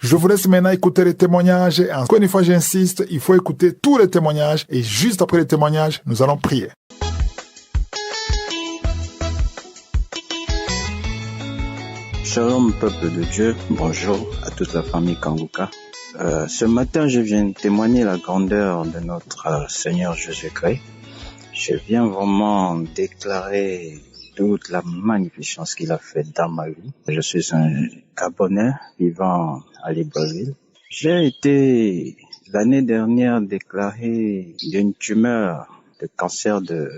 Je vous laisse maintenant écouter les témoignages. Et encore une fois, j'insiste, il faut écouter tous les témoignages. Et juste après les témoignages, nous allons prier. Shalom peuple de Dieu, bonjour à toute la famille Kanguka. Ce matin, je viens témoigner la grandeur de notre Seigneur Jésus-Christ. Je viens vraiment déclarer toute la magnificence qu'il a faite dans ma vie. Je suis un Gabonais vivant à Libreville. J'ai été l'année dernière déclaré d'une tumeur de cancer de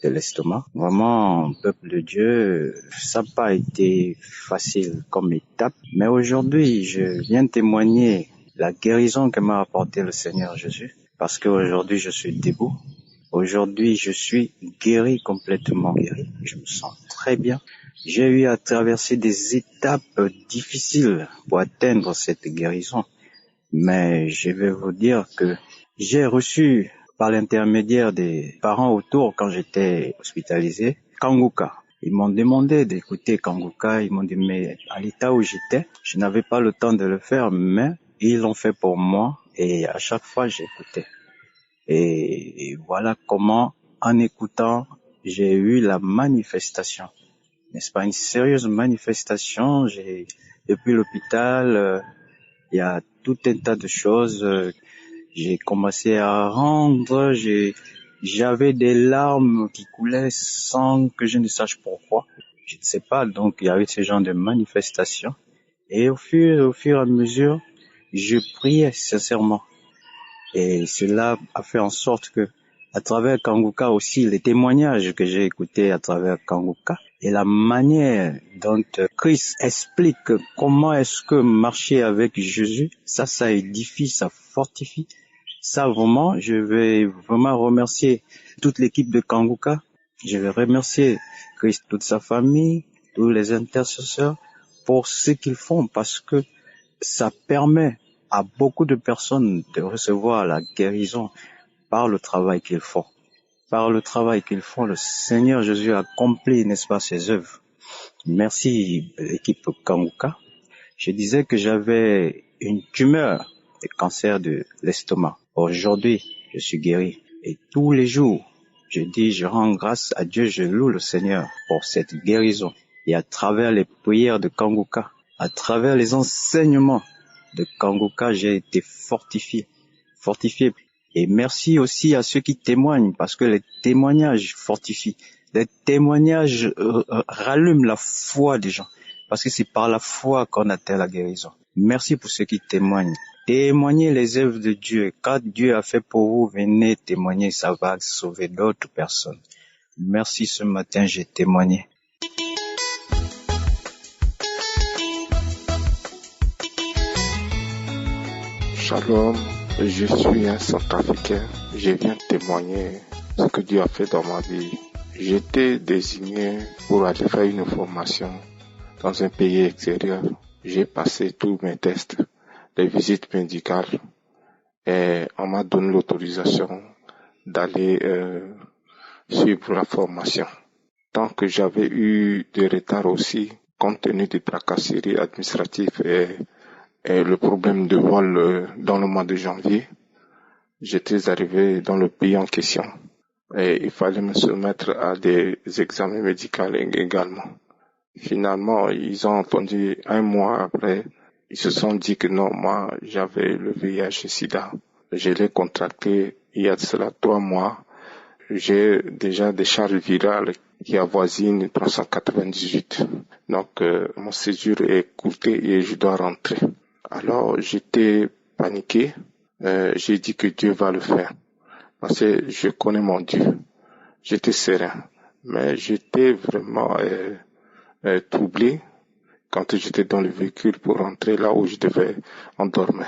l'estomac. Vraiment, peuple de Dieu, ça n'a pas été facile comme étape. Mais aujourd'hui, je viens témoigner la guérison que m'a apporté le Seigneur Jésus. Parce qu'aujourd'hui, je suis debout. Aujourd'hui, je suis guéri, complètement guéri. Je me sens très bien. J'ai eu à traverser des étapes difficiles pour atteindre cette guérison. Mais je vais vous dire que j'ai reçu par l'intermédiaire des parents autour quand j'étais hospitalisé, Kanguka. Ils m'ont demandé d'écouter Kanguka. Ils m'ont dit, mais à l'état où j'étais, je n'avais pas le temps de le faire, mais ils l'ont fait pour moi et à chaque fois j'écoutais. Et voilà comment, en écoutant, j'ai eu la manifestation. N'est-ce pas, une sérieuse manifestation. Depuis l'hôpital, il y a tout un tas de choses. J'ai commencé à rendre, j'avais des larmes qui coulaient sans que je ne sache pourquoi. Je ne sais pas, donc il y avait ce genre de manifestations. Et au fur et à mesure, je priais sincèrement. Et cela a fait en sorte que, à travers Kanguka aussi, les témoignages que j'ai écoutés à travers Kanguka et la manière dont Christ explique comment est-ce que marcher avec Jésus, ça édifie, ça fortifie. Ça vraiment, je vais vraiment remercier toute l'équipe de Kanguka. Je vais remercier Christ, toute sa famille, tous les intercesseurs pour ce qu'ils font parce que ça permet à beaucoup de personnes de recevoir la guérison par le travail qu'ils font. Par le travail qu'ils font, le Seigneur Jésus accomplit, n'est-ce pas, ses œuvres. Merci, l'équipe Kanguka. Je disais que j'avais une tumeur de cancer de l'estomac. Aujourd'hui, je suis guéri. Et tous les jours, je rends grâce à Dieu, je loue le Seigneur pour cette guérison. Et à travers les prières de Kanguka, à travers les enseignements de Kanguka, j'ai été fortifié. Et merci aussi à ceux qui témoignent, parce que les témoignages fortifient. Les témoignages rallument la foi des gens, parce que c'est par la foi qu'on atteint la guérison. Merci pour ceux qui témoignent. Témoignez les œuvres de Dieu. Quand Dieu a fait pour vous, venez témoigner, ça va sauver d'autres personnes. Merci, ce matin, j'ai témoigné. Shalom, je suis un Centrafricain. Je viens témoigner ce que Dieu a fait dans ma vie. J'étais désigné pour aller faire une formation dans un pays extérieur. J'ai passé tous mes tests, les visites médicales et on m'a donné l'autorisation d'aller suivre la formation. Tant que j'avais eu des retards aussi, compte tenu des tracasseries administratives et le problème de vol dans le mois de janvier, j'étais arrivé dans le pays en question et il fallait me soumettre à des examens médicaux également. Finalement, ils ont entendu un mois après, ils se sont dit que non, moi j'avais le VIH-Sida. Je l'ai contracté il y a de cela 3 mois. J'ai déjà des charges virales qui avoisinent 398. Donc mon séjour est courté et je dois rentrer. Alors j'étais paniqué, j'ai dit que Dieu va le faire, parce que je connais mon Dieu. J'étais serein, mais j'étais vraiment troublé quand j'étais dans le véhicule pour rentrer là où je devais endormir.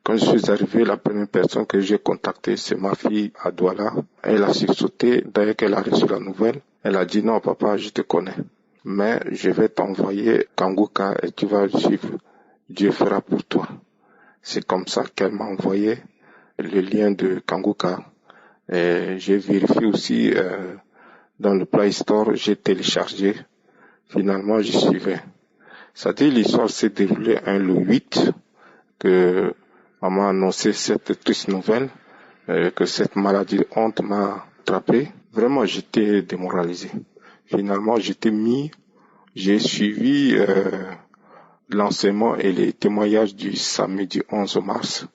Quand je suis arrivé, la première personne que j'ai contactée, c'est ma fille à Douala. Elle a sursauté, dès qu'elle a reçu la nouvelle, elle a dit non papa, je te connais, mais je vais t'envoyer Kanguka et tu vas le suivre. Dieu fera pour toi. C'est comme ça qu'elle m'a envoyé le lien de Kanguka. Et j'ai vérifié aussi dans le Play Store, j'ai téléchargé. Finalement, j'y suivais. C'est-à-dire, l'histoire s'est déroulée le 8, que on m'a annoncé cette triste nouvelle, que cette maladie de honte m'a attrapé. Vraiment, j'étais démoralisé. Finalement, j'ai suivi l'enseignement et les témoignages du samedi 11 mars.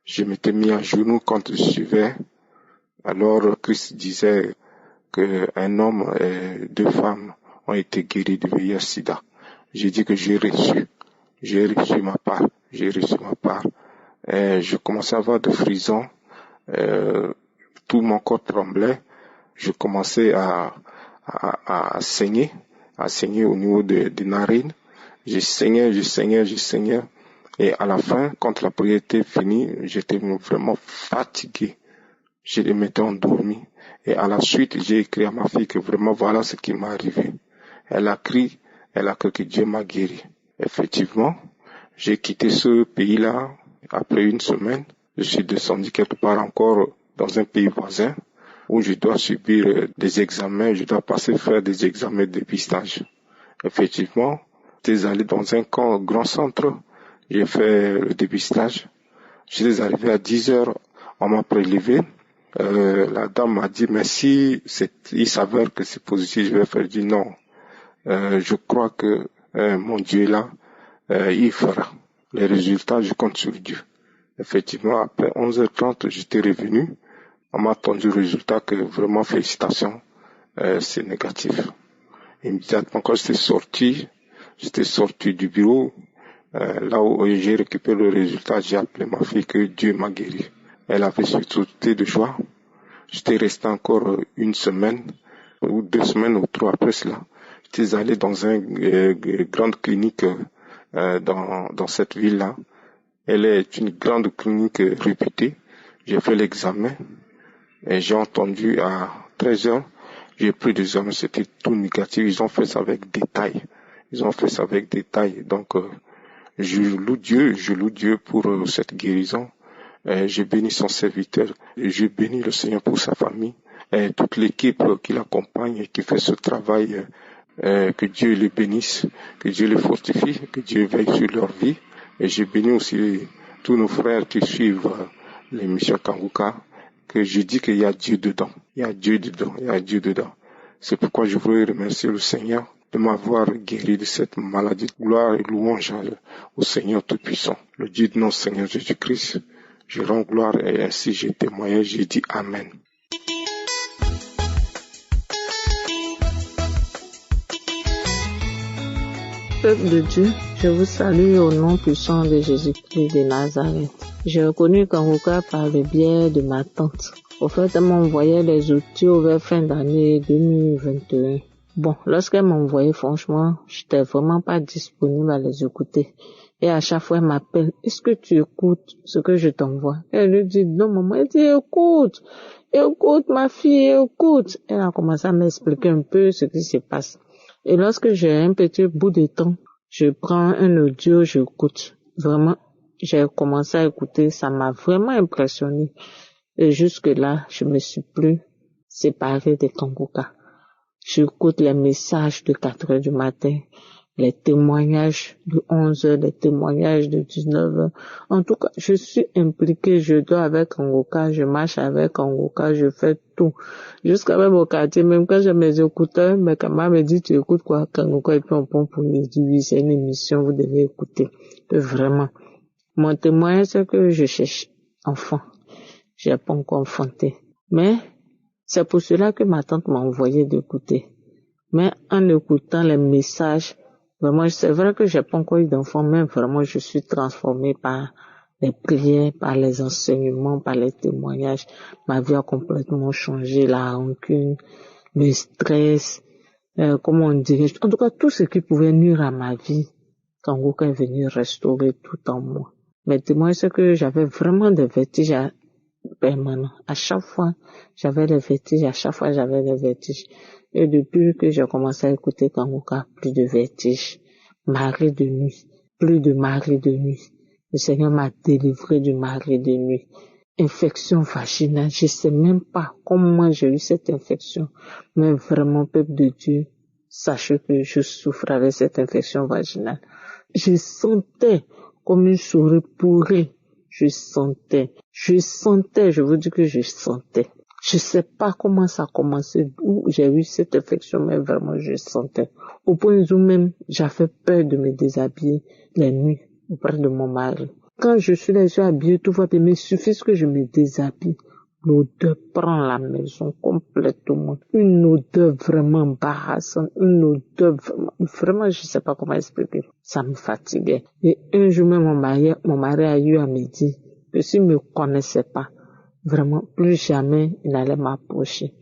Je m'étais mis à genoux quand je suivais. Alors, Christ disait qu'un homme et 2 femmes ont été guéris du VIH-Sida. J'ai dit que j'ai reçu ma part. Et je commençais à avoir de frissons, tout mon corps tremblait. Je commençais à saigner au niveau des narines. Je saignais. Et à la fin, quand la prière était finie, j'étais vraiment fatigué. Je m'étais endormi. Et à la suite, j'ai écrit à ma fille que vraiment voilà ce qui m'est arrivé. Elle a cru que Dieu m'a guéri. Effectivement, j'ai quitté ce pays-là après 1 semaine. Je suis descendu quelque part encore dans un pays voisin où je dois subir des examens, je dois faire des examens de dépistage. Effectivement, j'étais allé dans un grand centre, j'ai fait le dépistage. J'étais arrivé à 10 heures, on m'a prélevé. La dame m'a dit, mais si il s'avère que c'est positif, je vais faire. Je dis non. Je crois que mon Dieu est là, il fera. Les résultats, je compte sur Dieu. Effectivement, après 11h30, j'étais revenu. On m'a attendu le résultat que vraiment félicitations, c'est négatif. Immédiatement, quand j'étais sorti du bureau, là où j'ai récupéré le résultat, j'ai appelé ma fille que Dieu m'a guéri. Elle avait surtout été de joie. J'étais resté encore 1 semaine, ou 2 semaines ou 3 après cela. J'étais allé dans une grande clinique dans cette ville-là. Elle est une grande clinique réputée. J'ai fait l'examen et j'ai entendu à 13h, j'ai pris des examens, c'était tout négatif. Ils ont fait ça avec détail. Donc, je loue Dieu pour cette guérison. Je bénis son serviteur. Je bénis le Seigneur pour sa famille. Et toute l'équipe qui l'accompagne et qui fait ce travail. Que Dieu les bénisse, que Dieu les fortifie, que Dieu veille sur leur vie. Et je bénis aussi tous nos frères qui suivent l'émission Kanguka, que je dis qu'il y a Dieu dedans. C'est pourquoi je voudrais remercier le Seigneur de m'avoir guéri de cette maladie. Gloire et louange au Seigneur Tout-Puissant. Le Dieu de notre Seigneur Jésus-Christ, je rends gloire et ainsi j'ai témoigné, j'ai dit Amen. Peuple de Dieu, je vous salue au nom puissant de Jésus-Christ de Nazareth. J'ai reconnu Kanguka par le biais de ma tante. Au fait, elle m'envoyait les audios vers fin d'année 2021. Bon, lorsqu'elle m'envoyait, franchement, j'étais vraiment pas disponible à les écouter. Et à chaque fois, elle m'appelle, est-ce que tu écoutes ce que je t'envoie? Elle lui dit, non maman, elle dit, écoute ma fille, écoute. Elle a commencé à m'expliquer un peu ce qui se passe. Et lorsque j'ai un petit bout de temps, je prends un audio, j'écoute. Vraiment, j'ai commencé à écouter, ça m'a vraiment impressionné. Et jusque-là, je me suis plus séparée des Kanguka. J'écoute les messages de 4 heures du matin, les témoignages de 11 heures, les témoignages de 19 heures. En tout cas, je suis impliquée, je dors avec Kanguka, je marche avec Kanguka, je fais tout. Jusqu'à même au quartier, même quand j'ai mes écouteurs, mes camarades me disent, tu écoutes quoi, Kanguka, et puis on prend pour lui, je dis, oui, c'est une émission, vous devez écouter. Et vraiment. Mon témoignage, c'est que je cherche enfant. J'ai pas encore enfanté. Mais, c'est pour cela que ma tante m'a envoyé d'écouter. Mais en écoutant les messages, vraiment, c'est vrai que j'ai pas encore eu d'enfant, mais vraiment, je suis transformée par les prières, par les enseignements, par les témoignages. Ma vie a complètement changé, la rancune, le stress, comment on dirait. En tout cas, tout ce qui pouvait nuire à ma vie, Kanguka est venu restaurer tout en moi. Mais témoin, c'est que j'avais vraiment des vertiges permanents. À chaque fois, j'avais des vertiges, Et depuis que j'ai commencé à écouter Kanguka, plus de vertiges, marée de nuit, plus de marée de nuit. Le Seigneur m'a délivré du marée de nuit. Infection vaginale, je sais même pas comment j'ai eu cette infection. Mais vraiment, peuple de Dieu, sachez que je souffre avec cette infection vaginale. Je sentais comme une souris pourrie. Je sentais, je vous dis que je sentais. Je sais pas comment ça a commencé, où j'ai eu cette infection, mais vraiment je sentais. Au point où même j'avais peur de me déshabiller les nuits auprès de mon mari. Quand je suis là, je suis habillée, tout va bien, mais il suffit que je me déshabille. L'odeur prend la maison complètement. Une odeur vraiment embarrassante, une odeur vraiment, je sais pas comment expliquer. Ça me fatiguait. Et un jour même, mon mari a eu à me dire que s'il me connaissait pas, vraiment, plus jamais il allait m'approcher.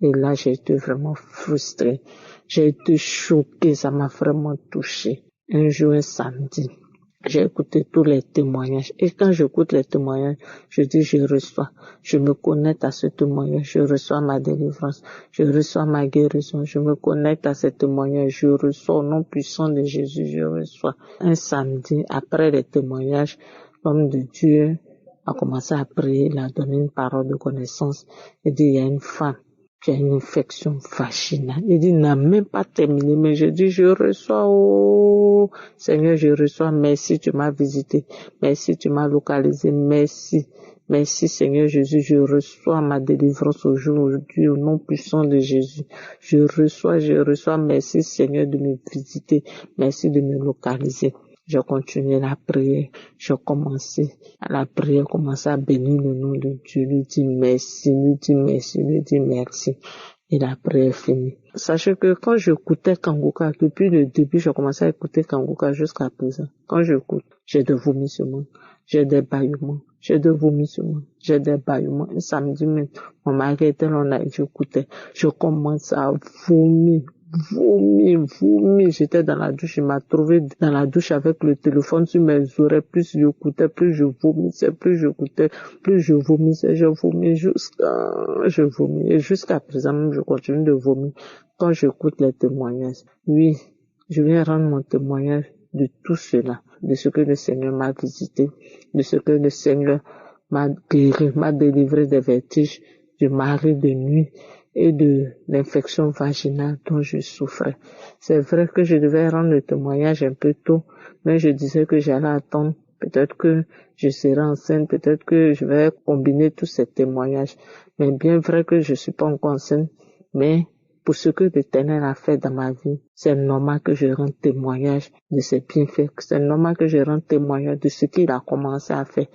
Et là, j'ai été vraiment frustrée. J'ai été choquée, ça m'a vraiment touchée. Un jour, un samedi, j'ai écouté tous les témoignages. Et quand j'écoute les témoignages, je dis, je me connecte à ce témoignage, je reçois ma délivrance, je reçois ma guérison, je me connecte à ce témoignage, je reçois au nom puissant de Jésus, je reçois. Un samedi, après les témoignages, l'homme de Dieu a commencé à prier, il a donné une parole de connaissance. Il dit, il y a une femme qui a une infection vaginale. Il dit, il n'a même pas terminé, mais je dis, je reçois, oh Seigneur, je reçois, merci, tu m'as visité, merci, tu m'as localisé, merci. Merci Seigneur Jésus, je reçois ma délivrance aujourd'hui au nom puissant de Jésus. Je reçois, merci Seigneur de me visiter, merci de me localiser. Je continué la prière, je commençais à la prière, commençais à bénir le nom de Dieu, lui dire merci, lui dire merci. Et la prière est finie. Sachez que quand j'écoutais Kanguka, depuis le début, je commençais à écouter Kanguka jusqu'à présent. Quand j'écoute, j'ai des vomissements, j'ai des bâillements, j'ai des vomissements, j'ai des bâillements. Un samedi même, mon mari était là, j'écoutais, je commence à vomir. J'étais dans la douche, il m'a trouvé dans la douche avec le téléphone sur mes oreilles. Plus j'écoutais, plus je vomissais, plus j'écoutais, plus je vomissais, je vomis. Et jusqu'à présent même, je continue de vomir quand j'écoute les témoignages. Oui, je viens rendre mon témoignage de tout cela, de ce que le Seigneur m'a visité, de ce que le Seigneur m'a guéri, m'a délivré des vertiges, du mari de nuit, et de l'infection vaginale dont je souffrais. C'est vrai que je devais rendre le témoignage un peu tôt, mais je disais que j'allais attendre. Peut-être que je serai enceinte, peut-être que je vais combiner tous ces témoignages. Mais bien vrai que je suis pas encore enceinte, mais pour ce que l'Éternel a fait dans ma vie, c'est normal que je rende témoignage de ses bienfaits. C'est normal que je rende témoignage de ce qu'il a commencé à faire.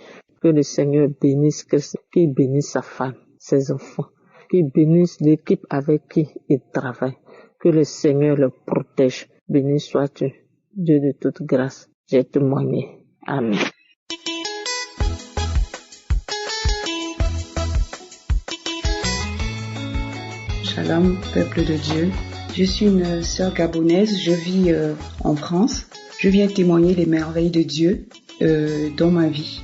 Que le Seigneur bénisse Christ, qu'il bénisse sa femme, ses enfants, qu'il bénisse l'équipe avec qui il travaille. Que le Seigneur le protège. Béni sois-tu, Dieu de toute grâce. J'ai témoigné. Amen. Shalom, peuple de Dieu. Je suis une sœur gabonaise, je vis en France. Je viens témoigner les merveilles de Dieu dans ma vie.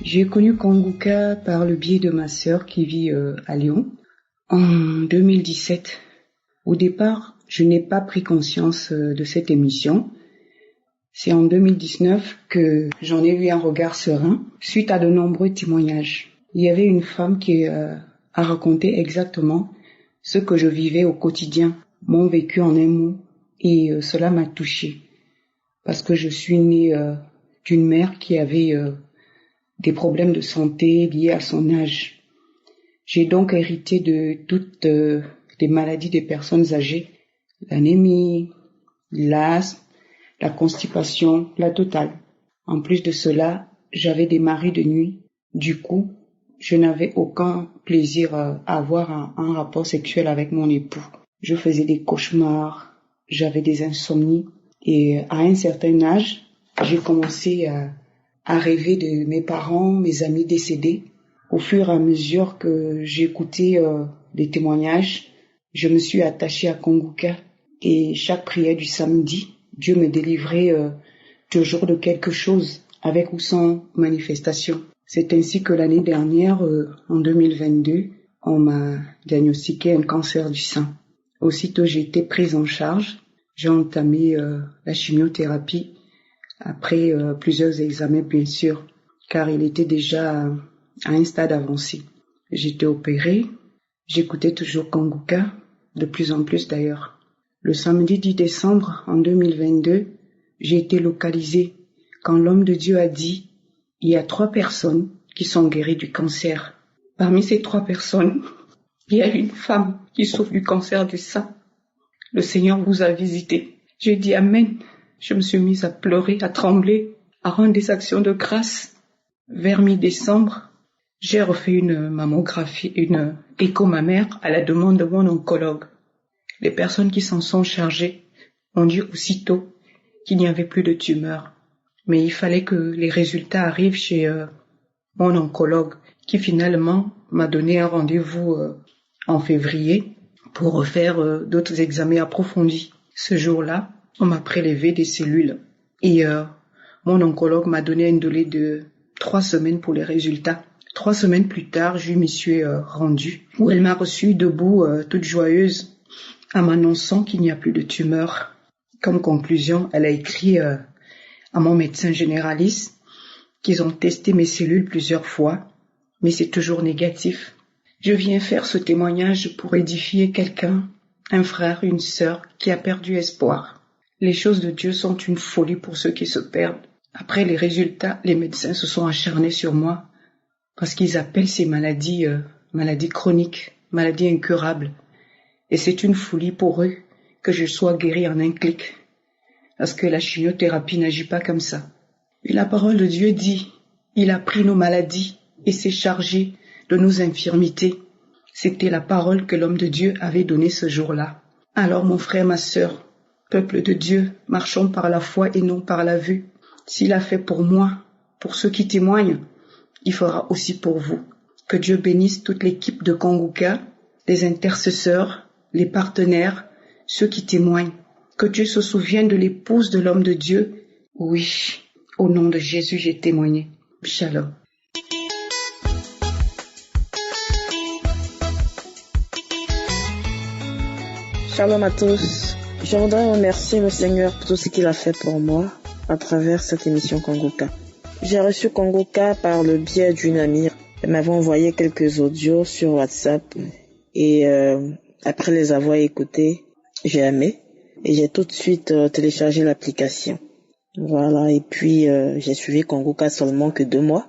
J'ai connu Kanguka par le biais de ma sœur qui vit à Lyon en 2017. Au départ, je n'ai pas pris conscience de cette émission. C'est en 2019 que j'en ai eu un regard serein suite à de nombreux témoignages. Il y avait une femme qui a raconté exactement ce que je vivais au quotidien, mon vécu en un mot, et cela m'a touchée parce que je suis née d'une mère qui avait des problèmes de santé liés à son âge. J'ai donc hérité de toutes les maladies des personnes âgées, l'anémie, l'asthme, la constipation, la totale. En plus de cela, j'avais des maris de nuit. Du coup, je n'avais aucun plaisir à avoir un rapport sexuel avec mon époux. Je faisais des cauchemars, j'avais des insomnies et à un certain âge, j'ai commencé à rêver de mes parents, mes amis décédés. Au fur et à mesure que j'écoutais les témoignages, je me suis attachée à Kanguka et chaque prière du samedi, Dieu me délivrait toujours de quelque chose, avec ou sans manifestation. C'est ainsi que l'année dernière, en 2022, on m'a diagnostiqué un cancer du sein. Aussitôt, j'ai été prise en charge. J'ai entamé la chimiothérapie après plusieurs examens, bien sûr, car il était déjà à un stade avancé. J'étais opérée, j'écoutais toujours Kanguka, de plus en plus d'ailleurs. Le samedi 10 décembre en 2022, j'ai été localisée quand l'homme de Dieu a dit « Il y a 3 personnes qui sont guéries du cancer. » Parmi ces 3 personnes, il y a une femme qui souffre du cancer du sein. Le Seigneur vous a visité. J'ai dit Amen. Je me suis mise à pleurer, à trembler, à rendre des actions de grâce. Vers mi-décembre, j'ai refait une mammographie, une écho-mammaire à la demande de mon oncologue. Les personnes qui s'en sont chargées ont dit aussitôt qu'il n'y avait plus de tumeur. Mais il fallait que les résultats arrivent chez mon oncologue qui finalement m'a donné un rendez-vous en février pour refaire d'autres examens approfondis. Ce jour-là, on m'a prélevé des cellules et mon oncologue m'a donné un délai de 3 semaines pour les résultats. 3 semaines plus tard, je m'y suis rendue où elle m'a reçue debout, toute joyeuse, en m'annonçant qu'il n'y a plus de tumeur. Comme conclusion, elle a écrit à mon médecin généraliste qu'ils ont testé mes cellules plusieurs fois, mais c'est toujours négatif. Je viens faire ce témoignage pour édifier quelqu'un, un frère, une sœur qui a perdu espoir. Les choses de Dieu sont une folie pour ceux qui se perdent. Après les résultats, les médecins se sont acharnés sur moi parce qu'ils appellent ces maladies maladies chroniques, maladies incurables. Et c'est une folie pour eux que je sois guérie en un clic, parce que la chimiothérapie n'agit pas comme ça. Et la parole de Dieu dit, il a pris nos maladies et s'est chargé de nos infirmités. C'était la parole que l'homme de Dieu avait donnée ce jour-là. Alors mon frère, ma sœur, peuple de Dieu, marchons par la foi et non par la vue. S'il a fait pour moi, pour ceux qui témoignent, il fera aussi pour vous. Que Dieu bénisse toute l'équipe de Kanguka, les intercesseurs, les partenaires, ceux qui témoignent. Que Dieu se souvienne de l'épouse de l'homme de Dieu. Oui, au nom de Jésus, j'ai témoigné. Shalom. Shalom à tous. Je voudrais remercier le Seigneur pour tout ce qu'il a fait pour moi à travers cette émission Kanguka. J'ai reçu Kanguka par le biais d'une amie. Elle m'avait envoyé quelques audios sur WhatsApp et après les avoir écoutés, j'ai aimé et j'ai tout de suite téléchargé l'application. Voilà, et puis j'ai suivi Kanguka seulement que 2 mois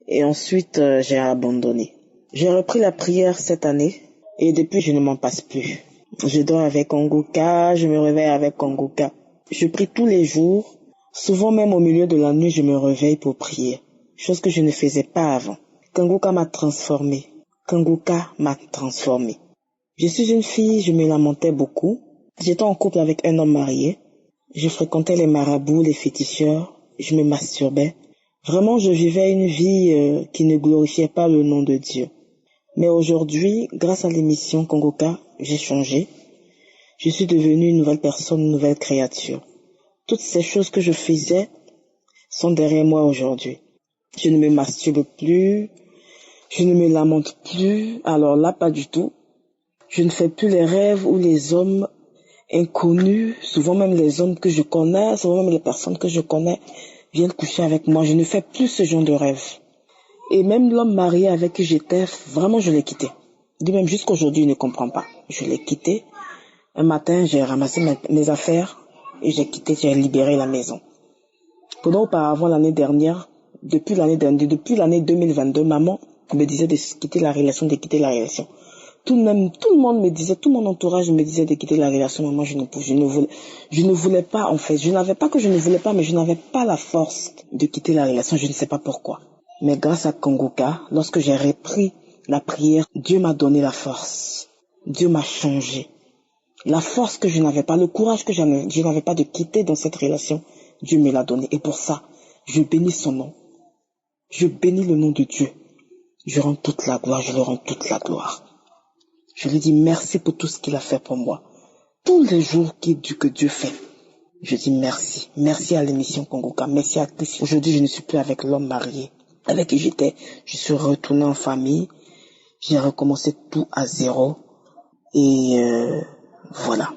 et ensuite j'ai abandonné. J'ai repris la prière cette année et depuis je ne m'en passe plus. Je dors avec Kanguka, je me réveille avec Kanguka. Je prie tous les jours, souvent même au milieu de la nuit je me réveille pour prier, chose que je ne faisais pas avant. Kanguka m'a transformée. Kanguka m'a transformée. Je suis une fille, je me lamentais beaucoup. J'étais en couple avec un homme marié. Je fréquentais les marabouts, les féticheurs. Je me masturbais. Vraiment, je vivais une vie qui ne glorifiait pas le nom de Dieu. Mais aujourd'hui, grâce à l'émission Kanguka, j'ai changé. Je suis devenue une nouvelle personne, une nouvelle créature. Toutes ces choses que je faisais sont derrière moi aujourd'hui. Je ne me masturbe plus. Je ne me lamente plus. Alors là, pas du tout. Je ne fais plus les rêves où les hommes inconnus, souvent même les hommes que je connais, souvent même les personnes que je connais, viennent coucher avec moi. Je ne fais plus ce genre de rêve. Et même l'homme marié avec qui j'étais, vraiment je l'ai quitté. Lui-même jusqu'aujourd'hui il ne comprend pas. Je l'ai quitté. Un matin j'ai ramassé mes affaires et j'ai libéré la maison. Pendant auparavant l'année dernière, depuis l'année 2022, maman me disait de quitter la relation. Tout le monde me disait, tout mon entourage me disait de quitter la relation. Maman, je ne voulais pas, en fait. Je n'avais pas que je ne voulais pas, mais je n'avais pas la force de quitter la relation. Je ne sais pas pourquoi. Mais grâce à Kanguka, lorsque j'ai repris la prière, Dieu m'a donné la force. Dieu m'a changé. La force que je n'avais pas, le courage que je n'avais pas de quitter dans cette relation, Dieu me l'a donné. Et pour ça, je bénis son nom. Je bénis le nom de Dieu. Je rends toute la gloire, je lui rends toute la gloire. Je lui dis merci pour tout ce qu'il a fait pour moi. Tous les jours que Dieu fait, je dis merci. Merci à l'émission Kanguka, merci à Christ. Aujourd'hui, je ne suis plus avec l'homme marié avec qui j'étais. Je suis retourné en famille. J'ai recommencé tout à zéro. Et voilà.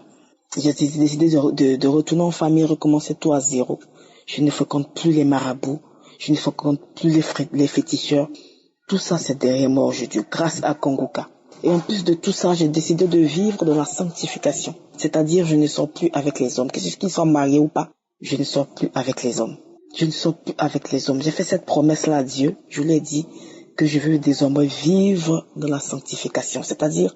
J'ai décidé de retourner en famille, recommencer tout à zéro. Je ne fréquente plus les marabouts. Je ne fréquente plus les féticheurs. Tout ça, c'est derrière moi aujourd'hui, grâce à Kanguka. Et en plus de tout ça, j'ai décidé de vivre dans la sanctification. C'est-à-dire, je ne sors plus avec les hommes. Qu'ils soient mariés ou pas, je ne sors plus avec les hommes. Je ne sors plus avec les hommes. J'ai fait cette promesse-là à Dieu. Je lui ai dit que je veux désormais vivre dans la sanctification. C'est-à-dire,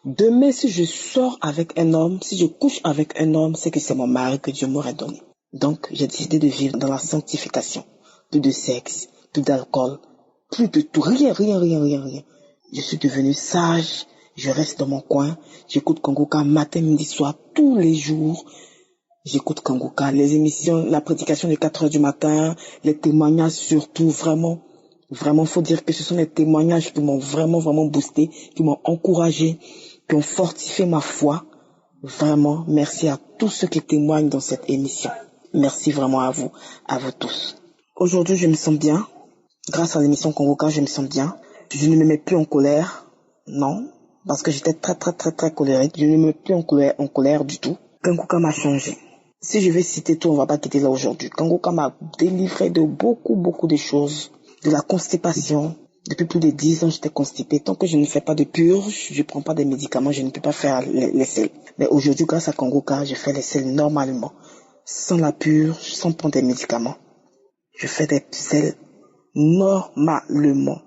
demain, si je sors avec un homme, si je couche avec un homme, c'est que c'est mon mari que Dieu m'aurait donné. Donc, j'ai décidé de vivre dans la sanctification. Plus de sexe, plus d'alcool, plus de tout. Rien. Je suis devenu sage. Je reste dans mon coin. J'écoute Kanguka matin, midi, soir, tous les jours. J'écoute Kanguka, les émissions, la prédication de 4 heures du matin, les témoignages surtout, vraiment, faut dire que ce sont les témoignages qui m'ont vraiment boosté, qui m'ont encouragé, qui ont fortifié ma foi. Vraiment, merci à tous ceux qui témoignent dans cette émission. Merci vraiment à vous tous. Aujourd'hui, je me sens bien. Grâce à l'émission Kanguka, je me sens bien. Je ne me mets plus en colère. Non. Parce que j'étais très colérique. Je ne me mets plus en colère du tout. Kanguka m'a changé. Si je vais citer tout, on va pas quitter là aujourd'hui. Kanguka m'a délivré de beaucoup de choses. De la constipation. Depuis plus de 10 ans, j'étais constipée. Tant que je ne fais pas de purge, je prends pas de médicaments, je ne peux pas faire les selles. Mais aujourd'hui, grâce à Kanguka, je fais les selles normalement. Sans la purge, sans prendre des médicaments. Je fais des selles normalement.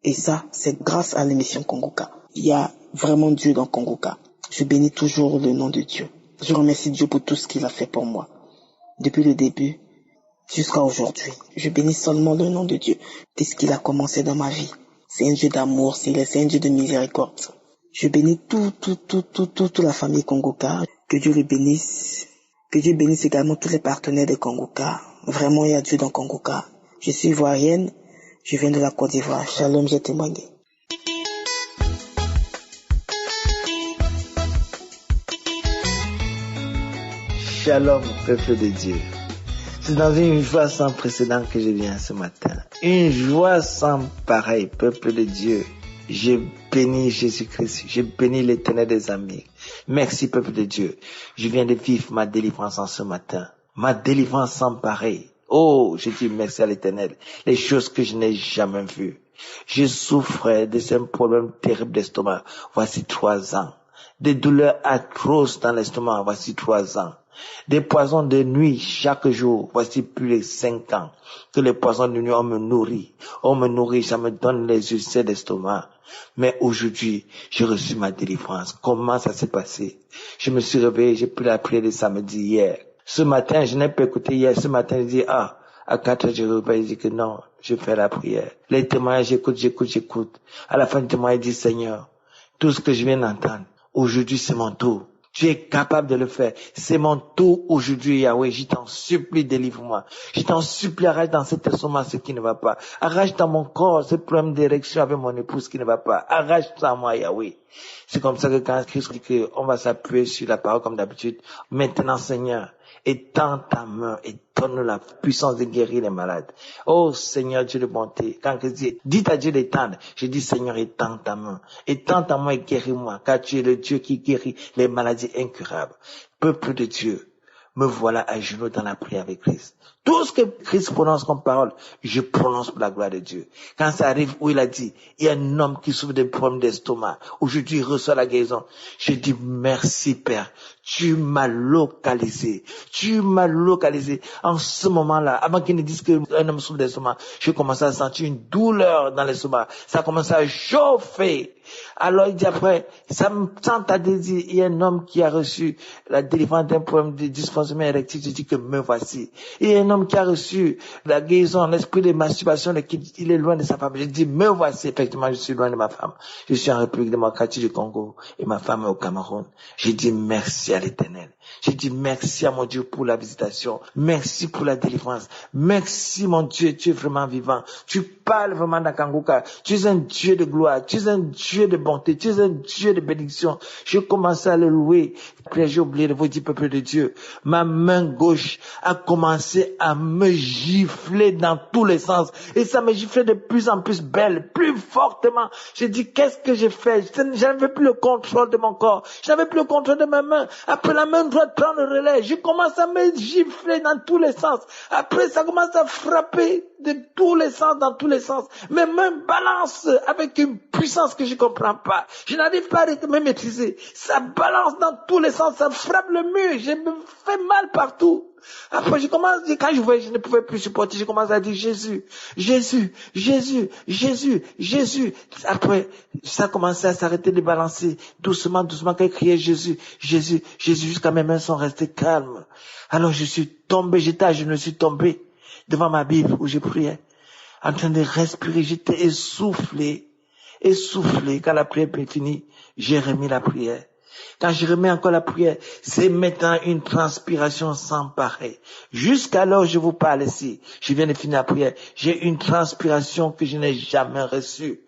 Et ça, c'est grâce à l'émission Kanguka. Il y a vraiment Dieu dans Kanguka. Je bénis toujours le nom de Dieu. Je remercie Dieu pour tout ce qu'il a fait pour moi. Depuis le début jusqu'à aujourd'hui. Je bénis seulement le nom de Dieu. Dès ce qu'il a commencé dans ma vie. C'est un Dieu d'amour, c'est un Dieu de miséricorde. Je bénis toute la famille Kanguka. Que Dieu le bénisse. Que Dieu bénisse également tous les partenaires de Kanguka. Vraiment, il y a Dieu dans Kanguka. Je suis ivoirienne. Je viens de la Côte d'Ivoire. Shalom, j'ai témoigné. Shalom, peuple de Dieu. C'est dans une joie sans précédent que je viens ce matin. Une joie sans pareil, peuple de Dieu. Je bénis Jésus-Christ. Je bénis l'Éternel des amis. Merci, peuple de Dieu. Je viens de vivre ma délivrance en ce matin. Ma délivrance sans pareil. Oh, je dis merci à l'Éternel. Les choses que je n'ai jamais vues. Je souffrais de ce problème terrible d'estomac. Voici 3 ans. Des douleurs atroces dans l'estomac. Voici 3 ans. Des poisons de nuit chaque jour. Voici plus de 5 ans que les poisons de nuit, on me nourrit, ça me donne les ulcères d'estomac. Mais aujourd'hui, j'ai reçu ma délivrance. Comment ça s'est passé? Je me suis réveillé, j'ai pris la prière de samedi hier. Ce matin, je n'ai pas écouté hier. Ce matin, je dis, à 4 heures, je réveille, je dis que non, je fais la prière. Les témoignages, j'écoute. À la fin du témoignage, je dis, Seigneur, tout ce que je viens d'entendre, aujourd'hui, c'est mon tour. Tu es capable de le faire. C'est mon tour aujourd'hui, Yahweh. Je t'en supplie, délivre-moi. Je t'en supplie, arrache dans cet estomac ce qui ne va pas. Arrache dans mon corps ce problème d'érection avec mon épouse qui ne va pas. Arrache ça à moi, Yahweh. C'est comme ça que quand Christ dit qu'on va s'appuyer sur la parole comme d'habitude. Maintenant, Seigneur, étends ta main et donne-nous la puissance de guérir les malades. Oh Seigneur Dieu de bonté, quand Christ dit, dites à Dieu d'étendre, je dis Seigneur, étends ta main et guéris-moi, car tu es le Dieu qui guérit les maladies incurables. Peuple de Dieu, me voilà à genoux dans la prière avec Christ. Tout ce que Christ prononce comme parole, je prononce pour la gloire de Dieu. Quand ça arrive où il a dit, il y a un homme qui souffre de problèmes d'estomac, aujourd'hui il reçoit la guérison. Je dis merci Père, tu m'as localisé. En ce moment-là, avant qu'il ne dise qu'un homme souffre d'estomac, je commençais à sentir une douleur dans l'estomac. Ça commençait à chauffer. Alors il dit après, ça me tente à dire, il y a un homme qui a reçu la délivrance d'un problème de dysfonctionnement érectile. Je dis que me voici. Il y a un homme qui a reçu la guérison, l'esprit de masturbation, il est loin de sa femme. Je dis, me voici. Effectivement, je suis loin de ma femme. Je suis en République démocratique du Congo et ma femme est au Cameroun. Je dis merci à l'Éternel. Je dis merci à mon Dieu pour la visitation. Merci pour la délivrance. Merci mon Dieu, tu es vraiment vivant. Tu parles vraiment dans Kanguka. Tu es un Dieu de gloire. Tu es un Dieu de bonté. Tu es un Dieu de bénédiction. Je commençais à le louer. Après, j'ai oublié de vous dire, peuple de Dieu. Ma main gauche a commencé à me gifler dans tous les sens. Et ça me giflait de plus en plus belle, plus fortement. J'ai dit, qu'est-ce que j'ai fait? Je n'avais plus le contrôle de mon corps. Je n'avais plus le contrôle de ma main. Après, la main droite prend le relais. Je commence à me gifler dans tous les sens. Après, ça commence à frapper de tous les sens, dans tous les sens. Mes mains balancent avec une puissance que je comprends pas. Je n'arrive pas à me maîtriser. Ça balance dans tous les sens, ça frappe le mur. Je me fais mal partout. Après, quand je voyais, je ne pouvais plus supporter, je commence à dire Jésus, Jésus, Jésus, Jésus, Jésus. Après, ça commençait à s'arrêter de balancer, doucement, doucement, quand il criait Jésus, Jésus, Jésus, jusqu'à mes mains sont restées calmes. Alors je suis tombé, je me suis tombé devant ma Bible où je priais, en train de respirer, j'étais essoufflé. Quand la prière est finie, j'ai remis la prière. Quand je remets encore la prière, c'est maintenant une transpiration sans pareil. Jusqu'alors, je vous parle ici. Je viens de finir la prière. J'ai une transpiration que je n'ai jamais reçue.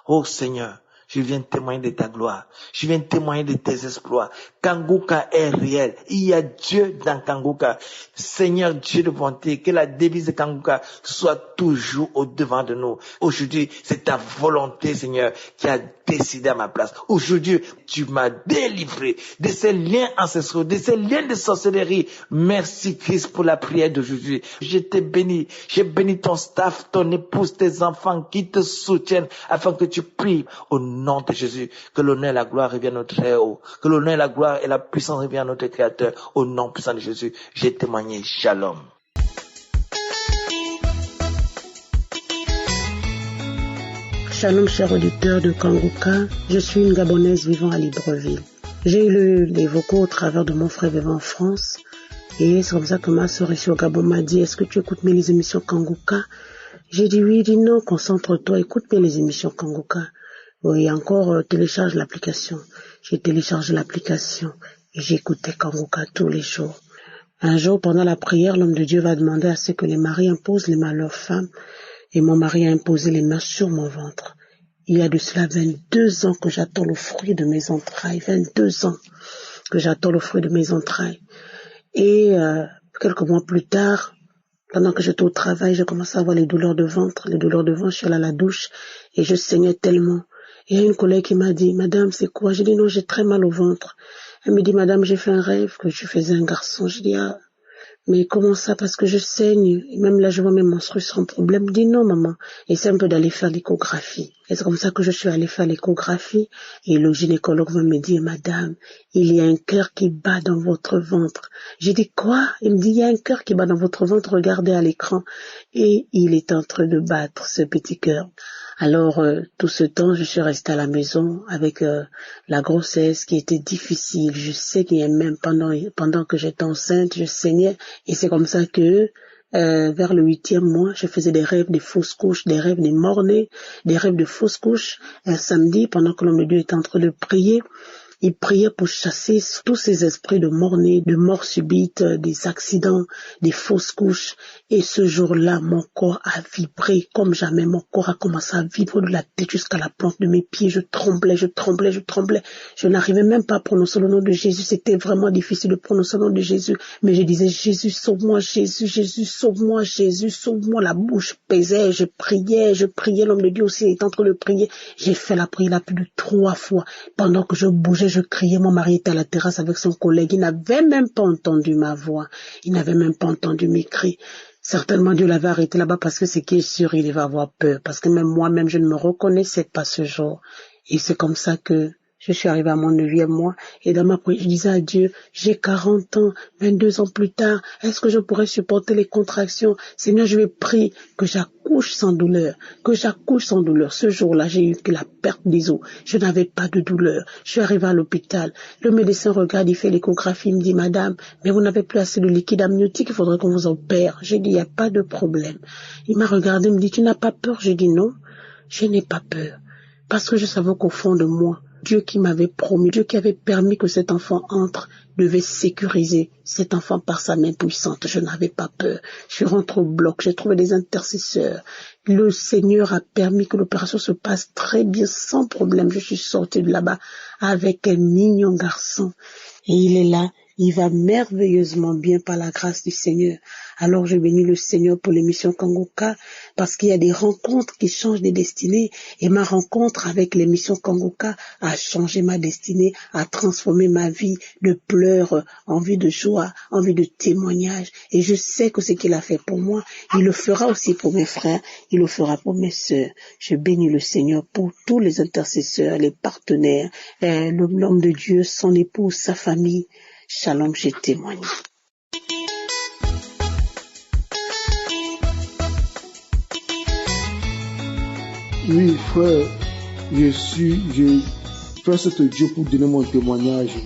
Oh Seigneur, je viens témoigner de ta gloire. Je viens témoigner de tes exploits. Kanguka est réel. Il y a Dieu dans Kanguka. Seigneur Dieu de bonté, que la devise de Kanguka soit toujours au devant de nous. Aujourd'hui, c'est ta volonté, Seigneur, qui a décidé à ma place. Aujourd'hui, tu m'as délivré de ces liens ancestraux, de ces liens de sorcellerie. Merci Christ pour la prière d'aujourd'hui. Je te bénis. J'ai béni ton staff, ton épouse, tes enfants qui te soutiennent afin que tu pries au nom de Jésus. Que l'honneur et la gloire reviennent à notre Très-Haut. Que l'honneur et la gloire et la puissance reviennent à notre Créateur. Au nom puissant de Jésus, j'ai témoigné. Shalom. Shalom, chers auditeurs de Kanguka. Je suis une Gabonaise vivant à Libreville. J'ai eu les vocaux au travers de mon frère vivant en France. Et c'est comme ça que ma soeur ici au Gabon m'a dit, est-ce que tu écoutes bien les émissions Kanguka? J'ai dit oui, il dit non, concentre-toi, écoute bien les émissions Kanguka. Oui, encore télécharge l'application. J'ai téléchargé l'application et j'écoutais Kanguka tous les jours. Un jour, pendant la prière, l'homme de Dieu va demander à ce que les maris imposent les mains à leurs femmes. Et mon mari a imposé les mains sur mon ventre. Il y a de cela 22 ans que j'attends le fruit de mes entrailles. 22 ans que j'attends le fruit de mes entrailles. Et quelques mois plus tard, pendant que j'étais au travail, je commençais à avoir les douleurs de ventre. Les douleurs de ventre, je suis allée à la douche et je saignais tellement. Et il y a une collègue qui m'a dit, Madame, c'est quoi? J'ai dit non, j'ai très mal au ventre. Elle me dit, Madame, j'ai fait un rêve que tu faisais un garçon. Je dis, ah, mais comment ça? Parce que je saigne. Et même là, je vois mes menstrues sans problème. Je dis non, maman. Essaie un peu d'aller faire l'échographie. Et c'est comme ça que je suis allée faire l'échographie. Et le gynécologue va me dire, Madame, il y a un cœur qui bat dans votre ventre. J'ai dit, quoi? Il me dit, il y a un cœur qui bat dans votre ventre. Regardez à l'écran. Et il est en train de battre, ce petit cœur. Alors, tout ce temps, je suis restée à la maison avec la grossesse qui était difficile. Je sais qu'il y a même pendant que j'étais enceinte, je saignais. Et c'est comme ça que vers le 8e mois, je faisais des rêves de fausses couches, des rêves de mort-nés, des rêves de fausses couches. Un samedi, pendant que l'homme de Dieu était en train de prier, il priait pour chasser tous ces esprits de mort-nés, de mort subite, des accidents, des fausses couches. Et ce jour-là, mon corps a vibré comme jamais. Mon corps a commencé à vibrer de la tête jusqu'à la plante de mes pieds. Je tremblais. Je n'arrivais même pas à prononcer le nom de Jésus. C'était vraiment difficile de prononcer le nom de Jésus. Mais je disais, Jésus, sauve-moi, Jésus, Jésus, sauve-moi, Jésus, sauve-moi. La bouche pesait, je priais. L'homme de Dieu aussi était en train de prier. J'ai fait la prière plus de 3 fois. Pendant que je bougeais, je criais. Mon mari était à la terrasse avec son collègue. Il n'avait même pas entendu ma voix. Il n'avait même pas entendu mes cris. Certainement, Dieu l'avait arrêté là-bas parce que ce qui est sûr, il va avoir peur. Parce que même moi-même, je ne me reconnaissais pas ce jour. Et c'est comme ça que je suis arrivée à mon 9e mois. Et dans ma prière, je disais à Dieu, j'ai 40 ans, 22 ans plus tard, est-ce que je pourrais supporter les contractions? Seigneur, je vais prier que j'accouche sans douleur. Ce jour-là, j'ai eu que la perte des os. Je n'avais pas de douleur. Je suis arrivée à l'hôpital. Le médecin regarde, il fait l'échographie, il me dit, Madame, mais vous n'avez plus assez de liquide amniotique, il faudrait qu'on vous opère. J'ai dit, il n'y a pas de problème. Il m'a regardé, il me dit, tu n'as pas peur? J'ai dit, non, je n'ai pas peur. Parce que je savais qu'au fond de moi, Dieu qui m'avait promis, Dieu qui avait permis que cet enfant entre, devait sécuriser cet enfant par sa main puissante. Je n'avais pas peur. Je suis rentrée au bloc, j'ai trouvé des intercesseurs. Le Seigneur a permis que l'opération se passe très bien, sans problème. Je suis sortie de là-bas avec un mignon garçon. Et il est là, Il va merveilleusement bien par la grâce du Seigneur. Alors je bénis le Seigneur pour l'émission Kanguka parce qu'il y a des rencontres qui changent des destinées et ma rencontre avec l'émission Kanguka a changé ma destinée, a transformé ma vie de pleurs en vie de joie, en vie de témoignage. Et je sais que ce qu'il a fait pour moi, il le fera aussi pour mes frères, il le fera pour mes sœurs. Je bénis le Seigneur pour tous les intercesseurs, les partenaires, l'homme de Dieu, son épouse, sa famille. Shalom, j'ai témoigné. Oui, frère, je fais cet audio pour donner mon témoignage.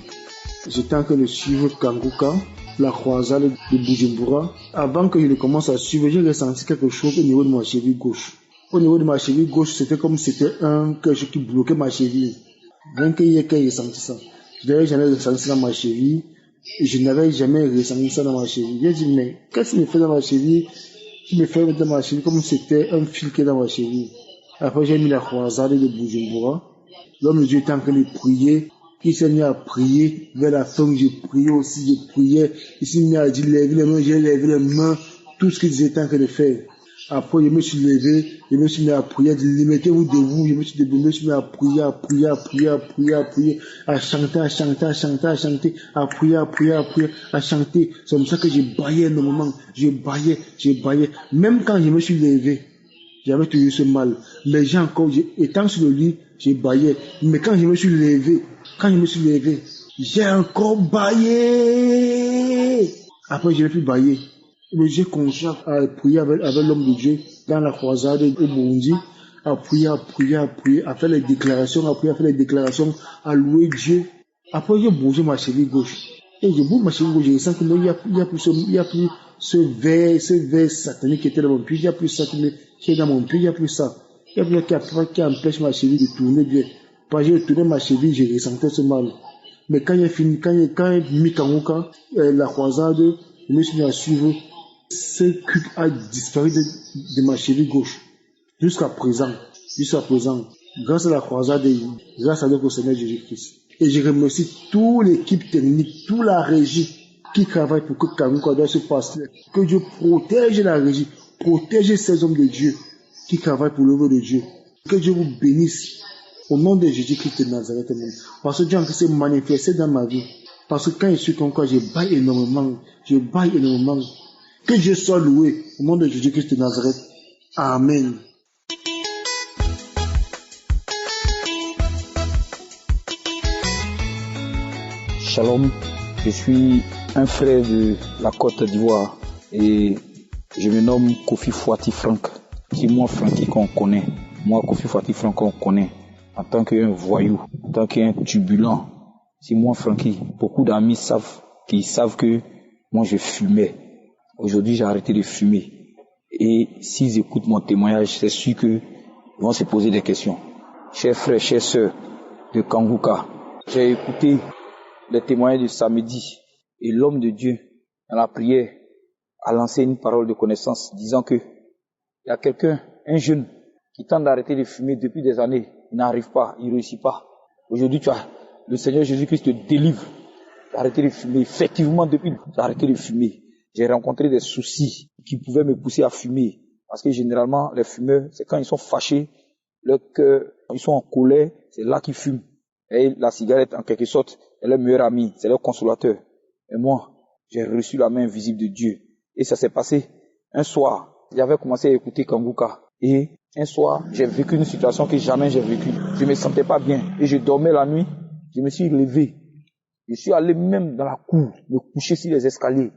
J'étais en train de suivre Kanguka, la croisade de Bujumbura. Avant que je ne commence à suivre, j'ai ressenti quelque chose au niveau de ma cheville gauche. Au niveau de ma cheville gauche, c'était comme si c'était quelque chose qui bloquait ma cheville. Rien que hier, j'ai ressenti ça. Je n'avais jamais ressenti ça dans ma cheville. Je n'avais jamais ressenti ça dans ma cheville. J'ai dit, mais qu'est-ce qui me fait dans ma cheville? Qui me fait dans ma cheville comme si c'était un fil qui est dans ma cheville. Après, j'ai mis la croisade de Bujumbura. L'homme de Dieu était en train de prier. Il s'est mis à prier. Vers la fin, je priais aussi, je priais. Il s'est mis à dire, lève les mains, j'ai levé les mains. Tout ce qu'il était en train de faire. Après, je me suis levé, je me suis mis à prier, mettez-vous debout, je me suis mis à prier, à chanter, à prier, à chanter. C'est comme ça que j'ai baillé énormément, je baillais. Même quand je me suis levé, j'avais toujours ce mal. Mais j'ai encore, étant sur le lit, j'ai baillé. Mais quand je me suis levé, j'ai encore baillé. Après, je n'ai plus baillé. Mais j'ai commencé à prier avec l'homme de Dieu dans la croisade au Burundi, à prier, à faire les déclarations, à louer Dieu. Après, j'ai bougé ma cheville gauche. Et je bouge ma cheville gauche, je sens qu'il n'y a plus ce verre satanique qui était dans mon pied, il n'y a plus ça qui est dans mon pied, il n'y a plus ça. Il n'y a plus qui empêche ma cheville de tourner bien. Quand j'ai tourné ma cheville, j'ai ressenti ce mal. Mais quand j'ai fini, quand j'ai mis Kanguka, la croisade, je me suis mis à suivre. Ce culte a disparu de ma cheville gauche. Jusqu'à présent, grâce à la croisade, grâce à notre Seigneur Jésus-Christ. Et je remercie toute l'équipe technique, toute la régie qui travaille pour que Kanguka doit se passer. Que Dieu protège la régie, protège ces hommes de Dieu qui travaillent pour l'œuvre de Dieu. Que Dieu vous bénisse au nom de Jésus-Christ de Nazareth. Parce que Dieu s'est manifesté dans ma vie. Parce que quand je suis Kanguka, je baille énormément. Que Dieu soit loué au nom de Jésus-Christ de Nazareth. Amen. Shalom, je suis un frère de la Côte d'Ivoire et je me nomme Kofi Fouati Franck. C'est moi Francky qu'on connaît. Moi Kofi Fouati Franck qu'on connaît en tant qu'un voyou, en tant qu'un turbulent. C'est moi Francky. Beaucoup d'amis savent que moi je fumais. Aujourd'hui, j'ai arrêté de fumer. Et s'ils écoutent mon témoignage, c'est sûr qu'ils vont se poser des questions. Chers frères, chères sœurs de Kanguka, j'ai écouté les témoignages de samedi et l'homme de Dieu, dans la prière, a lancé une parole de connaissance disant que il y a quelqu'un, un jeune, qui tente d'arrêter de fumer depuis des années. Il n'arrive pas, il ne réussit pas. Aujourd'hui, le Seigneur Jésus-Christ te délivre d'arrêter de fumer. Effectivement, depuis d'arrêter de fumer, j'ai rencontré des soucis qui pouvaient me pousser à fumer. Parce que généralement, les fumeurs, c'est quand ils sont fâchés, ils sont en colère, c'est là qu'ils fument. Et la cigarette, en quelque sorte, est leur meilleur ami, c'est leur consolateur. Et moi, j'ai reçu la main invisible de Dieu. Et ça s'est passé un soir. J'avais commencé à écouter Kanguka. Et un soir, j'ai vécu une situation que jamais j'ai vécue. Je me sentais pas bien. Et je dormais la nuit. Je me suis levé. Je suis allé même dans la cour, me coucher sur les escaliers.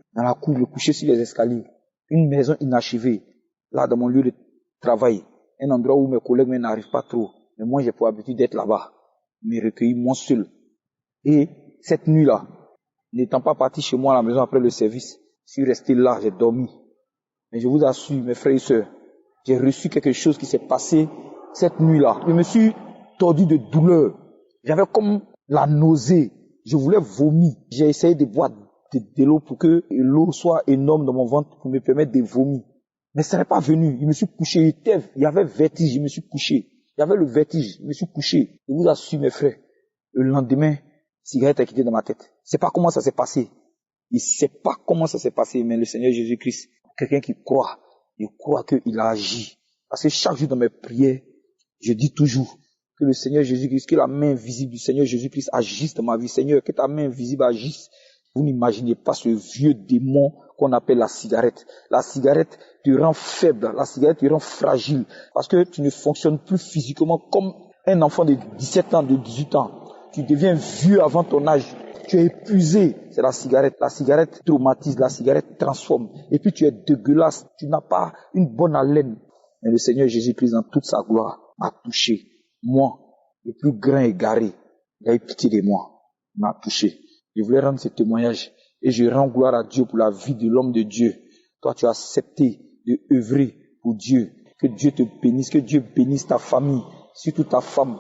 Une maison inachevée, là dans mon lieu de travail. Un endroit où mes collègues n'arrivent pas trop. Mais moi, j'ai pour habitude d'être là-bas. Me recueillir moi seul. Et cette nuit-là, n'étant pas parti chez moi à la maison après le service, je suis resté là, j'ai dormi. Mais je vous assure, mes frères et sœurs, j'ai reçu quelque chose qui s'est passé cette nuit-là. Je me suis tordu de douleur. J'avais comme la nausée. Je voulais vomir. J'ai essayé de boire de l'eau pour que l'eau soit énorme dans mon ventre pour me permettre de vomir. Mais ça n'est pas venu. Je me suis couché. Il y avait vertige. Je me suis couché. Il y avait le vertige. Je me suis couché. Je vous assure, mes frères, le lendemain, cigarette a quitté dans ma tête. Je sais pas comment ça s'est passé. Il sait pas comment ça s'est passé, mais le Seigneur Jésus-Christ, quelqu'un qui croit, il croit qu'il a agi. Parce que chaque jour dans mes prières, je dis toujours que le Seigneur Jésus-Christ, que la main invisible du Seigneur Jésus-Christ agisse dans ma vie. Seigneur, que ta main invisible agisse. Vous n'imaginez pas ce vieux démon qu'on appelle la cigarette. La cigarette te rend faible, la cigarette te rend fragile, parce que tu ne fonctionnes plus physiquement comme un enfant de 17 ans, de 18 ans. Tu deviens vieux avant ton âge. Tu es épuisé. C'est la cigarette. La cigarette traumatise, la cigarette transforme. Et puis tu es dégueulasse. Tu n'as pas une bonne haleine. Mais le Seigneur Jésus-Christ, dans toute sa gloire, m'a touché. Moi, le plus grand égaré, il a eu pitié de moi. Il m'a touché. Je voulais rendre ce témoignage. Et je rends gloire à Dieu pour la vie de l'homme de Dieu. Toi, tu as accepté de œuvrer pour Dieu. Que Dieu te bénisse. Que Dieu bénisse ta famille. Surtout ta femme.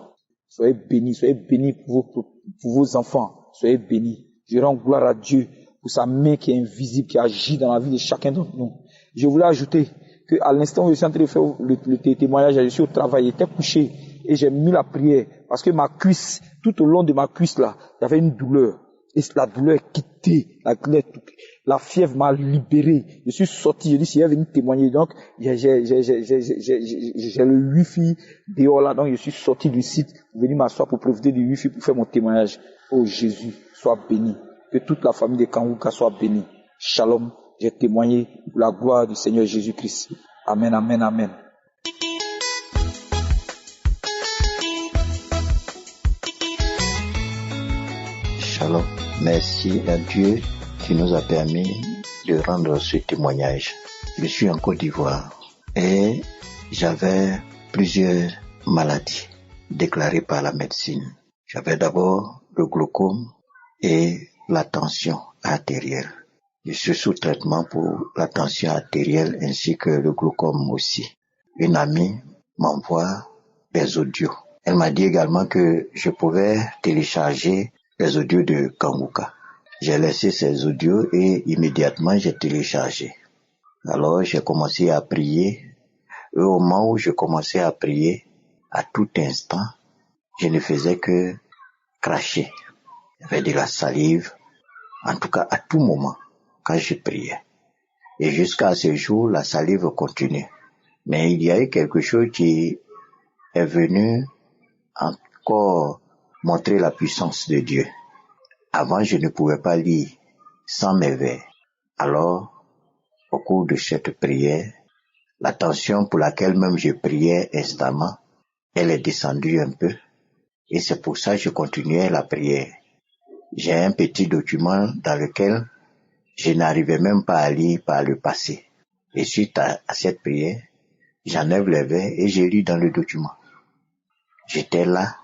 Soyez bénis pour vos enfants. Soyez bénis. Je rends gloire à Dieu pour sa main qui est invisible, qui agit dans la vie de chacun d'entre nous. Je voulais ajouter qu'à l'instant où je suis en train de faire le témoignage, je suis au travail, j'étais couché et j'ai mis la prière parce que ma cuisse, tout au long de ma cuisse là, il y avait une douleur. Et la douleur est quittée, la fièvre m'a libéré. Je suis sorti, je dis, si elle est venue témoigner, donc j'ai le wifi dehors là, donc je suis sorti du site pour venir m'asseoir pour profiter du wifi pour faire mon témoignage. Oh Jésus, sois béni. Que toute la famille de Kanguka soit bénie. Shalom, j'ai témoigné pour la gloire du Seigneur Jésus-Christ. Amen, amen, amen. Shalom. Merci à Dieu qui nous a permis de rendre ce témoignage. Je suis en Côte d'Ivoire et j'avais plusieurs maladies déclarées par la médecine. J'avais d'abord le glaucome et la tension artérielle. Je suis sous traitement pour la tension artérielle ainsi que le glaucome aussi. Une amie m'envoie des audios. Elle m'a dit également que je pouvais télécharger les audios de Kanguka. J'ai laissé ces audios et immédiatement j'ai téléchargé. Alors j'ai commencé à prier. Et au moment où je commençais à prier, à tout instant, je ne faisais que cracher. Il y avait de la salive, en tout cas à tout moment, quand je priais. Et jusqu'à ce jour, la salive continue. Mais il y a eu quelque chose qui est venu encore montrer la puissance de Dieu. Avant, je ne pouvais pas lire sans mes vers. Alors, au cours de cette prière, la tension pour laquelle même je priais instamment, elle est descendue un peu. Et c'est pour ça que je continuais la prière. J'ai un petit document dans lequel je n'arrivais même pas à lire par le passé. Et suite à cette prière, j'enlève les vers et je lis dans le document. J'étais là.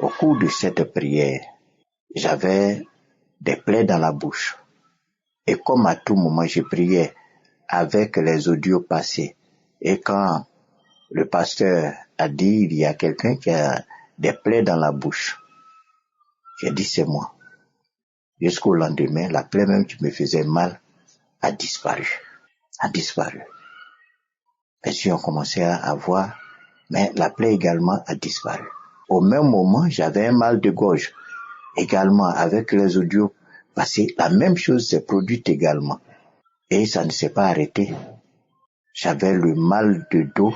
Au cours de cette prière, j'avais des plaies dans la bouche. Et comme à tout moment, je priais avec les audios passés. Et quand le pasteur a dit, il y a quelqu'un qui a des plaies dans la bouche, j'ai dit, c'est moi. Jusqu'au lendemain, la plaie même qui me faisait mal a disparu. Les yeux ont commencé à voir, mais la plaie également a disparu. Au même moment, j'avais un mal de gorge. Également, avec les audios passés, la même chose s'est produite également. Et ça ne s'est pas arrêté. J'avais le mal de dos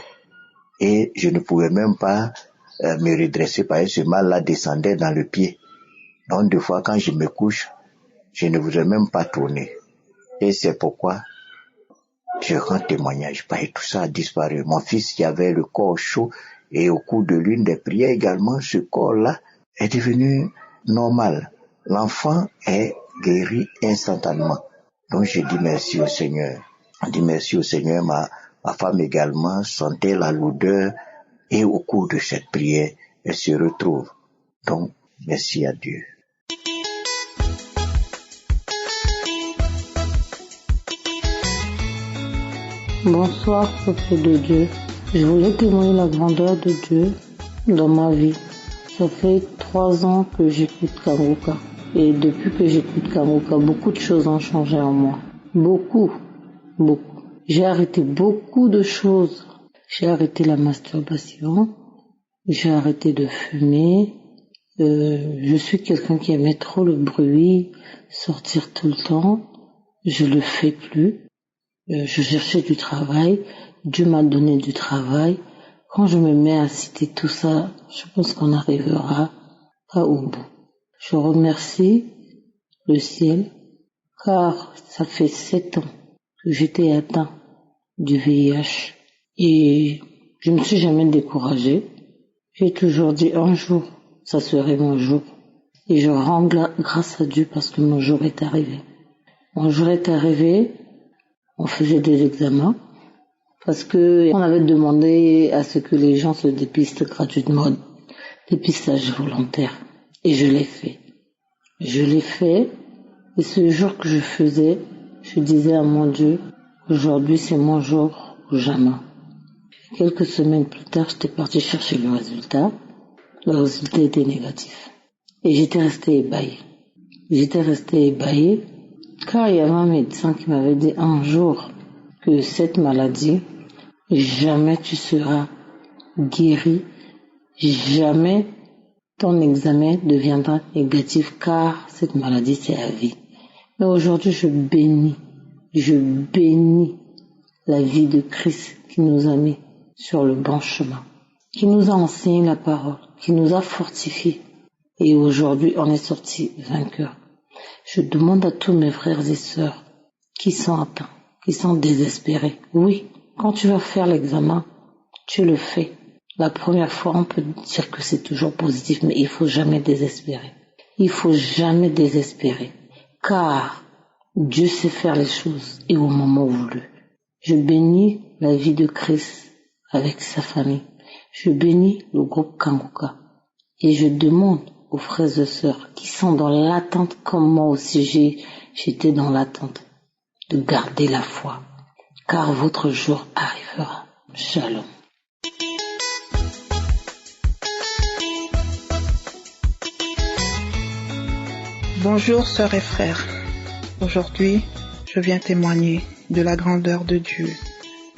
et je ne pouvais même pas me redresser parce que ce mal-là descendait dans le pied. Donc, des fois, quand je me couche, je ne voudrais même pas tourner. Et c'est pourquoi je rends témoignage. Parce que tout ça a disparu. Mon fils qui avait le corps chaud et au cours de l'une des prières également, ce corps-là est devenu normal. L'enfant est guéri instantanément. Donc, je dis merci au Seigneur. Je dis merci au Seigneur. Ma femme également sentait la lourdeur et au cours de cette prière, elle se retrouve. Donc, merci à Dieu. Bonsoir, peuple de Dieu. Je voulais témoigner la grandeur de Dieu dans ma vie. Ça fait 3 ans que j'écoute Kanguka. Et depuis que j'écoute Kanguka, beaucoup de choses ont changé en moi. Beaucoup. J'ai arrêté beaucoup de choses. J'ai arrêté la masturbation. J'ai arrêté de fumer. Je suis quelqu'un qui aimait trop le bruit, sortir tout le temps. Je le fais plus. Je cherchais du travail. Dieu m'a donné du travail. Quand je me mets à citer tout ça, je pense qu'on n'arrivera pas au bout. Je remercie le ciel, car ça fait 7 ans que j'étais atteint du VIH et je ne me suis jamais découragée. J'ai toujours dit un jour, ça serait mon jour. Et je rends grâce à Dieu parce que mon jour est arrivé. Mon jour est arrivé, on faisait des examens parce que on avait demandé à ce que les gens se dépistent gratuitement, dépistage volontaire. Et je l'ai fait. Je l'ai fait et ce jour que je faisais, je disais à mon Dieu, aujourd'hui c'est mon jour ou jamais. Quelques semaines plus tard, j'étais partie chercher le résultat. Le résultat était négatif. Et j'étais restée ébahie. Car il y avait un médecin qui m'avait dit un jour que cette maladie, jamais tu seras guéri, jamais ton examen deviendra négatif car cette maladie c'est à vie. Mais aujourd'hui je bénis la vie de Christ qui nous a mis sur le bon chemin, qui nous a enseigné la parole, qui nous a fortifiés. Et aujourd'hui, on est sortis vainqueurs. Je demande à tous mes frères et sœurs qui sont atteints, qui sont désespérés. Oui, quand tu vas faire l'examen, tu le fais. La première fois, on peut dire que c'est toujours positif, mais il faut jamais désespérer. Il faut jamais désespérer, car Dieu sait faire les choses et au moment voulu. Je bénis la vie de Christ avec sa famille. Je bénis le groupe Kanguka et je demande aux frères et sœurs qui sont dans l'attente comme moi aussi j'étais dans l'attente de garder la foi car votre jour arrivera. Shalom. Bonjour sœurs et frères. Aujourd'hui, je viens témoigner de la grandeur de Dieu,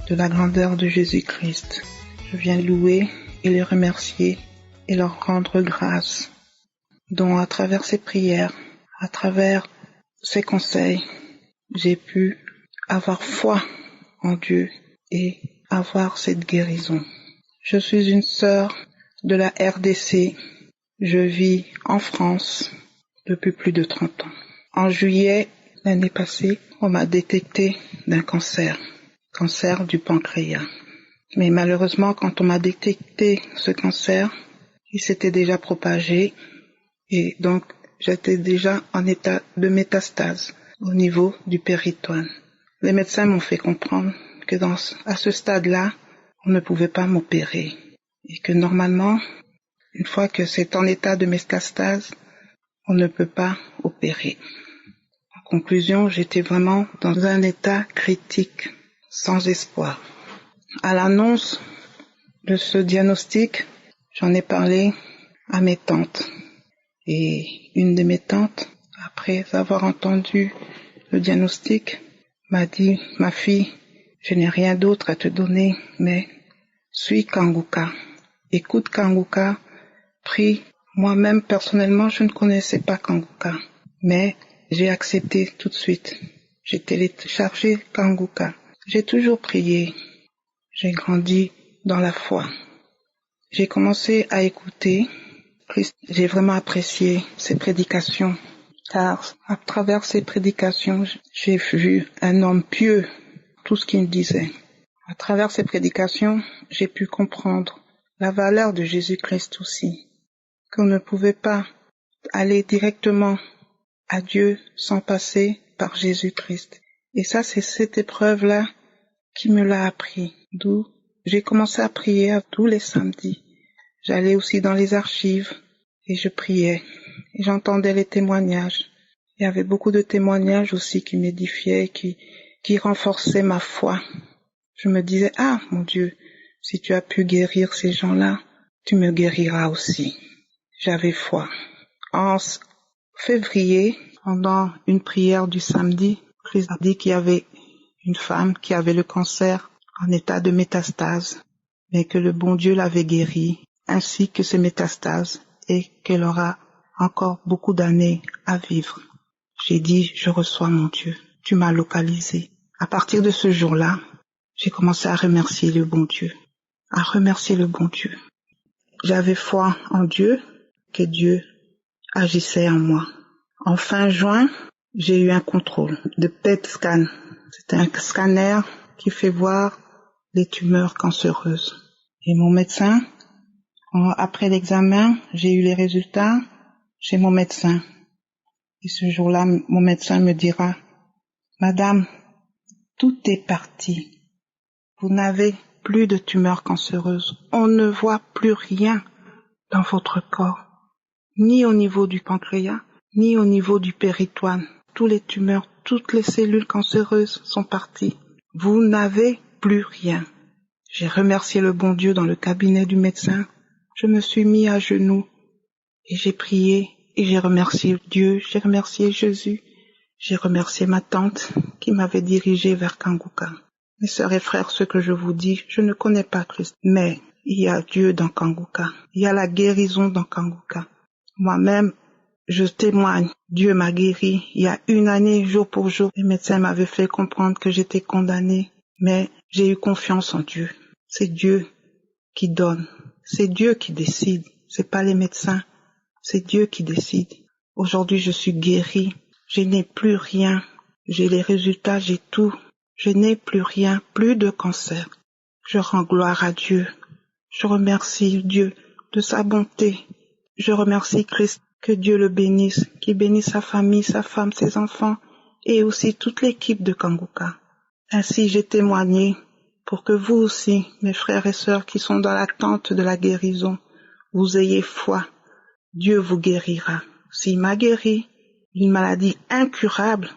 de la grandeur de Jésus-Christ. Je viens louer et les remercier et leur rendre grâce, dont à travers ces prières, à travers ces conseils, j'ai pu avoir foi en Dieu et avoir cette guérison. Je suis une sœur de la RDC. Je vis en France depuis plus de 30 ans. En juillet l'année passée, on m'a détecté d'un cancer du pancréas. Mais malheureusement, quand on m'a détecté ce cancer, il s'était déjà propagé et donc j'étais déjà en état de métastase au niveau du péritoine. Les médecins m'ont fait comprendre que à ce stade-là, on ne pouvait pas m'opérer et que normalement, une fois que c'est en état de métastase, on ne peut pas opérer. En conclusion, j'étais vraiment dans un état critique, sans espoir. À l'annonce de ce diagnostic, j'en ai parlé à mes tantes. Et une de mes tantes, après avoir entendu le diagnostic, m'a dit, ma fille, je n'ai rien d'autre à te donner, mais suis Kanguka. Écoute Kanguka, prie. Moi-même, personnellement, je ne connaissais pas Kanguka, mais j'ai accepté tout de suite. J'ai téléchargé Kanguka. J'ai toujours prié. J'ai grandi dans la foi. J'ai commencé à écouter Christ. J'ai vraiment apprécié ses prédications, car à travers ses prédications, j'ai vu un homme pieux, tout ce qu'il me disait. À travers ses prédications, j'ai pu comprendre la valeur de Jésus-Christ aussi, qu'on ne pouvait pas aller directement à Dieu sans passer par Jésus-Christ. Et ça, c'est cette épreuve-là qui me l'a appris. D'où j'ai commencé à prier tous les samedis. J'allais aussi dans les archives et je priais. Et j'entendais les témoignages. Il y avait beaucoup de témoignages aussi qui m'édifiaient, qui renforçaient ma foi. Je me disais, ah mon Dieu, si tu as pu guérir ces gens-là, tu me guériras aussi. J'avais foi. En février, pendant une prière du samedi, Christ a dit qu'il y avait une femme qui avait le cancer en état de métastase, mais que le bon Dieu l'avait guérie, ainsi que ses métastases, et qu'elle aura encore beaucoup d'années à vivre. J'ai dit, je reçois mon Dieu. Tu m'as localisé. À partir de ce jour-là, j'ai commencé à remercier le bon Dieu. À remercier le bon Dieu. J'avais foi en Dieu, que Dieu agissait en moi. En fin juin, j'ai eu un contrôle de PET scan. C'est un scanner qui fait voir les tumeurs cancéreuses. Et mon médecin, après l'examen, j'ai eu les résultats chez mon médecin. Et ce jour-là, mon médecin me dira, Madame, tout est parti. Vous n'avez plus de tumeurs cancéreuses. On ne voit plus rien dans votre corps, ni au niveau du pancréas, ni au niveau du péritoine. Tous les tumeurs, toutes les cellules cancéreuses sont parties. Vous n'avez plus rien. J'ai remercié le bon Dieu dans le cabinet du médecin. Je me suis mis à genoux et j'ai prié et j'ai remercié Dieu, j'ai remercié Jésus, j'ai remercié ma tante qui m'avait dirigé vers Kanguka. Mes sœurs et frères, ce que je vous dis, je ne connais pas Christ, mais il y a Dieu dans Kanguka. Il y a la guérison dans Kanguka. Moi-même, je témoigne, Dieu m'a guéri. Il y a 1 année, jour pour jour, les médecins m'avaient fait comprendre que j'étais condamnée, mais j'ai eu confiance en Dieu. C'est Dieu qui donne. C'est Dieu qui décide. C'est pas les médecins. C'est Dieu qui décide. Aujourd'hui, je suis guérie. Je n'ai plus rien. J'ai les résultats, j'ai tout. Je n'ai plus rien, plus de cancer. Je rends gloire à Dieu. Je remercie Dieu de sa bonté. Je remercie Christ, que Dieu le bénisse, qu'il bénisse sa famille, sa femme, ses enfants et aussi toute l'équipe de Kanguka. Ainsi, j'ai témoigné pour que vous aussi, mes frères et sœurs qui sont dans l'attente de la guérison, vous ayez foi. Dieu vous guérira. S'il m'a guéri d'une maladie incurable,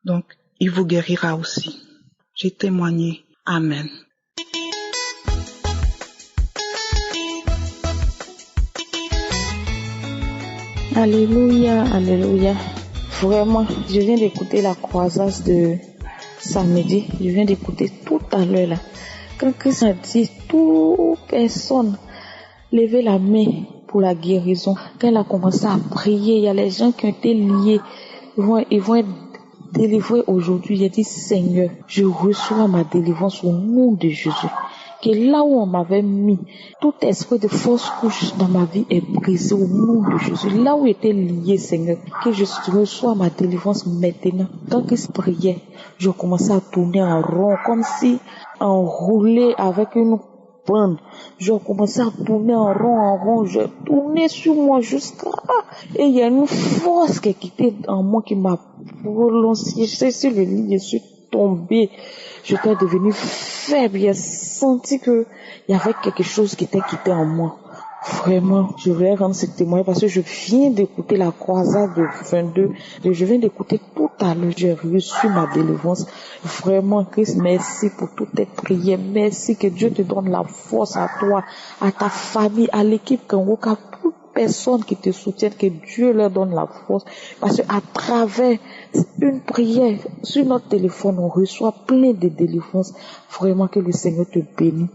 donc il vous guérira aussi. J'ai témoigné. Amen. Alléluia, alléluia. Vraiment, je viens d'écouter la croisade de samedi. Je viens d'écouter tout à l'heure là. Quand Christ a dit, toute personne levez la main pour la guérison. Quand elle a commencé à prier, il y a les gens qui ont été liés. Ils vont être délivrés aujourd'hui. J'ai dit, Seigneur, je reçois ma délivrance au nom de Jésus. Que là où on m'avait mis, tout esprit de fausse couche dans ma vie est brisé au nom de Jésus. Là où était lié, Seigneur, que je reçois ma délivrance maintenant. Quand il priait, je commençais à tourner en rond, comme si enroulé avec une bande. Je commençais à tourner en rond. Je tournais sur moi jusqu'à... Et il y a une force qui est quittée en moi qui m'a prolongé. Je sais, sur le lit, je suis tombée. J'étais devenue faible. J'ai senti que il y avait quelque chose qui était quitté en moi. Vraiment, je voulais rendre ce témoignage parce que je viens d'écouter la croisade de 22. Je viens d'écouter tout à l'heure. J'ai reçu ma délivrance. Vraiment, Christ, merci pour toutes tes prières. Merci que Dieu te donne la force à toi, à ta famille, à l'équipe Kanguka, toute personne qui te soutienne, que Dieu leur donne la force. Parce qu'à travers une prière sur notre téléphone, on reçoit plein de délivrances. Vraiment que le Seigneur te bénisse.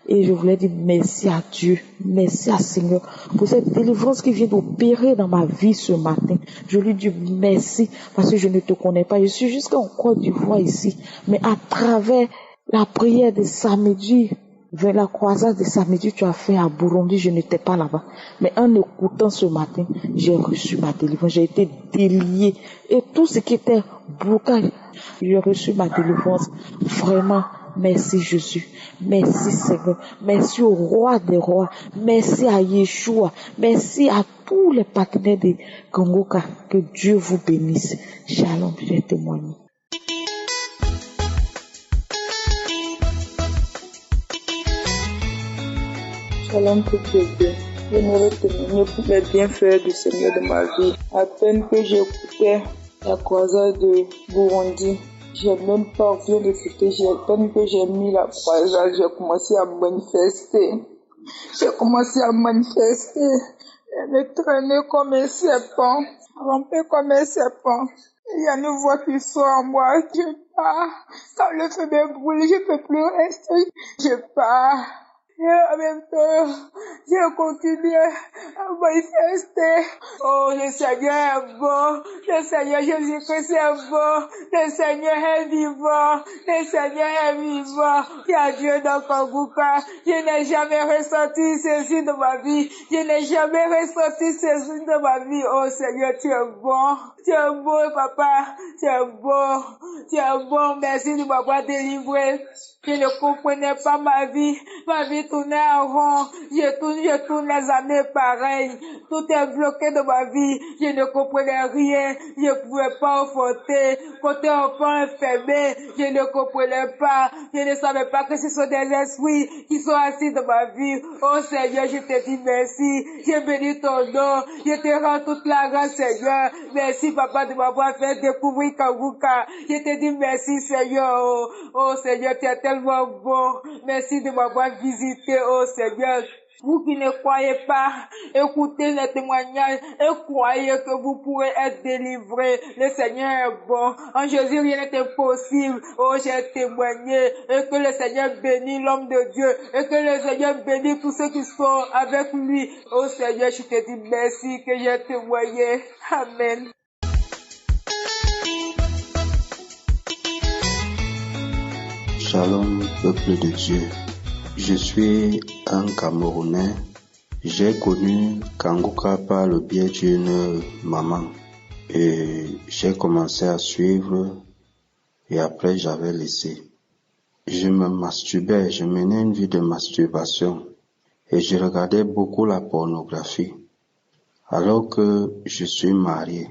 Et je voulais dire merci à Dieu, merci à Seigneur pour cette délivrance qui vient d'opérer dans ma vie ce matin. Je lui dis merci parce que je ne te connais pas. Je suis jusqu'en Côte d'Ivoire ici. Mais à travers la prière de samedi, vers la croisade de samedi, tu as fait à Burundi, je n'étais pas là-bas. Mais en écoutant ce matin, j'ai reçu ma délivrance. J'ai été déliée. Et tout ce qui était blocage, j'ai reçu ma délivrance. Vraiment. Merci Jésus, merci Seigneur, merci au roi des rois, merci à Yeshua, merci à tous les partenaires de Kanguka, que Dieu vous bénisse. Shalom, j'ai témoigné. Shalom pour Dieu. Je me témoigner pour les bienfaits du Seigneur de ma vie. À peine que j'écoutais la croisade de Burundi, j'ai même pas envie d'écouter, j'ai peine que j'ai mis la croisade, j'ai commencé à manifester. Je me traîner comme un serpent, ramper comme un serpent. Il y a une voix qui sort en moi, je pars. Quand le feu me brûle, je peux plus rester, je pars. Et en même temps, je continue à manifester. Oh, le Seigneur est bon, le Seigneur Jésus-Christ est bon, le Seigneur est vivant, le Seigneur est vivant. Il y a Dieu dans Kanguka. Je n'ai jamais ressenti ceci de ma vie. Je n'ai jamais ressenti ceci de ma vie. Oh Seigneur, tu es bon. Tu es bon, papa. Tu es bon. Tu es bon. Merci de m'avoir délivré. Je ne comprenais pas ma vie. Ma vie tournait en rond. Je tourne les années pareilles. Tout est bloqué dans ma vie. Je ne comprenais rien. Je ne pouvais pas enfanter. Côté enfant enfermé, je ne comprenais pas. Je ne savais pas que ce sont des esprits qui sont assis dans ma vie. Oh Seigneur, je te dis merci. Je bénis ton nom. Je te rends toute la grâce, Seigneur. Merci, papa, de m'avoir fait découvrir Kanguka. Je te dis merci, Seigneur. Oh Seigneur, tu es tellement bon. Merci de m'avoir visité, oh Seigneur. Vous qui ne croyez pas, écoutez les témoignages et croyez que vous pourrez être délivrés. Le Seigneur est bon. En Jésus, rien n'est impossible. Oh, j'ai témoigné et que le Seigneur bénit l'homme de Dieu et que le Seigneur bénit tous ceux qui sont avec lui. Oh Seigneur, je te dis merci que j'ai témoigné. Amen. Shalom, peuple de Dieu. Je suis un Camerounais. J'ai connu Kanguka par le biais d'une maman. Et j'ai commencé à suivre et après j'avais laissé. Je me masturbais, je menais une vie de masturbation et je regardais beaucoup la pornographie alors que je suis marié.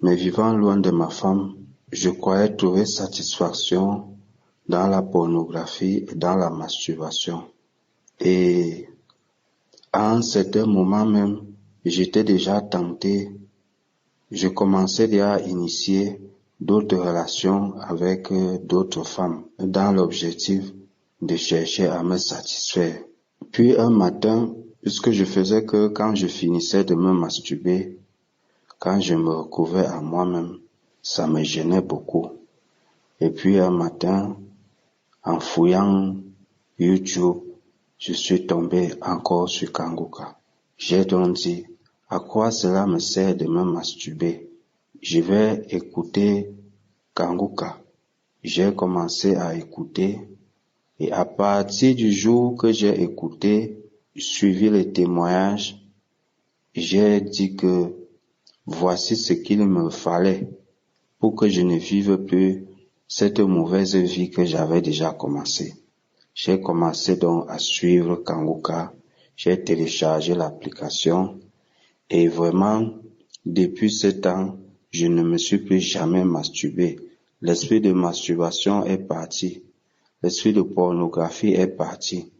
Mais vivant loin de ma femme, je croyais trouver satisfaction dans la pornographie et dans la masturbation. Et à un certain moment même, j'étais déjà tenté. Je commençais déjà à initier d'autres relations avec d'autres femmes dans l'objectif de chercher à me satisfaire. Puis un matin, puisque je faisais que quand je finissais de me masturber, quand je me recouvrais à moi-même, ça me gênait beaucoup. Et puis un matin, en fouillant YouTube, je suis tombé encore sur Kanguka. J'ai donc dit, à quoi cela me sert de me masturber? Je vais écouter Kanguka. J'ai commencé à écouter et à partir du jour que j'ai écouté, suivi les témoignages, j'ai dit que voici ce qu'il me fallait pour que je ne vive plus cette mauvaise vie que j'avais déjà commencé. J'ai commencé donc à suivre Kanguka, j'ai téléchargé l'application et vraiment, depuis ce temps, je ne me suis plus jamais masturbé. L'esprit de masturbation est parti, l'esprit de pornographie est parti.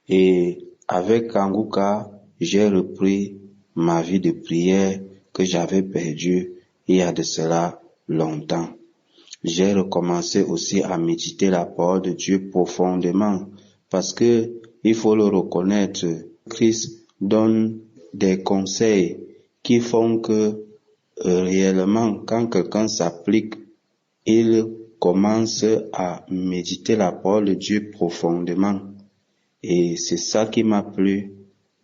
Et avec Kanguka, j'ai repris ma vie de prière que j'avais perdue il y a de cela longtemps. J'ai recommencé aussi à méditer la parole de Dieu profondément parce que, il faut le reconnaître, Christ donne des conseils qui font que réellement, quand quelqu'un s'applique, il commence à méditer la parole de Dieu profondément. Et c'est ça qui m'a plu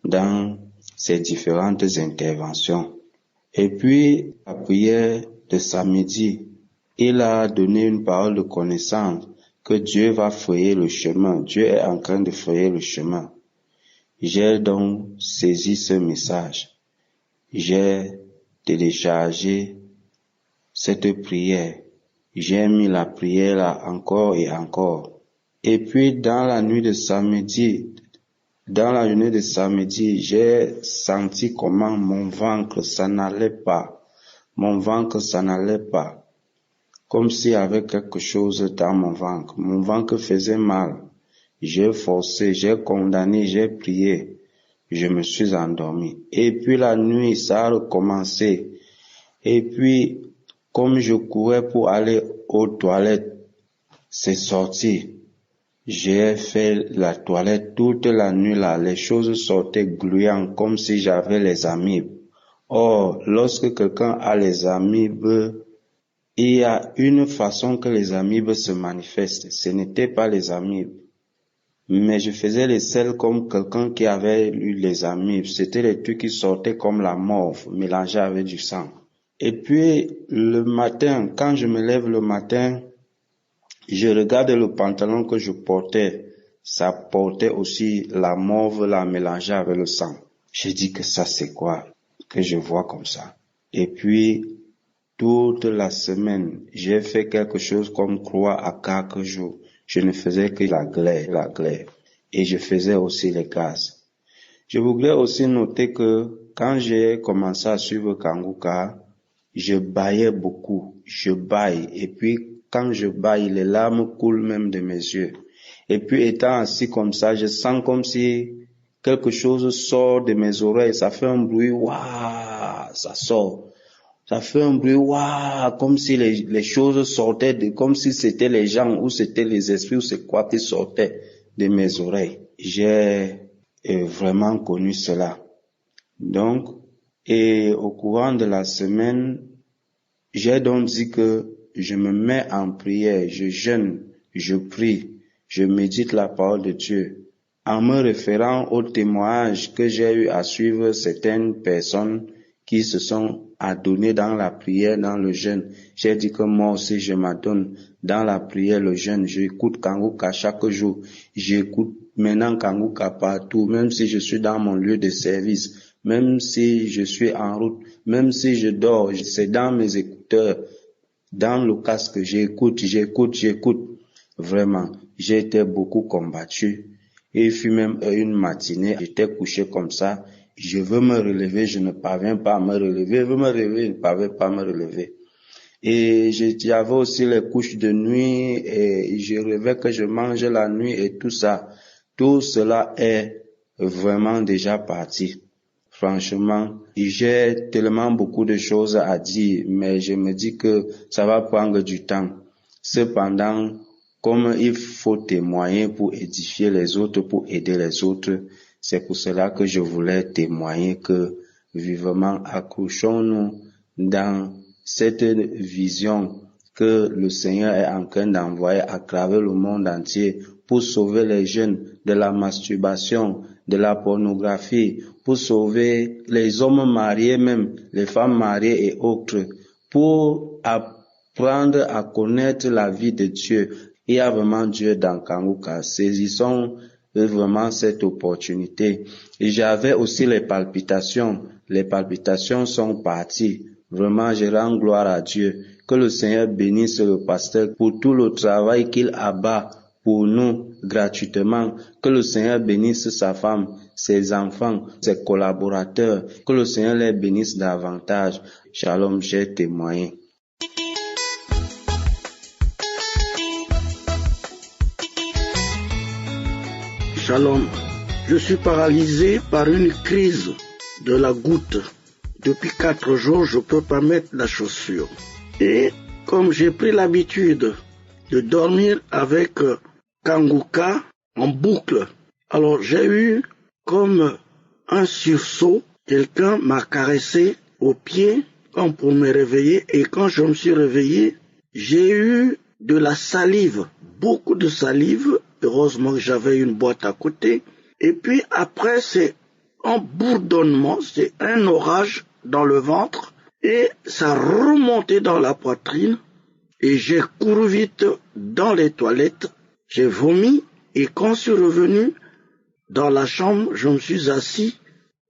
dans ces différentes interventions. Et puis, la prière de samedi, il a donné une parole de connaissance que Dieu va frayer le chemin. Dieu est en train de frayer le chemin. J'ai donc saisi ce message. J'ai téléchargé cette prière. J'ai mis la prière là encore et encore. Et puis dans la nuit de samedi, j'ai senti comment mon ventre, ça n'allait pas. Mon ventre, ça n'allait pas. Comme s'il y avait quelque chose dans mon ventre. Mon ventre faisait mal. J'ai forcé, j'ai condamné, j'ai prié. Je me suis endormi. Et puis la nuit, ça a recommencé. Et puis, comme je courais pour aller aux toilettes, c'est sorti. J'ai fait la toilette toute la nuit là. Les choses sortaient gluantes comme si j'avais les amibes. Or, lorsque quelqu'un a les amibes, il y a une façon que les amibes se manifestent. Ce n'était pas les amibes. mais je faisais les selles comme quelqu'un qui avait eu les amis. C'était les trucs qui sortaient comme la morve, mélangés avec du sang. Et puis, le matin, quand je me lève le matin, je regarde le pantalon que je portais. Ça portait aussi la morve, la mélangée avec le sang. J'ai dit que ça c'est quoi que je vois comme ça. Et puis, toute la semaine, j'ai fait quelque chose comme 3 à 4 jours. Je ne faisais que la glaire. Et je faisais aussi les gaz. Je voulais aussi noter que quand j'ai commencé à suivre Kanguka, je bâillais beaucoup. Je bâille. Et puis, quand je bâille, les larmes coulent même de mes yeux. Et puis, étant assis comme ça, je sens comme si quelque chose sort de mes oreilles. Ça fait un bruit, waouh, ça sort. Ça fait un bruit, waouh, comme si les choses sortaient comme si c'était les gens, ou c'était les esprits, ou c'est quoi qui sortait de mes oreilles. J'ai vraiment connu cela. Donc, et au courant de la semaine, j'ai donc dit que je me mets en prière, je jeûne, je prie, je médite la parole de Dieu. En me référant au témoignage que j'ai eu à suivre certaines personnes qui se sont adonnées dans la prière, dans le jeûne, j'ai dit que moi aussi je m'adonne dans la prière, le jeûne. J'écoute Kanguka chaque jour. J'écoute maintenant Kanguka partout, même si je suis dans mon lieu de service, même si je suis en route, même si je dors, c'est dans mes écouteurs, dans le casque, j'écoute. Vraiment, j'ai été beaucoup combattu. Et il fut même une matinée, j'étais couché comme ça. Je veux me relever, je ne parviens pas à me relever. Je veux me relever, je ne parviens pas à me relever. Et j'avais aussi les couches de nuit et je rêvais que je mange la nuit et tout ça. Tout cela est vraiment déjà parti. Franchement, j'ai tellement beaucoup de choses à dire, mais je me dis que ça va prendre du temps. Cependant, comme il faut témoigner pour édifier les autres, pour aider les autres, c'est pour cela que je voulais témoigner que vivement accrochons-nous dans cette vision que le Seigneur est en train d'envoyer à travers le monde entier pour sauver les jeunes de la masturbation, de la pornographie, pour sauver les hommes mariés même, les femmes mariées et autres, pour apprendre à connaître la vie de Dieu. Il y a vraiment Dieu dans Kanguka. Saisissons vraiment cette opportunité. Et j'avais aussi les palpitations. Les palpitations sont parties. Vraiment, je rends gloire à Dieu. Que le Seigneur bénisse le pasteur pour tout le travail qu'il abat pour nous gratuitement. Que le Seigneur bénisse sa femme, ses enfants, ses collaborateurs. Que le Seigneur les bénisse davantage. Shalom, j'ai témoigné. Shalom, je suis paralysé par une crise de la goutte. Depuis 4 jours, je ne peux pas mettre la chaussure. Et comme j'ai pris l'habitude de dormir avec Kanguka en boucle, alors j'ai eu comme un sursaut. Quelqu'un m'a caressé au pied comme pour me réveiller. Et quand je me suis réveillé, j'ai eu de la salive, beaucoup de salive. Heureusement que j'avais une boîte à côté. Et puis après, c'est un bourdonnement, c'est un orage dans le ventre. Et ça remontait dans la poitrine. Et j'ai couru vite dans les toilettes. J'ai vomi. Et quand je suis revenu dans la chambre, je me suis assis.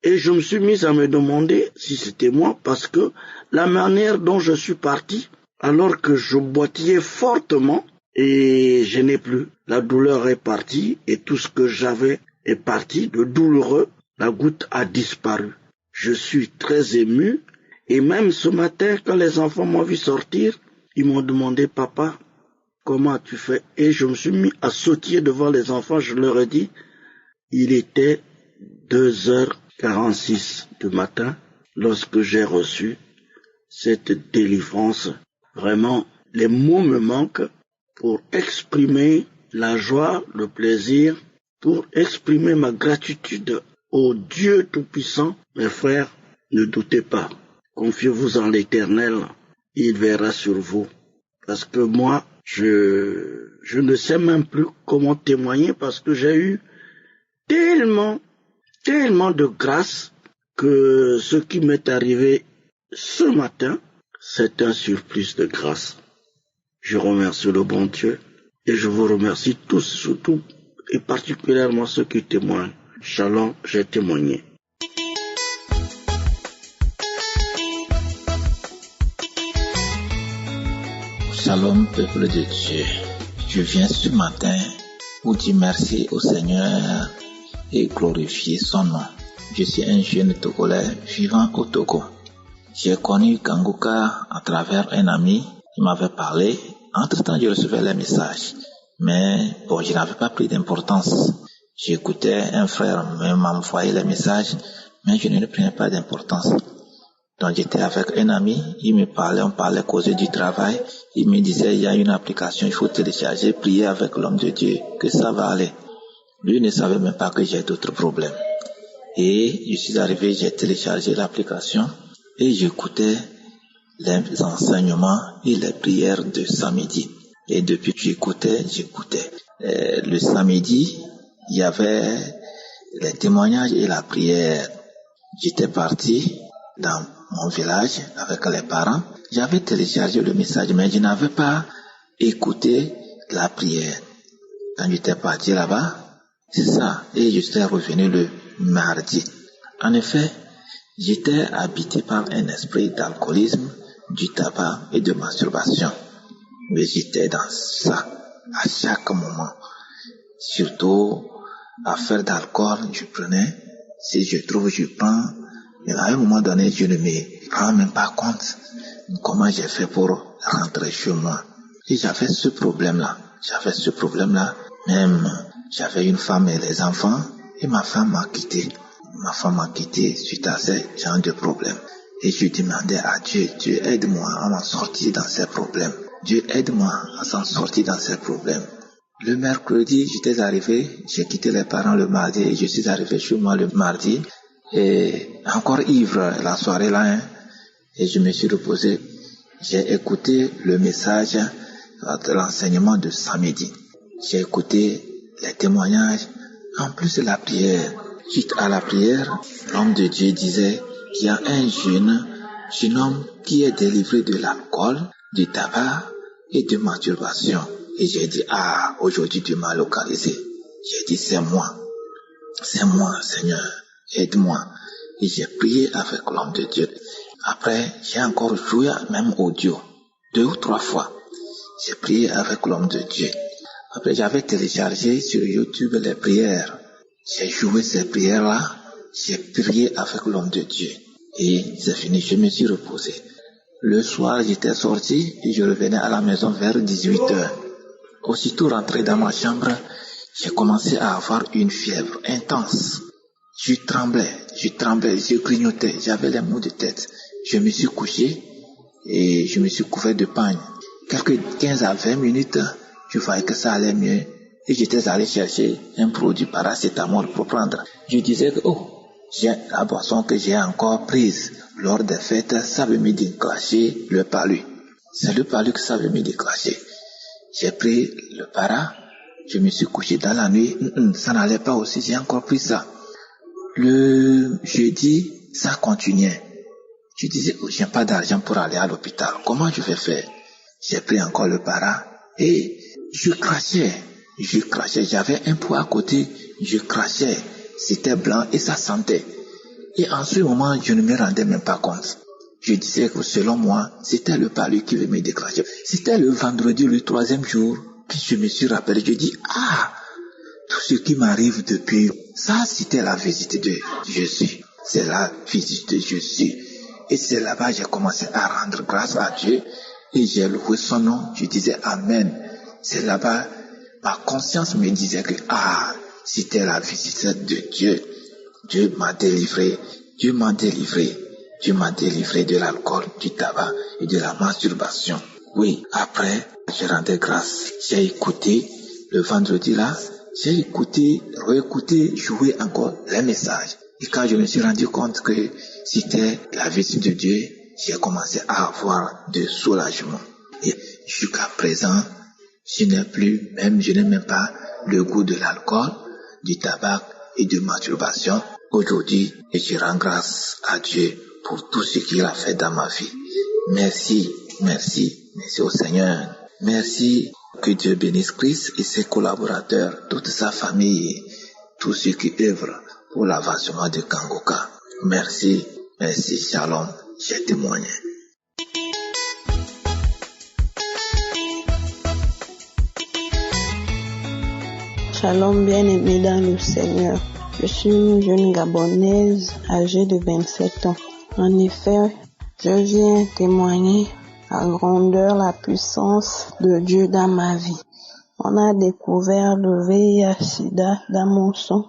Et je me suis mis à me demander si c'était moi. Parce que la manière dont je suis parti, alors que je boitillais fortement, et je n'ai plus. La douleur est partie et tout ce que j'avais est parti de douloureux. La goutte a disparu. Je suis très ému et même ce matin quand les enfants m'ont vu sortir, ils m'ont demandé papa, comment tu fais? Et je me suis mis à sautiller devant les enfants. Je leur ai dit, il était 2h46 du matin lorsque j'ai reçu cette délivrance. Vraiment, les mots me manquent pour exprimer la joie, le plaisir, pour exprimer ma gratitude au Dieu Tout-Puissant. Mes frères, ne doutez pas, confiez-vous en l'Éternel, il verra sur vous. Parce que moi, Je ne sais même plus comment témoigner parce que j'ai eu tellement de grâce que ce qui m'est arrivé ce matin, c'est un surplus de grâce. Je remercie le bon Dieu et je vous remercie tous, surtout et particulièrement ceux qui témoignent. Shalom, j'ai témoigné. Shalom, peuple de Dieu. Je viens ce matin pour dire merci au Seigneur et glorifier son nom. Je suis un jeune Togolais vivant au Togo. J'ai connu Kanguka à travers un ami qui m'avait parlé. Entre-temps, je recevais les messages. Mais bon, je n'avais pas pris d'importance. J'écoutais un frère m'envoyer les messages, mais je ne prenais pas d'importance. Donc j'étais avec un ami, il me parlait, on parlait causer du travail. Il me disait, il y a une application, il faut télécharger, prier avec l'homme de Dieu, que ça va aller. Lui ne savait même pas que j'ai d'autres problèmes. Et je suis arrivé, j'ai téléchargé l'application et j'écoutais les enseignements et les prières de samedi. Et depuis que j'écoutais. Le samedi, il y avait les témoignages et la prière. J'étais parti dans mon village avec les parents. J'avais téléchargé le message, mais je n'avais pas écouté la prière. Quand j'étais parti là-bas, c'est ça. Et je suis revenu le mardi. En effet, j'étais habité par un esprit d'alcoolisme, du tabac et de masturbation. Mais j'étais dans ça à chaque moment. Surtout, affaire d'alcool, je prenais. Si je trouve, je prends. Mais à un moment donné, je ne me rends même pas compte comment j'ai fait pour rentrer chez moi. Et j'avais ce problème-là. Même, j'avais une femme et les enfants. Et ma femme m'a quitté. Suite à ce genre de problème. Et je demandais à Dieu, Dieu aide-moi à m'en sortir dans ces problèmes. Le mercredi, j'étais arrivé, j'ai quitté les parents le mardi et je suis arrivé chez moi le mardi. Et encore ivre la soirée là, et je me suis reposé. J'ai écouté le message, l'enseignement de samedi. J'ai écouté les témoignages, en plus de la prière. Suite à la prière, l'homme de Dieu disait qu'il y a un jeune homme qui est délivré de l'alcool, du tabac et de masturbation. Et j'ai dit, aujourd'hui Dieu m'a localisé. J'ai dit, c'est moi, Seigneur, aide-moi. Et j'ai prié avec l'homme de Dieu. Après, j'ai encore joué même audio, 2 ou 3 fois. J'ai prié avec l'homme de Dieu. Après, j'avais téléchargé sur YouTube les prières. J'ai joué ces prières-là. J'ai prié avec l'homme de Dieu. Et c'est fini, je me suis reposé. Le soir, j'étais sorti et je revenais à la maison vers 18h. Aussitôt rentré dans ma chambre, j'ai commencé à avoir une fièvre intense. Je tremblais, je grignotais, j'avais les maux de tête. Je me suis couché et je me suis couvert de pagne. Quelques 15 à 20 minutes, je voyais que ça allait mieux et j'étais allé chercher un produit paracétamol pour prendre. Je disais que, la boisson que j'ai encore prise lors des fêtes, ça veut me déclencher le palu. C'est le palu que ça veut me déclencher. J'ai pris le para, je me suis couché dans la nuit, ça n'allait pas aussi, j'ai encore pris ça. Le jeudi, ça continuait. Je disais, j'ai pas d'argent pour aller à l'hôpital, comment je vais faire? J'ai pris encore le para et je crachais, j'avais un pot à côté, je crachais, c'était blanc et ça sentait. Et en ce moment, je ne me rendais même pas compte. Je disais que selon moi, c'était le palu qui veut me déclencher. C'était le vendredi, le 3e jour, que je me suis rappelé. Je dis, tout ce qui m'arrive depuis, ça c'était la visite de Jésus. C'est la visite de Jésus. Et c'est là-bas que j'ai commencé à rendre grâce à Dieu. Et j'ai loué son nom. Je disais Amen. C'est là-bas, ma conscience me disait que, c'était la visite de Dieu. Dieu m'a délivré de l'alcool, du tabac et de la masturbation. Oui, après, j'ai rendu grâce. J'ai écouté, le vendredi là, réécouté, joué encore les messages. Et quand je me suis rendu compte que c'était la visite de Dieu, j'ai commencé à avoir de soulagement. Et jusqu'à présent, Je n'ai même pas le goût de l'alcool, du tabac et de masturbation. Aujourd'hui, je rends grâce à Dieu pour tout ce qu'il a fait dans ma vie. Merci au Seigneur. Merci, que Dieu bénisse Christ et ses collaborateurs, toute sa famille et tous ceux qui œuvrent pour l'avancement de Kangoka. Merci, shalom, j'ai témoigné. Shalom bien-aimé dans le Seigneur. Je suis une jeune Gabonaise âgée de 27 ans. En effet, je viens témoigner la grandeur, la puissance de Dieu dans ma vie. On a découvert le VIH/SIDA dans mon sang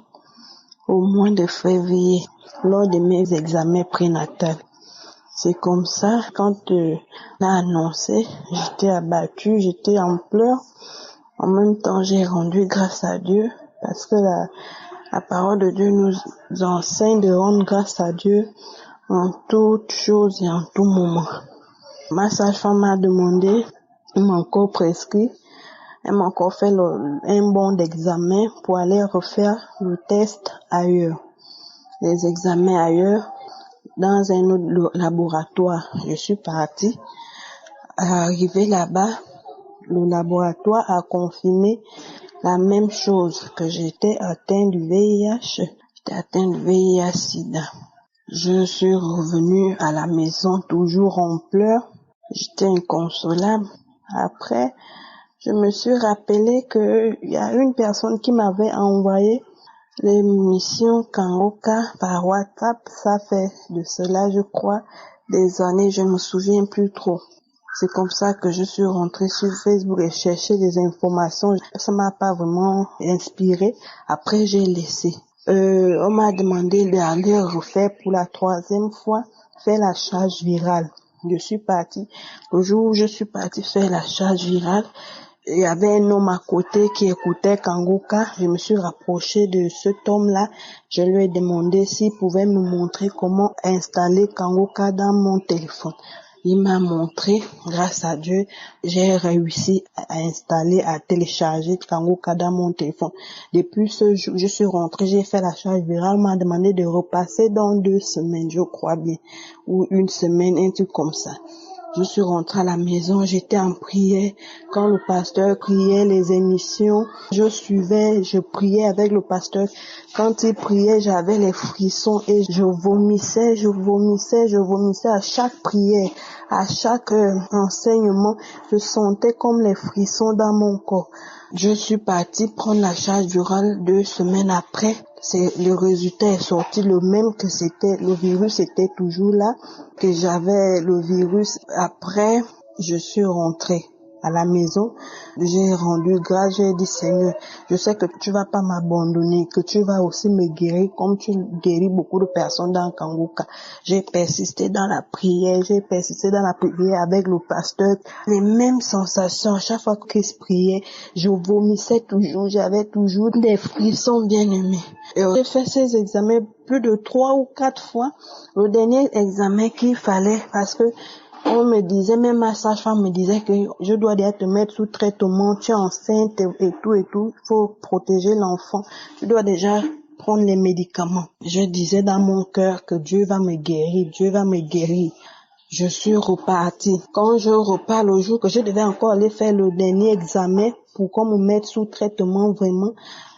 au mois de février lors de mes examens prénatals. C'est comme ça, quand on a annoncé, j'étais abattue, j'étais en pleurs. En même temps, j'ai rendu grâce à Dieu parce que la parole de Dieu nous enseigne de rendre grâce à Dieu en toutes choses et en tout moment. Ma sage-femme m'a demandé, elle m'a encore prescrit, elle m'a encore fait un bon d'examen pour aller refaire le test ailleurs. Les examens ailleurs, dans un autre laboratoire. Je suis partie. Arrivée là-bas, le laboratoire a confirmé la même chose, que j'étais atteinte du VIH. J'étais atteinte du VIH/SIDA. Je suis revenue à la maison toujours en pleurs. J'étais inconsolable. Après, je me suis rappelé qu'il y a une personne qui m'avait envoyé l'émission Kangoka par WhatsApp. Ça fait de cela, je crois, des années, je ne me souviens plus trop. C'est comme ça que je suis rentrée sur Facebook et cherché des informations. Ça m'a pas vraiment inspiré. Après, j'ai laissé. On m'a demandé d'aller refaire pour la 3e fois, faire la charge virale. Je suis partie. Le jour où je suis partie faire la charge virale, il y avait un homme à côté qui écoutait Kangoka. Je me suis rapprochée de cet homme-là. Je lui ai demandé s'il pouvait me montrer comment installer Kangoka dans mon téléphone. Il m'a montré, grâce à Dieu, j'ai réussi à installer, à télécharger Kangoka dans mon téléphone. Depuis ce jour, je suis rentrée, j'ai fait la charge virale, on m'a demandé de repasser dans 2 semaines, je crois bien, ou 1 semaine, un truc comme ça. Je suis rentrée à la maison, j'étais en prière. Quand le pasteur criait les émissions, je suivais, je priais avec le pasteur. Quand il priait, j'avais les frissons et je vomissais à chaque prière, à chaque enseignement. Je sentais comme les frissons dans mon corps. Je suis partie prendre la charge virale 2 semaines après. Le résultat est sorti le même, que le virus était toujours là, que j'avais le virus. Après, je suis rentrée à la maison, j'ai rendu grâce, j'ai dit Seigneur, je sais que tu vas pas m'abandonner, que tu vas aussi me guérir comme tu guéris beaucoup de personnes dans Kangoka. J'ai persisté dans la prière avec le pasteur, les mêmes sensations, à chaque fois qu'il priait, je vomissais toujours, j'avais toujours des frissons bien-aimés. Et j'ai fait ces examens plus de 3 ou 4 fois. Le dernier examen qu'il fallait, parce que on me disait, même ma sage-femme me disait que je dois déjà te mettre sous traitement, tu es enceinte et tout, il faut protéger l'enfant, je dois déjà prendre les médicaments. Je disais dans mon cœur que Dieu va me guérir. Je suis repartie. Quand je repars le jour que je devais encore aller faire le dernier examen pour qu'on me mette sous traitement vraiment,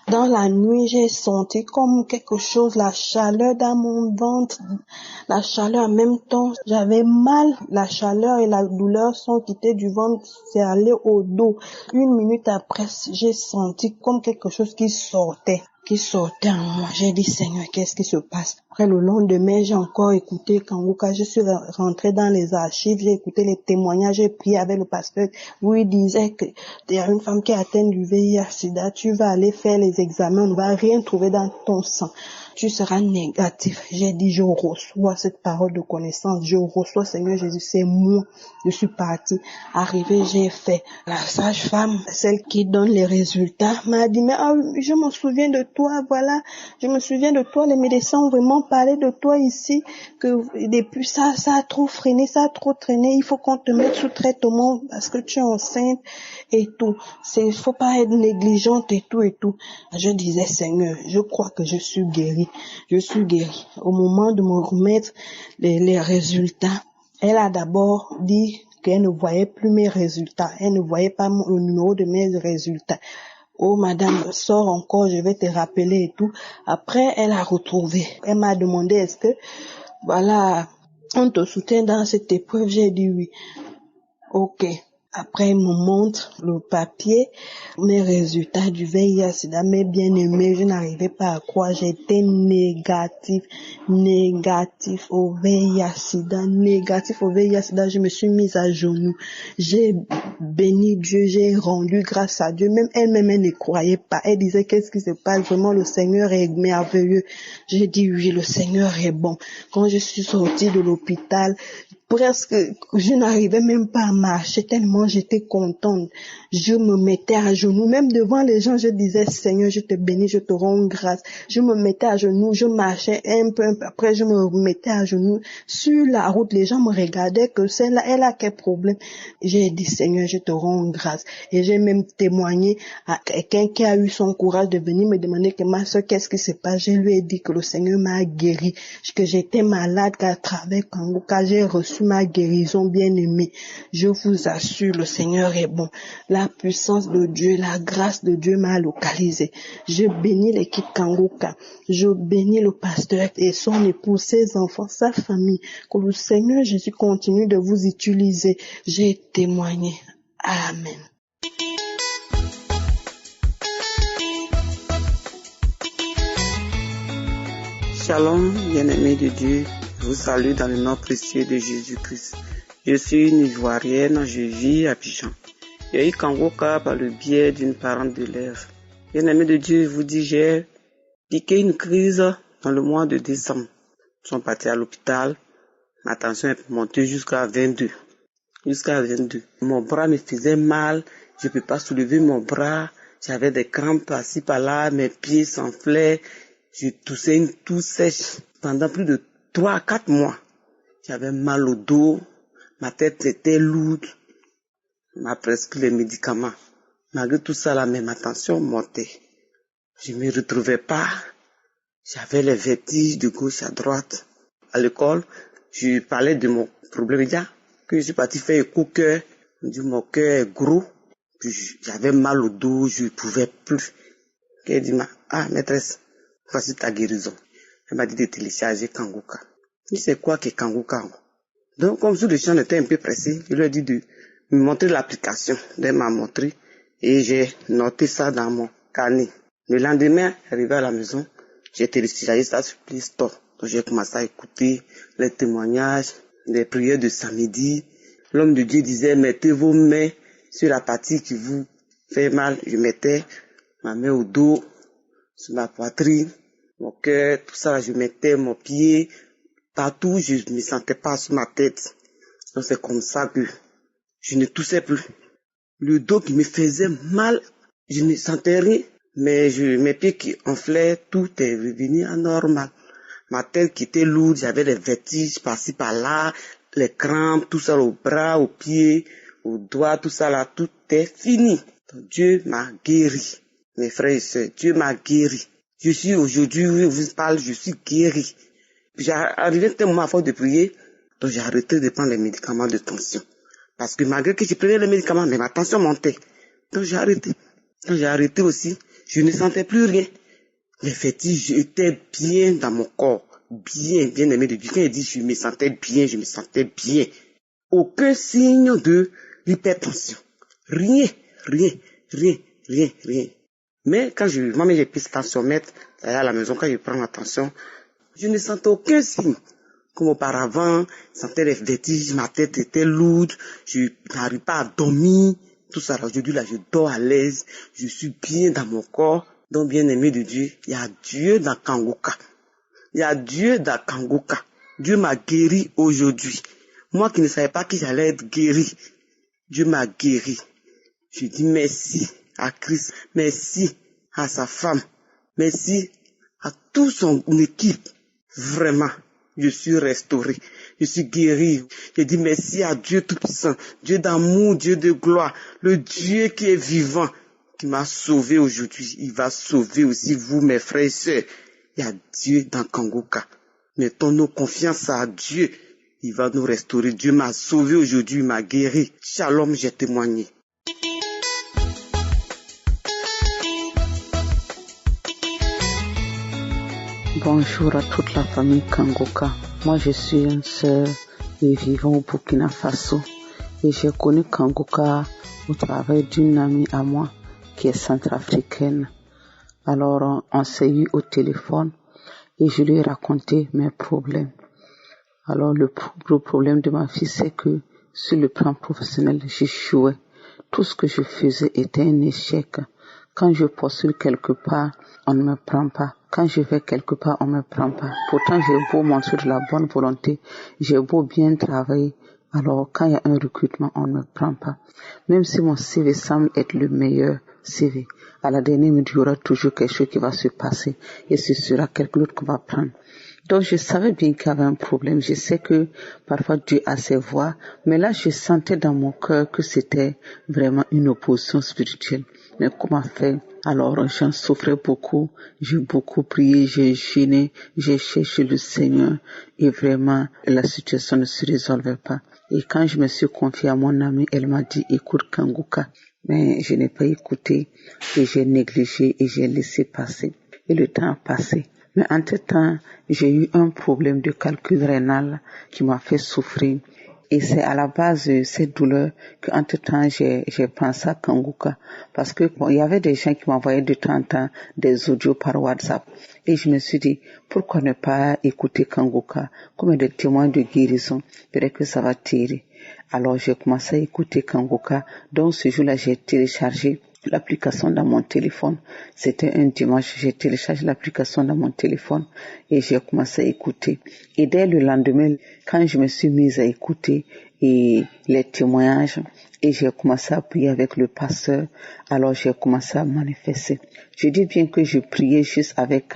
dans la nuit, j'ai senti comme quelque chose, la chaleur dans mon ventre, la chaleur en même temps. J'avais mal, la chaleur et la douleur sont quittées du ventre, c'est allé au dos. 1 minute après, j'ai senti comme quelque chose qui sortait en moi. J'ai dit, Seigneur, qu'est-ce qui se passe? Après, le lendemain, j'ai encore écouté Kangoka. Je suis rentrée dans les archives, j'ai écouté les témoignages, j'ai prié avec le pasteur où il disait que il y a une femme qui est atteinte du VIH/SIDA, tu vas aller faire les examens, on ne va rien trouver dans ton sang. tu seras négatif. J'ai dit, je reçois cette parole de connaissance. Je reçois, Seigneur Jésus, c'est moi. Je suis partie. Arrivé, j'ai fait. La sage-femme, celle qui donne les résultats, m'a dit, mais je me souviens de toi, voilà. Je me souviens de toi. Les médecins ont vraiment parlé de toi ici, que depuis ça a trop freiné, ça a trop traîné. Il faut qu'on te mette sous traitement parce que tu es enceinte et tout. Faut pas être négligente et tout et tout. Je disais, Seigneur, je crois que je suis guérie. Je suis guérie. Au moment de me remettre les résultats, elle a d'abord dit qu'elle ne voyait plus mes résultats. Elle ne voyait pas le numéro de mes résultats. Oh, madame, sors encore, je vais te rappeler et tout. Après, elle a retrouvé. Elle m'a demandé, est-ce que, voilà, on te soutient dans cette épreuve? J'ai dit oui. Ok. Après, il me montre le papier, mes résultats du VIH/SIDA, mes bien-aimés, je n'arrivais pas à croire, j'étais négatif au VIH/SIDA, je me suis mise à genoux, j'ai béni Dieu, j'ai rendu grâce à Dieu, même elle-même, elle ne croyait pas, elle disait qu'est-ce qui se passe, vraiment le Seigneur est merveilleux. J'ai dit oui, le Seigneur est bon. Quand je suis sortie de l'hôpital, presque, je n'arrivais même pas à marcher tellement j'étais contente. Je me mettais à genoux, même devant les gens, je disais, Seigneur, je te bénis, je te rends grâce. Je me mettais à genoux, je marchais un peu, après je me mettais à genoux. Sur la route, les gens me regardaient que celle-là, elle a quel problème? J'ai dit, Seigneur, je te rends grâce. Et j'ai même témoigné à quelqu'un qui a eu son courage de venir me demander que ma soeur, qu'est-ce qui se passe? Je lui ai dit que le Seigneur m'a guéri, que j'étais malade, qu'à travers Kangoka, j'ai reçu ma guérison, bien-aimée. Je vous assure, le Seigneur est bon. La puissance de Dieu, la grâce de Dieu m'a localisé. Je bénis l'équipe Kangoka. Je bénis le pasteur et son épouse, ses enfants, sa famille. Que le Seigneur Jésus continue de vous utiliser. J'ai témoigné. Amen. Shalom, bien-aimés de Dieu. Je vous salue dans le nom précieux de Jésus-Christ. Je suis une Ivoirienne, je vis à Abidjan. J'ai eu Kangoka par le biais d'une parente de lèvres. Bien-aimés de Dieu, je vous dis, j'ai piqué une crise dans le mois de décembre. Nous sommes partis à l'hôpital. Ma tension est montée jusqu'à 22. Mon bras me faisait mal. Je ne peux pas soulever mon bras. J'avais des crampes par-ci par-là. Mes pieds s'enflaient. Je toussais une toux sèche pendant plus de 3 à 4 mois. J'avais mal au dos, ma tête était lourde, on m'a prescrit les médicaments. Malgré tout ça, là, ma tension montait. Je ne me retrouvais pas, j'avais les vertiges de gauche à droite. À l'école, je parlais de mon problème déjà, que je suis parti faire écho-cœur. On dit mon cœur est gros, puis j'avais mal au dos, je ne pouvais plus. Elle dit, maîtresse, voici ta guérison. Elle m'a dit de télécharger Kangoka. Je dis, c'est quoi que Kangoka? Donc, comme sur le champ était un peu pressé, je lui ai dit de me montrer l'application. Elle m'a montré et j'ai noté ça dans mon carnet. Le lendemain, arrivé à la maison, j'ai téléchargé ça sur Play Store. Donc, j'ai commencé à écouter les témoignages, les prières de samedi. L'homme de Dieu disait, mettez vos mains sur la partie qui vous fait mal. Je mettais ma main au dos, sur ma poitrine, mon cœur, tout ça, je mettais mon pied partout, je ne me sentais pas sur ma tête. Donc c'est comme ça que je ne toussais plus. Le dos qui me faisait mal, je ne sentais rien, mais mes pieds qui enflaient, tout est revenu à normal. Ma tête qui était lourde, j'avais les vertiges par-ci par-là, les crampes, tout ça au bras, aux pieds, aux doigts, tout ça là, tout est fini. Donc Dieu m'a guéri. Mes frères et sœurs, Dieu m'a guéri. Je suis aujourd'hui, je vous parle, je suis guéri. J'ai arrivé un moment à force de prier, donc j'ai arrêté de prendre les médicaments de tension. Parce que malgré que je prenais les médicaments, mais ma tension montait. Donc j'ai arrêté. Quand j'ai arrêté aussi, je ne sentais plus rien. Les vertiges, j'étais bien dans mon corps. Bien aimé de Dieu. Quand il dit je me sentais bien. Aucun signe de l'hypertension. Rien. Mais quand moi-même j'ai pris ce tensiomètre, à la maison, quand je prends la tension, je ne sentais aucun signe. Comme auparavant, je sentais les vertiges, ma tête était lourde, je n'arrive pas à dormir, tout ça. Aujourd'hui, là, je dors à l'aise, je suis bien dans mon corps. Donc, bien aimé de Dieu, il y a Dieu dans Kangoka. Il y a Dieu dans Kangoka. Dieu m'a guéri aujourd'hui. Moi qui ne savais pas que j'allais être guéri, Dieu m'a guéri. Je dis merci à Christ, merci à sa femme, merci à toute son équipe. Vraiment, je suis restauré, je suis guéri. Je dis merci à Dieu Tout-Puissant, Dieu d'amour, Dieu de gloire, le Dieu qui est vivant, qui m'a sauvé aujourd'hui. Il va sauver aussi vous, mes frères et sœurs. Il y a Dieu dans Kangoka. Mettons nos confiances à Dieu. Il va nous restaurer. Dieu m'a sauvé aujourd'hui, il m'a guéri. Shalom, j'ai témoigné. Bonjour à toute la famille Kangoka. Moi, je suis une sœur et vivant au Burkina Faso. Et j'ai connu Kangoka au travers d'une amie à moi qui est centrafricaine. Alors, on s'est eu au téléphone et je lui ai raconté mes problèmes. Alors, le problème de ma fille, c'est que sur le plan professionnel, j'échouais. Tout ce que je faisais était un échec. Quand je postule quelque part, on ne me prend pas. Quand je vais quelque part, on ne me prend pas. Pourtant, j'ai beau montrer de la bonne volonté, j'ai beau bien travailler. Alors, quand il y a un recrutement, on ne me prend pas. Même si mon CV semble être le meilleur CV, à la dernière minute, il y aura toujours quelque chose qui va se passer et ce sera quelqu'un d'autre qu'on va prendre. Donc, je savais bien qu'il y avait un problème. Je sais que parfois Dieu a ses voies, mais là, je sentais dans mon cœur que c'était vraiment une opposition spirituelle. Mais comment faire? Alors, j'en souffrais beaucoup. J'ai beaucoup prié, j'ai jeûné, j'ai cherché le Seigneur et vraiment, la situation ne se résolvait pas. Et quand je me suis confiée à mon amie, elle m'a dit, écoute Kangoka. Mais je n'ai pas écouté et j'ai négligé et j'ai laissé passer. Et le temps a passé. Mais entre-temps, j'ai eu un problème de calcul rénal qui m'a fait souffrir. Et c'est à la base de cette douleur qu'entre-temps, j'ai pensé à Kangoka. Parce que il y avait des gens qui m'envoyaient de temps en temps des audios par WhatsApp. Et je me suis dit, pourquoi ne pas écouter Kangoka comme des témoins de guérison? Peut-être que ça va tirer. Alors, j'ai commencé à écouter Kangoka. Donc, ce jour-là, j'ai téléchargé l'application dans mon téléphone. C'était un dimanche, j'ai téléchargé l'application dans mon téléphone et j'ai commencé à écouter. Et dès le lendemain, quand je me suis mise à écouter et les témoignages, et j'ai commencé à prier avec le pasteur, alors j'ai commencé à manifester. Je dis bien que je priais juste avec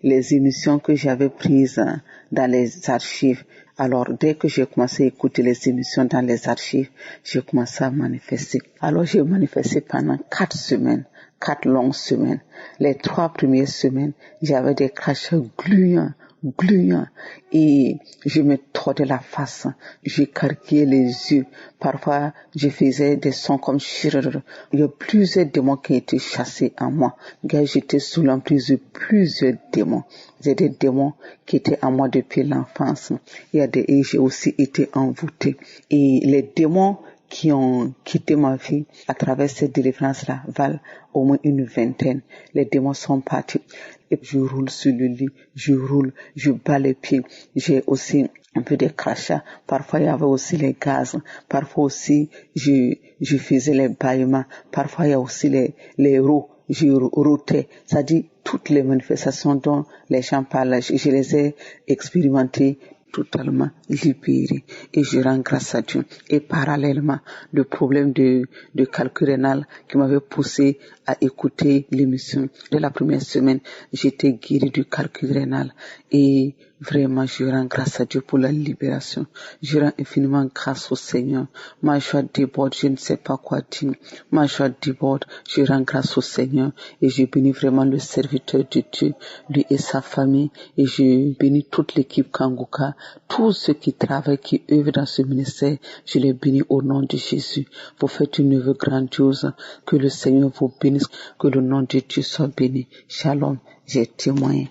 les émissions que j'avais prises dans les archives. Alors, dès que j'ai commencé à écouter les émissions dans les archives, j'ai commencé à manifester. Alors, j'ai manifesté pendant 4 semaines, 4 longues semaines. Les 3 premières semaines, j'avais des crachats gluants, et je me tordais la face, je carquillais les yeux. Parfois, je faisais des sons comme chirrrr. Il y a plusieurs démons qui étaient chassés en moi. J'étais sous l'emprise de plusieurs démons. J'ai des démons qui étaient en moi depuis l'enfance. Et j'ai aussi été envoûtée. Et les démons qui ont quitté ma vie à travers cette délivrance-là valent au moins une vingtaine. Les démons sont partis. Et je roule sur le lit, je bats les pieds. J'ai aussi un peu de crachats. Parfois, il y avait aussi les gaz. Parfois aussi, je faisais les bâillements. Parfois, il y a aussi les roues. Je routais. C'est-à-dire, toutes les manifestations dont les gens parlent, je les ai expérimentées totalement libéré et je rends grâce à Dieu. Et parallèlement, le problème de calcul rénal qui m'avait poussé à écouter l'émission de la première semaine, j'étais guéri du calcul rénal et vraiment je rends grâce à Dieu pour la libération. Je rends infiniment grâce au Seigneur. Ma joie déborde, je ne sais pas quoi dire. Ma joie déborde, je rends grâce au Seigneur et je bénis vraiment le serviteur de Dieu, lui et sa famille, et je bénis toute l'équipe Kangoka, tous ceux qui travaillent, qui œuvrent dans ce ministère, je les bénis au nom de Jésus. Vous faites une œuvre grandiose, que le Seigneur vous bénisse, que le nom de Dieu soit béni. Shalom, j'ai témoigné.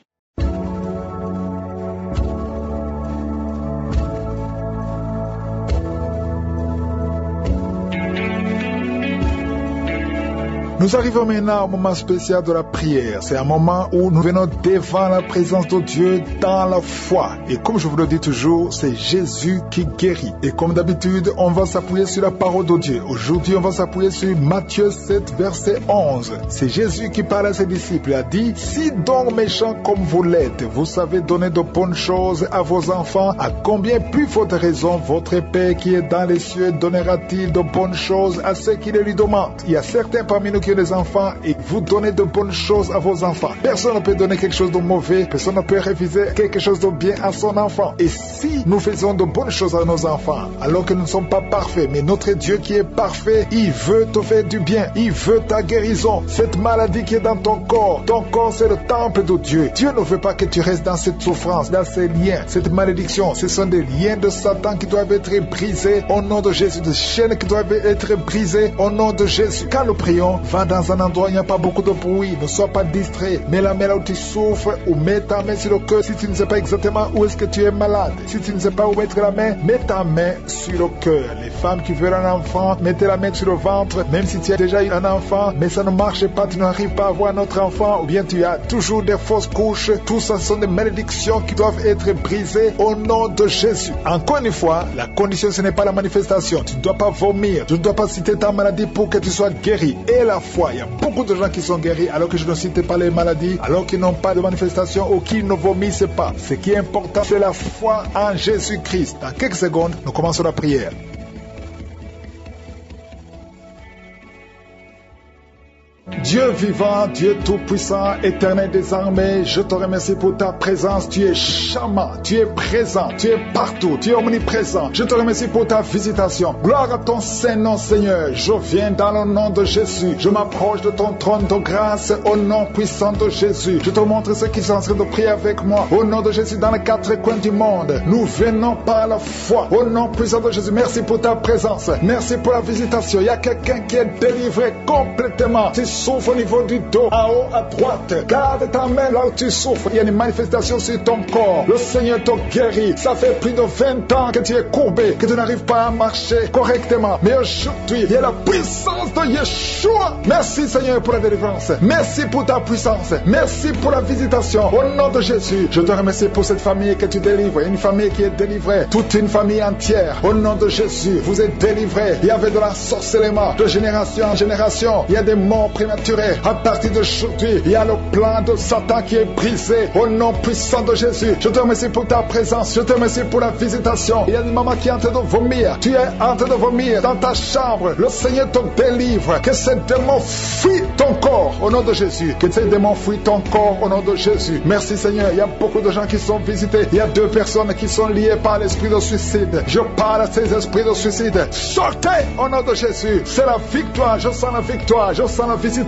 Nous arrivons maintenant au moment spécial de la prière. C'est un moment où nous venons devant la présence de Dieu dans la foi. Et comme je vous le dis toujours, c'est Jésus qui guérit. Et comme d'habitude, on va s'appuyer sur la parole de Dieu. Aujourd'hui, on va s'appuyer sur Matthieu 7, verset 11. C'est Jésus qui parle à ses disciples. Il a dit, « Si donc méchants comme vous l'êtes, vous savez donner de bonnes choses à vos enfants, à combien plus faute raison votre Père qui est dans les cieux donnera-t-il de bonnes choses à ceux qui le lui demandent ?» Il y a certains parmi nous qui ont des enfants et vous donnez de bonnes choses à vos enfants. Personne ne peut donner quelque chose de mauvais, personne ne peut refuser quelque chose de bien à son enfant. Et si nous faisons de bonnes choses à nos enfants, alors que nous ne sommes pas parfaits, mais notre Dieu qui est parfait, il veut te faire du bien, il veut ta guérison. Cette maladie qui est dans ton corps c'est le temple de Dieu. Dieu ne veut pas que tu restes dans cette souffrance, dans ces liens, cette malédiction. Ce sont des liens de Satan qui doivent être brisés au nom de Jésus, des chaînes qui doivent être brisées au nom de Jésus. Quand nous prions, va dans un endroit où il n'y a pas beaucoup de bruit, ne sois pas distrait, mets la main là où tu souffres ou mets ta main sur le cœur si tu ne sais pas exactement où est-ce que tu es malade. Si tu ne sais pas où mettre la main, mets ta main sur le cœur. Les femmes qui veulent un enfant, mettez la main sur le ventre, même si tu as déjà eu un enfant, mais ça ne marche pas, tu n'arrives pas à avoir notre enfant, ou bien tu as toujours des fausses couches. Tout ça sont des malédictions qui doivent être brisées au nom de Jésus. Encore une fois, la condition ce n'est pas la manifestation. Tu ne dois pas vomir, tu ne dois pas citer ta maladie pour que tu sois guéri. Et la foi, il y a beaucoup de gens qui sont guéris alors que je ne cite pas les maladies, alors qu'ils n'ont pas de manifestation ou qu'ils ne vomissent pas. Ce qui est important, c'est la foi en Jésus-Christ. Dans quelques secondes, nous commençons la prière. Dieu vivant, Dieu tout-puissant, éternel des armées, je te remercie pour ta présence. Tu es charmant, tu es présent, tu es partout, tu es omniprésent. Je te remercie pour ta visitation. Gloire à ton Saint-Nom, Seigneur. Je viens dans le nom de Jésus. Je m'approche de ton trône de grâce au nom puissant de Jésus. Je te montre ceux qui sont en train de prier avec moi. Au nom de Jésus, dans les quatre coins du monde, nous venons par la foi. Au nom puissant de Jésus, merci pour ta présence. Merci pour la visitation. Il y a quelqu'un qui est délivré complètement. Tu souffres au niveau du dos, en haut à droite. Garde ta main là où tu souffres. Il y a une manifestation sur ton corps. Le Seigneur te guérit. Ça fait plus de 20 ans que tu es courbé, que tu n'arrives pas à marcher correctement. Mais aujourd'hui, il y a la puissance de Yeshua. Merci Seigneur pour la délivrance. Merci pour ta puissance. Merci pour la visitation. Au nom de Jésus, je te remercie pour cette famille que tu délivres. Une famille qui est délivrée. Toute une famille entière. Au nom de Jésus, vous êtes délivrés. Il y avait de la sorcellerie de génération en génération. Il y a des morts prématurées. À partir d'aujourd'hui, il y a le plan de Satan qui est brisé. Au nom puissant de Jésus, je te remercie pour ta présence. Je te remercie pour la visitation. Il y a une maman qui est en train de vomir. Tu es en train de vomir dans ta chambre. Le Seigneur te délivre. Que ces démons fuient ton corps au nom de Jésus. Que ces démons fuient ton corps au nom de Jésus. Merci Seigneur. Il y a beaucoup de gens qui sont visités. Il y a 2 personnes qui sont liées par l'esprit de suicide. Je parle à ces esprits de suicide. Sortez au nom de Jésus. C'est la victoire. Je sens la victoire. Je sens la visitation.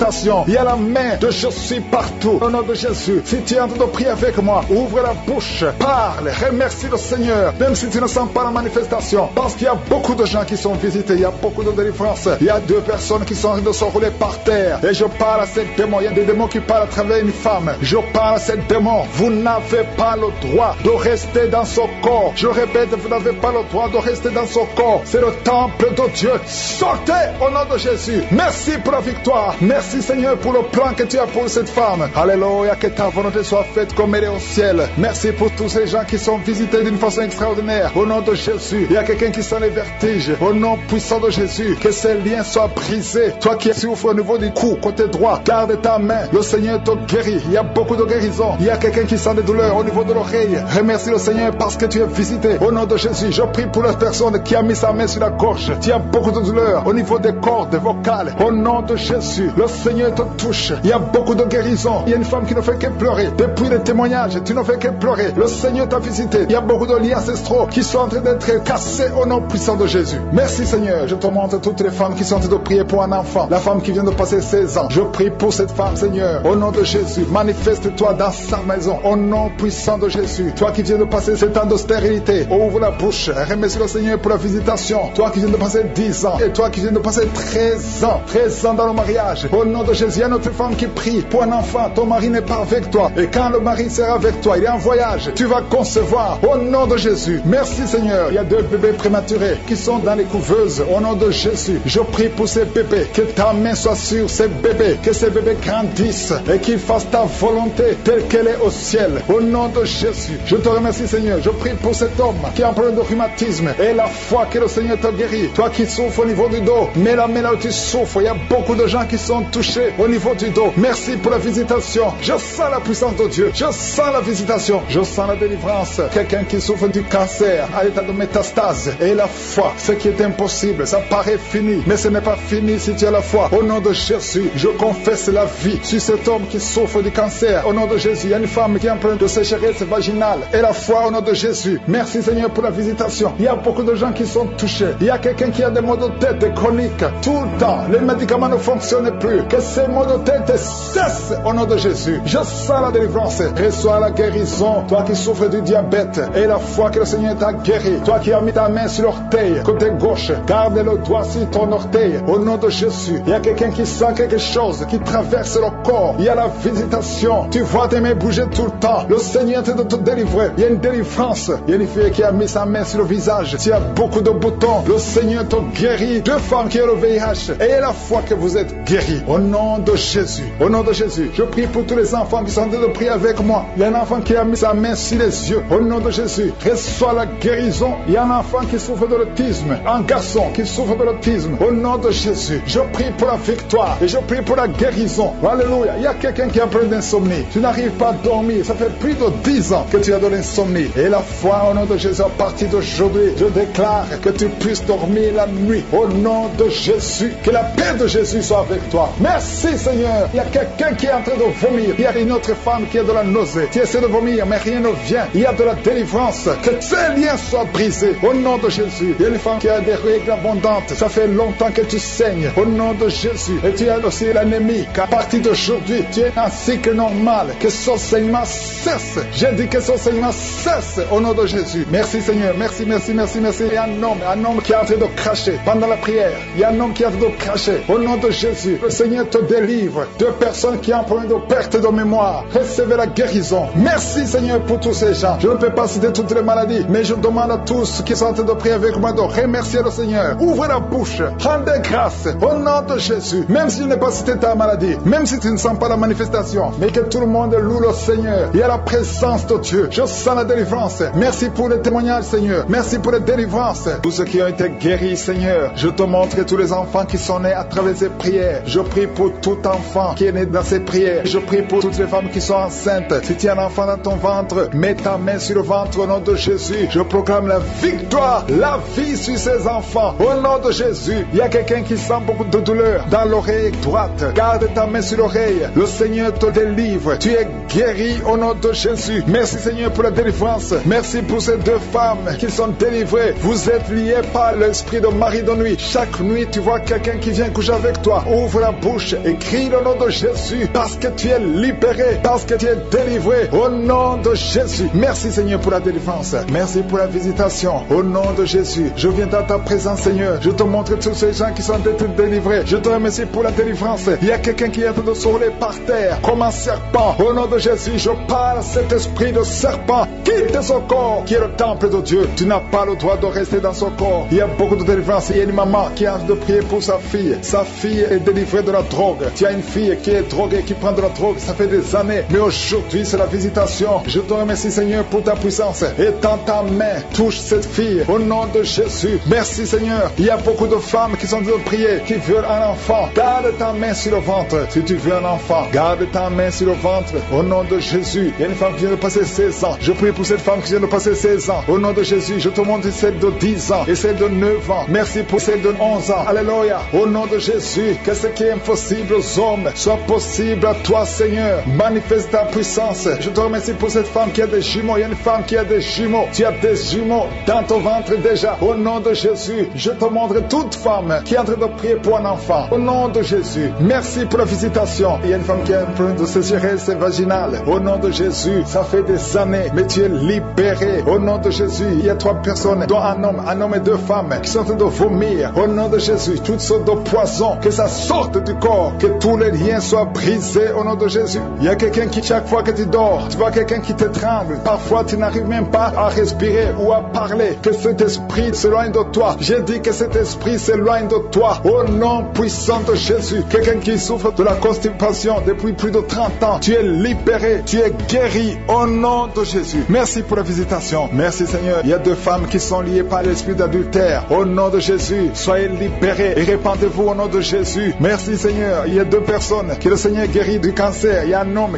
Il y a la main de je suis partout au nom de Jésus. Si tu es en train de prier avec moi, ouvre la bouche, parle, remercie le Seigneur, même si tu ne sens pas la manifestation, parce qu'il y a beaucoup de gens qui sont visités, il y a beaucoup de délivrances. Il y a 2 personnes qui sont en train de se rouler par terre, et je parle à ces démons. Il y a des démons qui parlent à travers une femme. Je parle à ces démons. Vous n'avez pas le droit de rester dans ce corps. Je répète, vous n'avez pas le droit de rester dans ce corps. C'est le temple de Dieu. Sortez au nom de Jésus. Merci pour la victoire. Merci Seigneur pour le plan que tu as pour cette femme. Alléluia, que ta volonté soit faite comme elle est au ciel. Merci pour tous ces gens qui sont visités d'une façon extraordinaire. Au nom de Jésus, il y a quelqu'un qui sent les vertiges. Au nom puissant de Jésus, que ces liens soient brisés. Toi qui souffres au niveau du cou, côté droit, garde ta main. Le Seigneur te guérit. Il y a beaucoup de guérisons. Il y a quelqu'un qui sent des douleurs au niveau de l'oreille. Remercie le Seigneur parce que tu es visité. Au nom de Jésus, je prie pour la personne qui a mis sa main sur la gorge. Tu as beaucoup de douleurs au niveau des cordes vocales. Au nom de Jésus, le Seigneur te touche. Il y a beaucoup de guérisons. Il y a une femme qui ne fait que pleurer. Depuis les témoignages, tu ne fais que pleurer. Le Seigneur t'a visité. Il y a beaucoup de liens ancestraux qui sont en train d'être cassés au nom puissant de Jésus. Merci Seigneur. Je te montre toutes les femmes qui sont en train de prier pour un enfant. La femme qui vient de passer 16 ans. Je prie pour cette femme, Seigneur. Au nom de Jésus, manifeste-toi dans sa maison. Au nom puissant de Jésus. Toi qui viens de passer 7 ans de stérilité, ouvre la bouche. Remercie le Seigneur pour la visitation. Toi qui viens de passer 10 ans. Et toi qui viens de passer 13 ans. 13 ans dans le mariage. Au nom de Jésus, il y a notre femme qui prie pour un enfant. Ton mari n'est pas avec toi. Et quand le mari sera avec toi, il est en voyage, tu vas concevoir. Au nom de Jésus. Merci Seigneur. Il y a 2 bébés prématurés qui sont dans les couveuses. Au nom de Jésus, je prie pour ces bébés. Que ta main soit sur ces bébés. Que ces bébés grandissent et qu'ils fassent ta volonté telle qu'elle est au ciel. Au nom de Jésus. Je te remercie Seigneur. Je prie pour cet homme qui a un problème de rhumatisme. Et la foi que le Seigneur t'a guéri. Toi qui souffres au niveau du dos. Mais là où tu souffres, il y a beaucoup de gens qui sont touchés au niveau du dos. Merci pour la visitation. Je sens la puissance de Dieu. Je sens la visitation. Je sens la délivrance. Quelqu'un qui souffre du cancer à l'état de métastase. Et la foi, ce qui est impossible, ça paraît fini. Mais ce n'est pas fini si tu as la foi. Au nom de Jésus, je confesse la vie sur cet homme qui souffre du cancer. Au nom de Jésus, il y a une femme qui est en train de sécheresse vaginale. Et la foi au nom de Jésus. Merci Seigneur pour la visitation. Il y a beaucoup de gens qui sont touchés. Il y a quelqu'un qui a des maux de tête chroniques. Tout le temps, les médicaments ne fonctionnent plus. Que ces maux de tête cessent au nom de Jésus. Je sens la délivrance. Reçois la guérison. Toi qui souffres du diabète et la foi que le Seigneur t'a guéri. Toi qui as mis ta main sur l'orteil, côté gauche, garde le doigt sur ton orteil. Au nom de Jésus. Il y a quelqu'un qui sent quelque chose qui traverse le corps. Il y a la visitation. Tu vois tes mains bouger tout le temps. Le Seigneur est en train de te délivrer. Il y a une délivrance. Il y a une fille qui a mis sa main sur le visage. Tu as beaucoup de boutons. Le Seigneur te guérit. 2 femmes qui ont le VIH. Et la foi que vous êtes guéris. Au nom de Jésus. Au nom de Jésus. Je prie pour tous les enfants qui sont en train de prier avec moi. Il y a un enfant qui a mis sa main sur les yeux. Au nom de Jésus. Reçois la guérison. Il y a un enfant qui souffre de l'autisme. Un garçon qui souffre de l'autisme. Au nom de Jésus. Je prie pour la victoire. Et je prie pour la guérison. Alléluia. Il y a quelqu'un qui a un problème d'insomnie. Tu n'arrives pas à dormir. Ça fait plus de 10 ans que tu as de l'insomnie. Et la foi au nom de Jésus. À partir d'aujourd'hui, je déclare que tu puisses dormir la nuit. Au nom de Jésus. Que la paix de Jésus soit avec toi. Merci Seigneur. Il y a quelqu'un qui est en train de vomir. Il y a une autre femme qui a de la nausée. Tu essaies de vomir, mais rien ne vient. Il y a de la délivrance. Que ces liens soient brisés. Au nom de Jésus. Il y a une femme qui a des règles abondantes. Ça fait longtemps que tu saignes. Au nom de Jésus. Et tu as aussi l'anémie. Qu'à partir d'aujourd'hui, tu es un cycle normal. Que ce saignement cesse. J'ai dit que ce saignement cesse. Au nom de Jésus. Merci Seigneur. Merci, merci, merci, merci. Il y a un homme qui est en train de cracher pendant la prière. Il y a un homme qui est en train de cracher. Au nom de Jésus. Le Seigneur te délivre. 2 personnes qui ont un problème de perte de mémoire. Recevez la guérison. Merci Seigneur pour tous ces gens. Je ne peux pas citer toutes les maladies, mais je demande à tous qui sont en train de prier avec moi de remercier le Seigneur. Ouvrez la bouche. Rendez grâce. Au nom de Jésus. Même si je n'ai pas cité ta maladie, même si tu ne sens pas la manifestation, mais que tout le monde loue le Seigneur. Il y a la présence de Dieu. Je sens la délivrance. Merci pour les témoignages Seigneur. Merci pour les délivrances. Tous ceux qui ont été guéris Seigneur. Je te montre tous les enfants qui sont nés à travers ces prières. Je prie pour tout enfant qui est né dans ces prières. Je prie pour toutes les femmes qui sont enceintes. Si tu as un enfant dans ton ventre, mets ta main sur le ventre au nom de Jésus. Je proclame la victoire, la vie sur ces enfants. Au nom de Jésus. Il y a quelqu'un qui sent beaucoup de douleur dans l'oreille droite. Garde ta main sur l'oreille. Le Seigneur te délivre. Tu es guéri au nom de Jésus. Merci Seigneur pour la délivrance. Merci pour ces 2 femmes qui sont délivrées. Vous êtes liés par l'esprit de mari de nuit. Chaque nuit, tu vois quelqu'un qui vient coucher avec toi. Ouvre la bouche et crie le nom de Jésus parce que tu es libéré, parce que tu es délivré. Au nom de Jésus. Merci Seigneur pour la délivrance. Merci pour la visitation. Au nom de Jésus. Je viens dans ta présence Seigneur. Je te montre tous ces gens qui sont délivrés. Je te remercie pour la délivrance. Il y a quelqu'un qui est en train de se rouler par terre comme un serpent. Au nom de Jésus, je parle à cet esprit de serpent. Quitte son corps qui est le temple de Dieu. Tu n'as pas le droit de rester dans son corps. Il y a beaucoup de délivrance. Il y a une maman qui a de prier pour sa fille. Sa fille est délivrée de la drogue. Tu as une fille qui est droguée, qui prend de la drogue. Ça fait des années. Mais aujourd'hui, c'est la visitation. Je te remercie Seigneur pour ta puissance. Étends ta main. Touche cette fille. Au nom de Jésus. Merci Seigneur. Il y a beaucoup de femmes qui sont en train de prier, qui veulent un enfant. Garde ta main sur le ventre. Si tu veux un enfant, garde ta main sur le ventre. Au nom de Jésus. Il y a une femme qui vient de passer 16 ans. Je prie pour cette femme qui vient de passer 16 ans. Au nom de Jésus, je te montre celle de 10 ans et celle de 9 ans. Merci pour celle de 11 ans. Alléluia. Au nom de Jésus, que ce qui est impossible aux hommes soit possible à toi, Seigneur. Manifeste ta puissance. Je te remercie pour cette femme qui a des jumeaux. Il y a une femme qui a des jumeaux. Tu as des jumeaux dans ton ventre déjà. Au nom de Jésus, je te montre toute femme qui est en train de prier pour un enfant. Au nom de Jésus, merci pour la visitation. Il y a une femme qui a un problème de sécheresse vaginale. Au nom de Jésus, ça fait des années, mais tu es libéré. Au nom de Jésus, il y a 3 personnes, dont un homme et 2 femmes qui sont en train de vomir. Au nom de Jésus, toutes sortes de poisons, que ça sorte du corps, que tous les liens soient brisés au nom de Jésus. Il y a quelqu'un qui, chaque fois que tu dors, tu vois quelqu'un qui t'étrangle. Parfois, tu n'arrives même pas à respirer ou à parler. Que cet esprit s'éloigne de toi. J'ai dit que cet esprit s'éloigne de toi. Au nom puissant de Jésus. Quelqu'un qui souffre de la constipation depuis plus de 30 ans. Tu es libéré. Tu es guéri au nom de Jésus. Merci pour la visitation. Merci Seigneur. Il y a 2 femmes qui sont liées par l'esprit d'adultère. Au nom de Jésus, soyez libérés et répandez-vous au nom de Jésus. Merci Seigneur. Il y a 2 personnes que le Seigneur guérit du cancer. Il y a un homme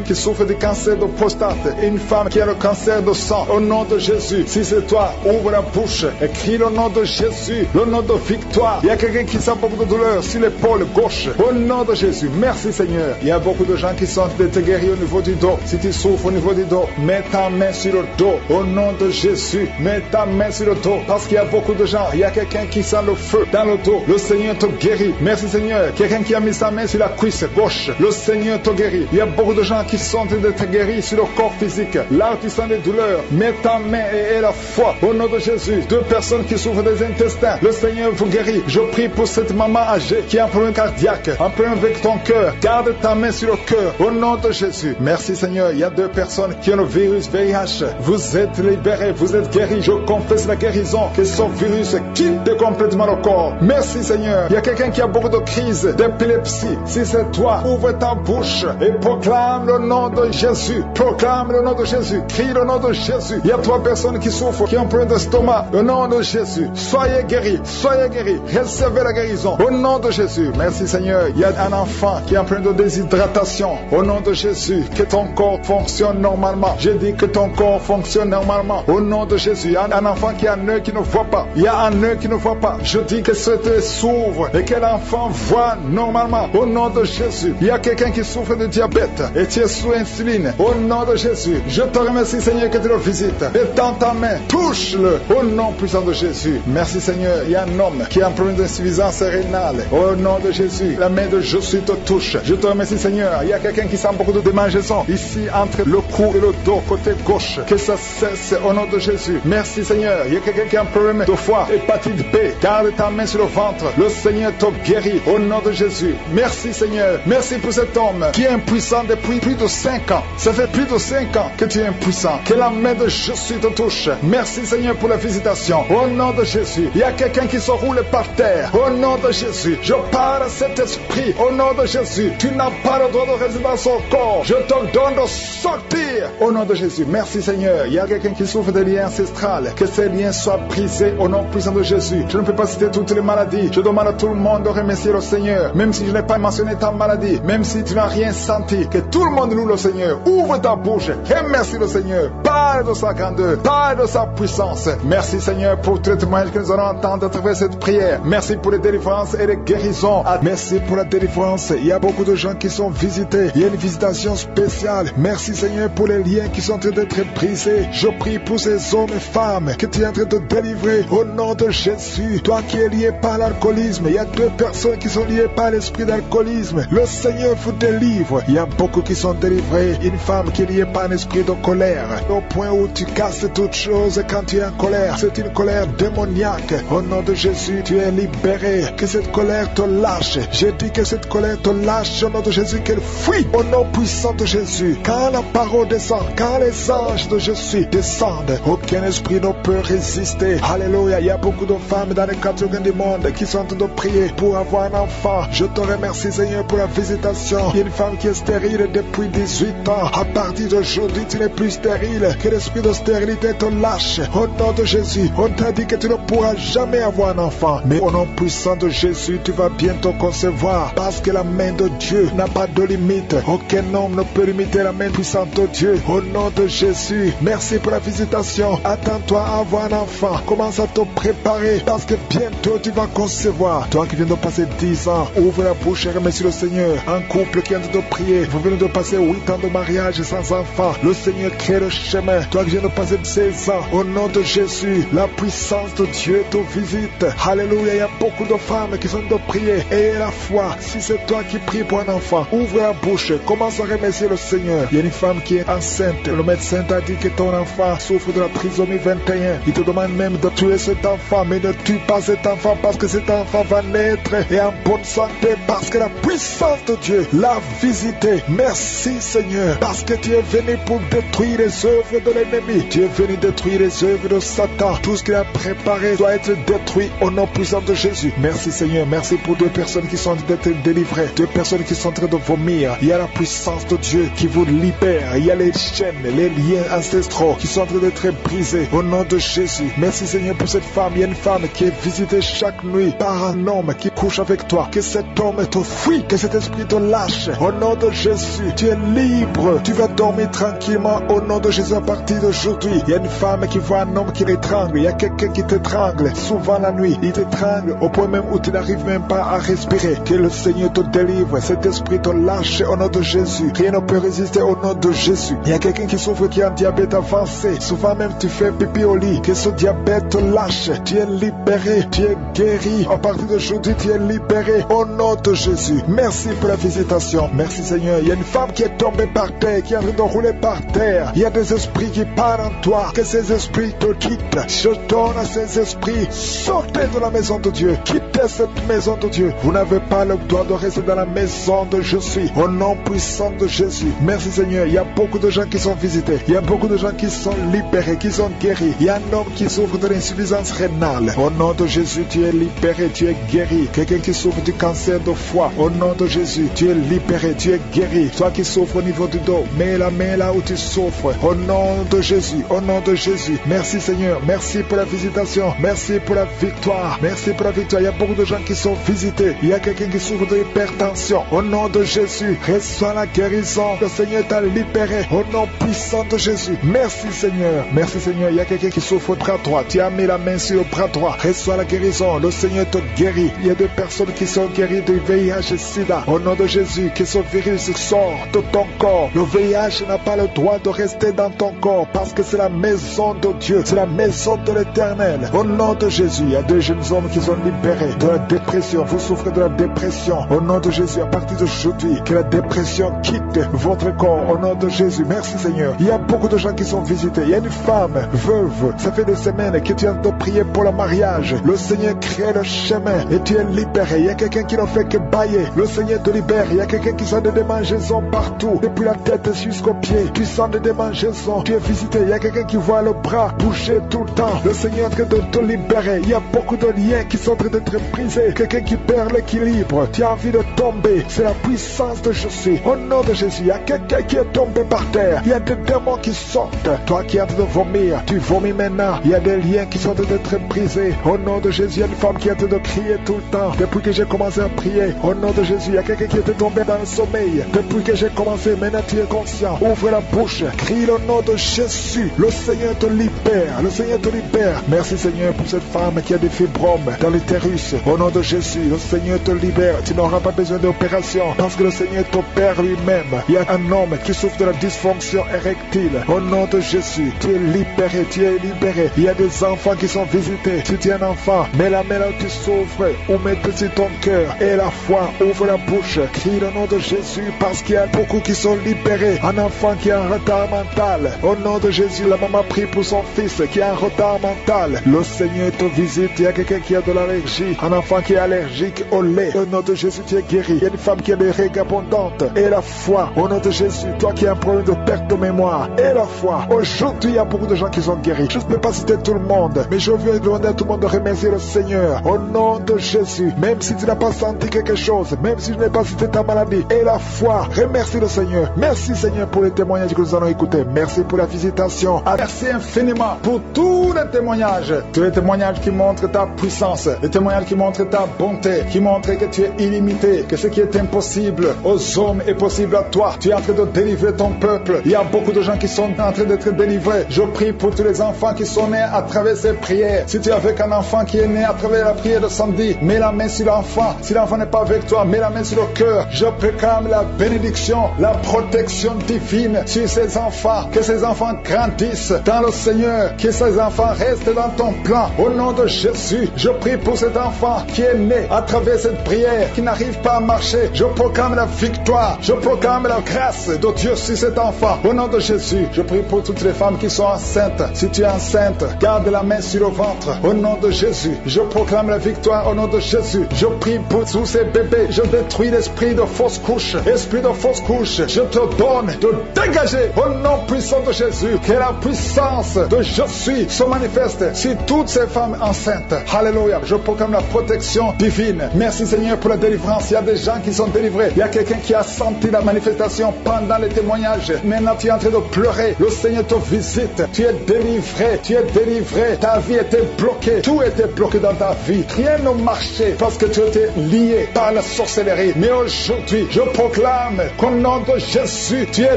qui souffre du cancer de prostate et une femme qui a le cancer de sang. Au nom de Jésus, si c'est toi, ouvre la bouche et crie le nom de Jésus, le nom de victoire. Il y a quelqu'un qui sent beaucoup de douleur sur l'épaule gauche. Au nom de Jésus, merci Seigneur. Il y a beaucoup de gens qui sont guéris au niveau du dos. Si tu souffres au niveau du dos, mets ta main sur le dos. Au nom de Jésus, mets ta main sur le dos. Parce qu'il y a beaucoup de gens, il y a quelqu'un qui sent le feu dans le dos. Le Seigneur te guérit. Merci Seigneur. Quelqu'un qui a mis sa main sur la cuisse gauche. Le Seigneur te guérit. Il y a beaucoup de gens qui sont en train d'être guéris sur le corps physique. Là où tu sens des douleurs, mets ta main et aie la foi. Au nom de Jésus, 2 personnes qui souffrent des intestins, le Seigneur vous guérit. Je prie pour cette maman âgée qui a un problème cardiaque, un problème avec ton cœur. Garde ta main sur le cœur. Au nom de Jésus. Merci Seigneur. Il y a 2 personnes qui ont le virus VIH. Vous êtes libérés, vous êtes guéris. Je confesse la guérison. Que ce virus quitte complètement le corps. Merci Seigneur. Il y a quelqu'un qui a beaucoup de crises d'épilepsie. Si c'est toi, ouvre ta bouche et proclame le nom de Jésus. Proclame le nom de Jésus. Crie le nom de Jésus. Il y a 3 personnes qui souffrent, qui ont un problème d'estomac. Au nom de Jésus. Soyez guéris. Soyez guéris. Recevez la guérison. Au nom de Jésus. Merci Seigneur. Il y a un enfant qui a un problème de déshydratation. Au nom de Jésus. Que ton corps fonctionne normalement. Je dis que ton corps fonctionne normalement. Au nom de Jésus. Il y a un enfant qui a un œil qui ne voit pas. Il y a un œil qui ne voit pas. Je dis que cet œil s'ouvre et que l'enfant voit normalement. Au nom de Jésus. Il y a quelqu'un qui souffre de diabète et tu es sous insuline. Au nom de Jésus. Je te remercie Seigneur que tu le visites. Et dans ta main, touche-le. Au nom puissant de Jésus. Merci Seigneur. Il y a un homme qui a un problème d'insuffisance rénale. Au nom de Jésus. La main de Jésus te touche. Je te remercie Seigneur. Il y a quelqu'un qui sent beaucoup de démangeaisons ici entre le cou et le dos, côté gauche. Que ça cesse au nom de Jésus. Merci Seigneur. Il y a quelqu'un qui a un problème de foie, hépatite B. Garde ta main sur le ventre. Le Seigneur te guérit au nom de Jésus. Merci Seigneur. Merci pour cet homme qui est impuissant depuis plus de 5 ans. Ça fait plus de 5 ans que tu es impuissant. Que la main de Jésus te touche. Merci Seigneur pour la visitation. Au nom de Jésus. Il y a quelqu'un qui se roule par terre. Au nom de Jésus. Je parle à cet esprit. Au nom de Jésus. Tu n'as pas le droit de rester dans son corps. Je te donne de sortir. Au nom de Jésus. Merci Seigneur. Il y a quelqu'un qui souffre de liens ancestrales. Que ces liens soient brisés au nom puissant de Jésus. Je ne peux pas citer toutes les maladies. Je demande à tout le monde de remercier le Seigneur. Même si je n'ai pas mentionné ta maladie. Même si tu n'as rien senti. Que tout le monde loue le Seigneur. Ouvre ta bouche. Remercie le Seigneur. Parle de sa grandeur. Parle de sa puissance. Merci Seigneur pour tout le témoignage que nous allons entendre à travers cette prière. Merci pour les délivrances et les guérisons. Merci pour la délivrance. Il y a beaucoup de gens qui sont visités. Il y a une visitation spéciale. Merci Seigneur pour les liens qui sont en train d'être brisés. Je prie pour ces hommes et femmes que tu es en train de délivrer au nom de Jésus. Toi qui es lié par l'alcoolisme, il y a 2 personnes qui sont liées par l'esprit d'alcoolisme. Le Seigneur vous délivre. Il y a beaucoup qui sont délivrés. Une femme qui est liée par un esprit de colère. Au point où tu casses toutes choses quand tu es en colère. C'est une colère démoniaque. Au nom de Jésus, tu es libéré. Que cette colère te lâche. J'ai dit que cette colère te lâche au nom de Jésus, qu'elle fuit au nom puissant de Jésus. Quand la parole descend, quand les anges de Jésus descendent, aucun esprit ne peut résister. Alléluia. Il y a beaucoup de femmes dans les 4 coins du monde qui sont en train de prier pour avoir un enfant. Je te remercie Seigneur pour la visitation. Il y a une femme qui est stérile depuis 18 ans. À partir d'aujourd'hui, tu n'es plus stérile. Que l'esprit de stérilité te lâche. Au nom de Jésus, on t'a dit que tu ne pourras jamais avoir un enfant. Mais au nom puissant de Jésus, tu vas bientôt concevoir. Parce que la main de Dieu n'a pas de limite. Aucun homme ne peut limiter la main puissante de Dieu. Au nom de Jésus, merci pour la visitation. Attends-toi à avoir un enfant. Commence à te préparer. Parce que bientôt tu vas concevoir. Toi qui viens de passer 10 ans, ouvre la bouche et remercie le Seigneur. Un couple qui est en train de prier. Vous venez de passer 8 ans de mariage sans enfant. Le Seigneur crée le chemin. toi qui viens de passer de 16 ans, au nom de Jésus, la puissance de Dieu te visite. Alléluia, il y a beaucoup de femmes qui sont de prier. Et la foi, si c'est toi qui pries pour un enfant, ouvre la bouche, commence à remercier le Seigneur. Il y a une femme qui est enceinte, le médecin t'a dit que ton enfant souffre de la trisomie 21. Il te demande même de tuer cet enfant, mais ne tue pas cet enfant parce que cet enfant va naître et en bonne santé, parce que la puissance de Dieu l'a visité. Merci Seigneur, parce que tu es venu pour détruire les œuvres de l'ennemi. Tu es venu détruire les œuvres de Satan. Tout ce qu'il a préparé doit être détruit au nom puissant de Jésus. Merci Seigneur, merci pour 2 personnes qui sont en train d'être délivrées, 2 personnes qui sont en train de vomir. Il y a la puissance de Dieu qui vous libère. Il y a les chaînes, les liens ancestraux qui sont en train d'être brisés au nom de Jésus. Merci Seigneur pour cette femme. Il y a une femme qui est visitée chaque nuit par un homme qui couche avec toi. Que cet homme te fuit, que cet esprit te lâche. Au nom de Jésus, tu es libre. Tu vas dormir tranquillement au nom de Jésus à partir d'aujourd'hui. Il y a une femme qui voit un homme qui l'étrangle. Il y a quelqu'un qui t'étrangle souvent la nuit. Il t'étrangle au point même où tu n'arrives même pas à respirer. Que le Seigneur te délivre. Cet esprit te lâche au nom de Jésus. Rien ne peut résister au nom de Jésus. Il y a quelqu'un qui souffre, qui a un diabète avancé. Souvent même tu fais pipi au lit. Que ce diabète te lâche. Tu es libéré. Tu es guéri. À partir d'aujourd'hui, tu es libéré au nom de Jésus. Merci pour la visitation. Merci Seigneur. Il y a une femme qui est tombée par terre, qui est en train de rouler par terre. Il y a des esprits qui parlent en toi. Que ces esprits te quittent. Je donne à ces esprits. Sortez de la maison de Dieu. Quittez cette maison de Dieu. Vous n'avez pas le droit de rester dans la maison de je suis. Au nom puissant de Jésus. Merci Seigneur. Il y a beaucoup de gens qui sont visités. Il y a beaucoup de gens qui sont libérés, qui sont guéris. Il y a un homme qui souffre de l'insuffisance rénale. Au nom de Jésus, tu es libéré, tu es guéri. Quelqu'un qui souffre du cancer de foie. Au nom de Jésus, tu es libéré, tu es guéri. Toi qui souffres au niveau du dos, mets la main là où tu souffres. Au nom de Jésus, au nom de Jésus. Merci Seigneur. Merci pour la visitation. Merci pour la victoire. Merci pour la victoire. Il y a beaucoup de gens qui sont visités. Il y a quelqu'un qui souffre de l'hypertension. Au nom de Jésus, reçois la guérison. Le Seigneur t'a libéré. Au nom puissant de Jésus. Merci Seigneur. Merci Seigneur. Il y a quelqu'un qui souffre au bras droit. Tu as mis la main sur le bras droit. Reçois la guérison. Le Seigneur te guérit. Il y a des personnes qui sont guéries de VIH et SIDA. Au nom de Jésus, que ce virus sort de ton corps. Le VIH n'a pas le droit de rester dans ton corps parce que c'est la maison de Dieu. C'est la maison de l'Éternel. Au nom de Jésus, il y a 2 jeunes hommes qui sont libérés de la dépression. Vous souffrez de la dépression. Au nom de Jésus, à partir d'aujourd'hui, que la dépression quitte votre corps. Au nom de Jésus, merci Seigneur. Il y a beaucoup de gens qui sont visités. Il y a une femme veuve. Ça fait des semaines que tu as de prier pour le mariage. Le Seigneur crée le chemin et tu es libéré. Il y a quelqu'un qui n'a fait que bailler. Le Seigneur te libère. Il y a quelqu'un qui sent des démangeaisons partout, depuis la tête jusqu'aux pieds. Tu sens des démangeaisons. Tu es visité. Il y a quelqu'un qui voit le bras bouger tout le temps. Le Seigneur est en train de te libérer. Il y a beaucoup de liens qui sont en train d'être brisés. Quelqu'un qui perd l'équilibre. Tu as envie de tomber. C'est la puissance de Jésus. Au nom de Jésus, il y a quelqu'un qui est tombé par terre. Il y a des démons qui sortent. Toi qui es en train de vomir, tu vomis maintenant. Il y a des liens qui sont en train d'être brisés. Au nom de Jésus, il y a une femme qui est en train de crier tout le temps. Depuis que j'ai commencé à prier, au nom de Jésus, il y a quelqu'un qui était tombé dans le sommeil. Depuis que j'ai commencé, maintenant tu es conscient. Ouvre la bouche, crie le nom de Jésus. Le Seigneur te libère. Le Seigneur te libère. Merci Seigneur pour cette femme qui a des fibromes dans l'utérus. Au nom de Jésus, le Seigneur te libère. Tu n'auras pas besoin d'opération parce que le Seigneur t'opère lui-même. Il y a un homme qui souffre de la dysfonction érectile. Au nom de Jésus, tu es libéré, tu es libéré. Il y a des enfants qui sont visités. Si tu es un enfant, mets la main là où tu souffres ou mets-le sur ton cœur. Et la foi, ouvre la bouche, crie le nom de Jésus parce qu'il y a beaucoup qui sont libérés. Un enfant qui a un retard mental. Au nom de Jésus, la maman prie pour son fils qui a un retard mental. Le Seigneur te visite. Il y a quelqu'un qui a de l'allergie. Un enfant qui est allergique au lait. Au nom de Jésus, tu es guéri. Il y a une femme qui a des règles abondantes. Et la foi, au nom de Jésus, toi qui as un problème de perte de mémoire. Et la foi, aujourd'hui, il y a beaucoup de gens qui sont guéris. Je ne peux pas citer tout le monde, mais je veux demander à tout le monde de remercier le Seigneur. Au nom de Jésus, même si tu n'as pas senti quelque chose, même si je n'ai pas cité ta maladie. Et la foi, remercie le Seigneur. Merci Seigneur pour les témoignages que nous allons écouter. Merci pour la visitation. Merci infiniment pour tous les témoignages. Tous les témoignages qui montrent ta puissance. Les témoignages qui montrent ta bonté. Qui montrent que tu es illimité. Que ce qui est impossible aux hommes est possible à toi. Tu es en train de délivrer ton peuple. Il y a beaucoup de gens qui sont en train d'être délivrés. Je prie pour tous les enfants qui sont nés à travers ces prières. Si tu es avec un enfant qui est né à travers la prière de Sandy, mets la main sur l'enfant. Si l'enfant n'est pas avec toi, mets la main sur le cœur. Je proclame la bénédiction, la protection divine sur ces enfants. Que ces enfants grandissent dans le Seigneur. Que ces enfants restent dans ton plan. Au nom de Jésus, je prie pour cet enfant qui est né à travers cette prière, qui n'arrive pas à marcher. Je proclame la victoire. Je proclame la grâce de Dieu sur cet enfant. Au nom de Jésus, je prie pour toutes les femmes qui sont enceintes. Si tu es enceinte, garde la main sur le ventre. Au nom de Jésus, je proclame la victoire. Au nom de Jésus, je prie pour tous ces bébés. Je détruis l'esprit de fausse couche. Esprit de fausse couche, je te donne de dégager au nom puissant de Jésus. Que la puissance de je suis se manifeste sur toutes ces femmes enceintes. Alléluia. Je proclame la protection divine. Merci Seigneur pour la délivrance. Il y a des gens qui sont délivrés. Il y a quelqu'un qui a senti la manifestation pendant les témoignages. Maintenant tu es en train de pleurer. Le Seigneur te visite. Tu es délivré. Tu es délivré. Ta vie était bloquée. Tout était bloqué dans ta vie. Rien ne marchait parce que tu étais lié par la sorcellerie. Mais aujourd'hui, je proclame qu'au nom de Jésus, tu es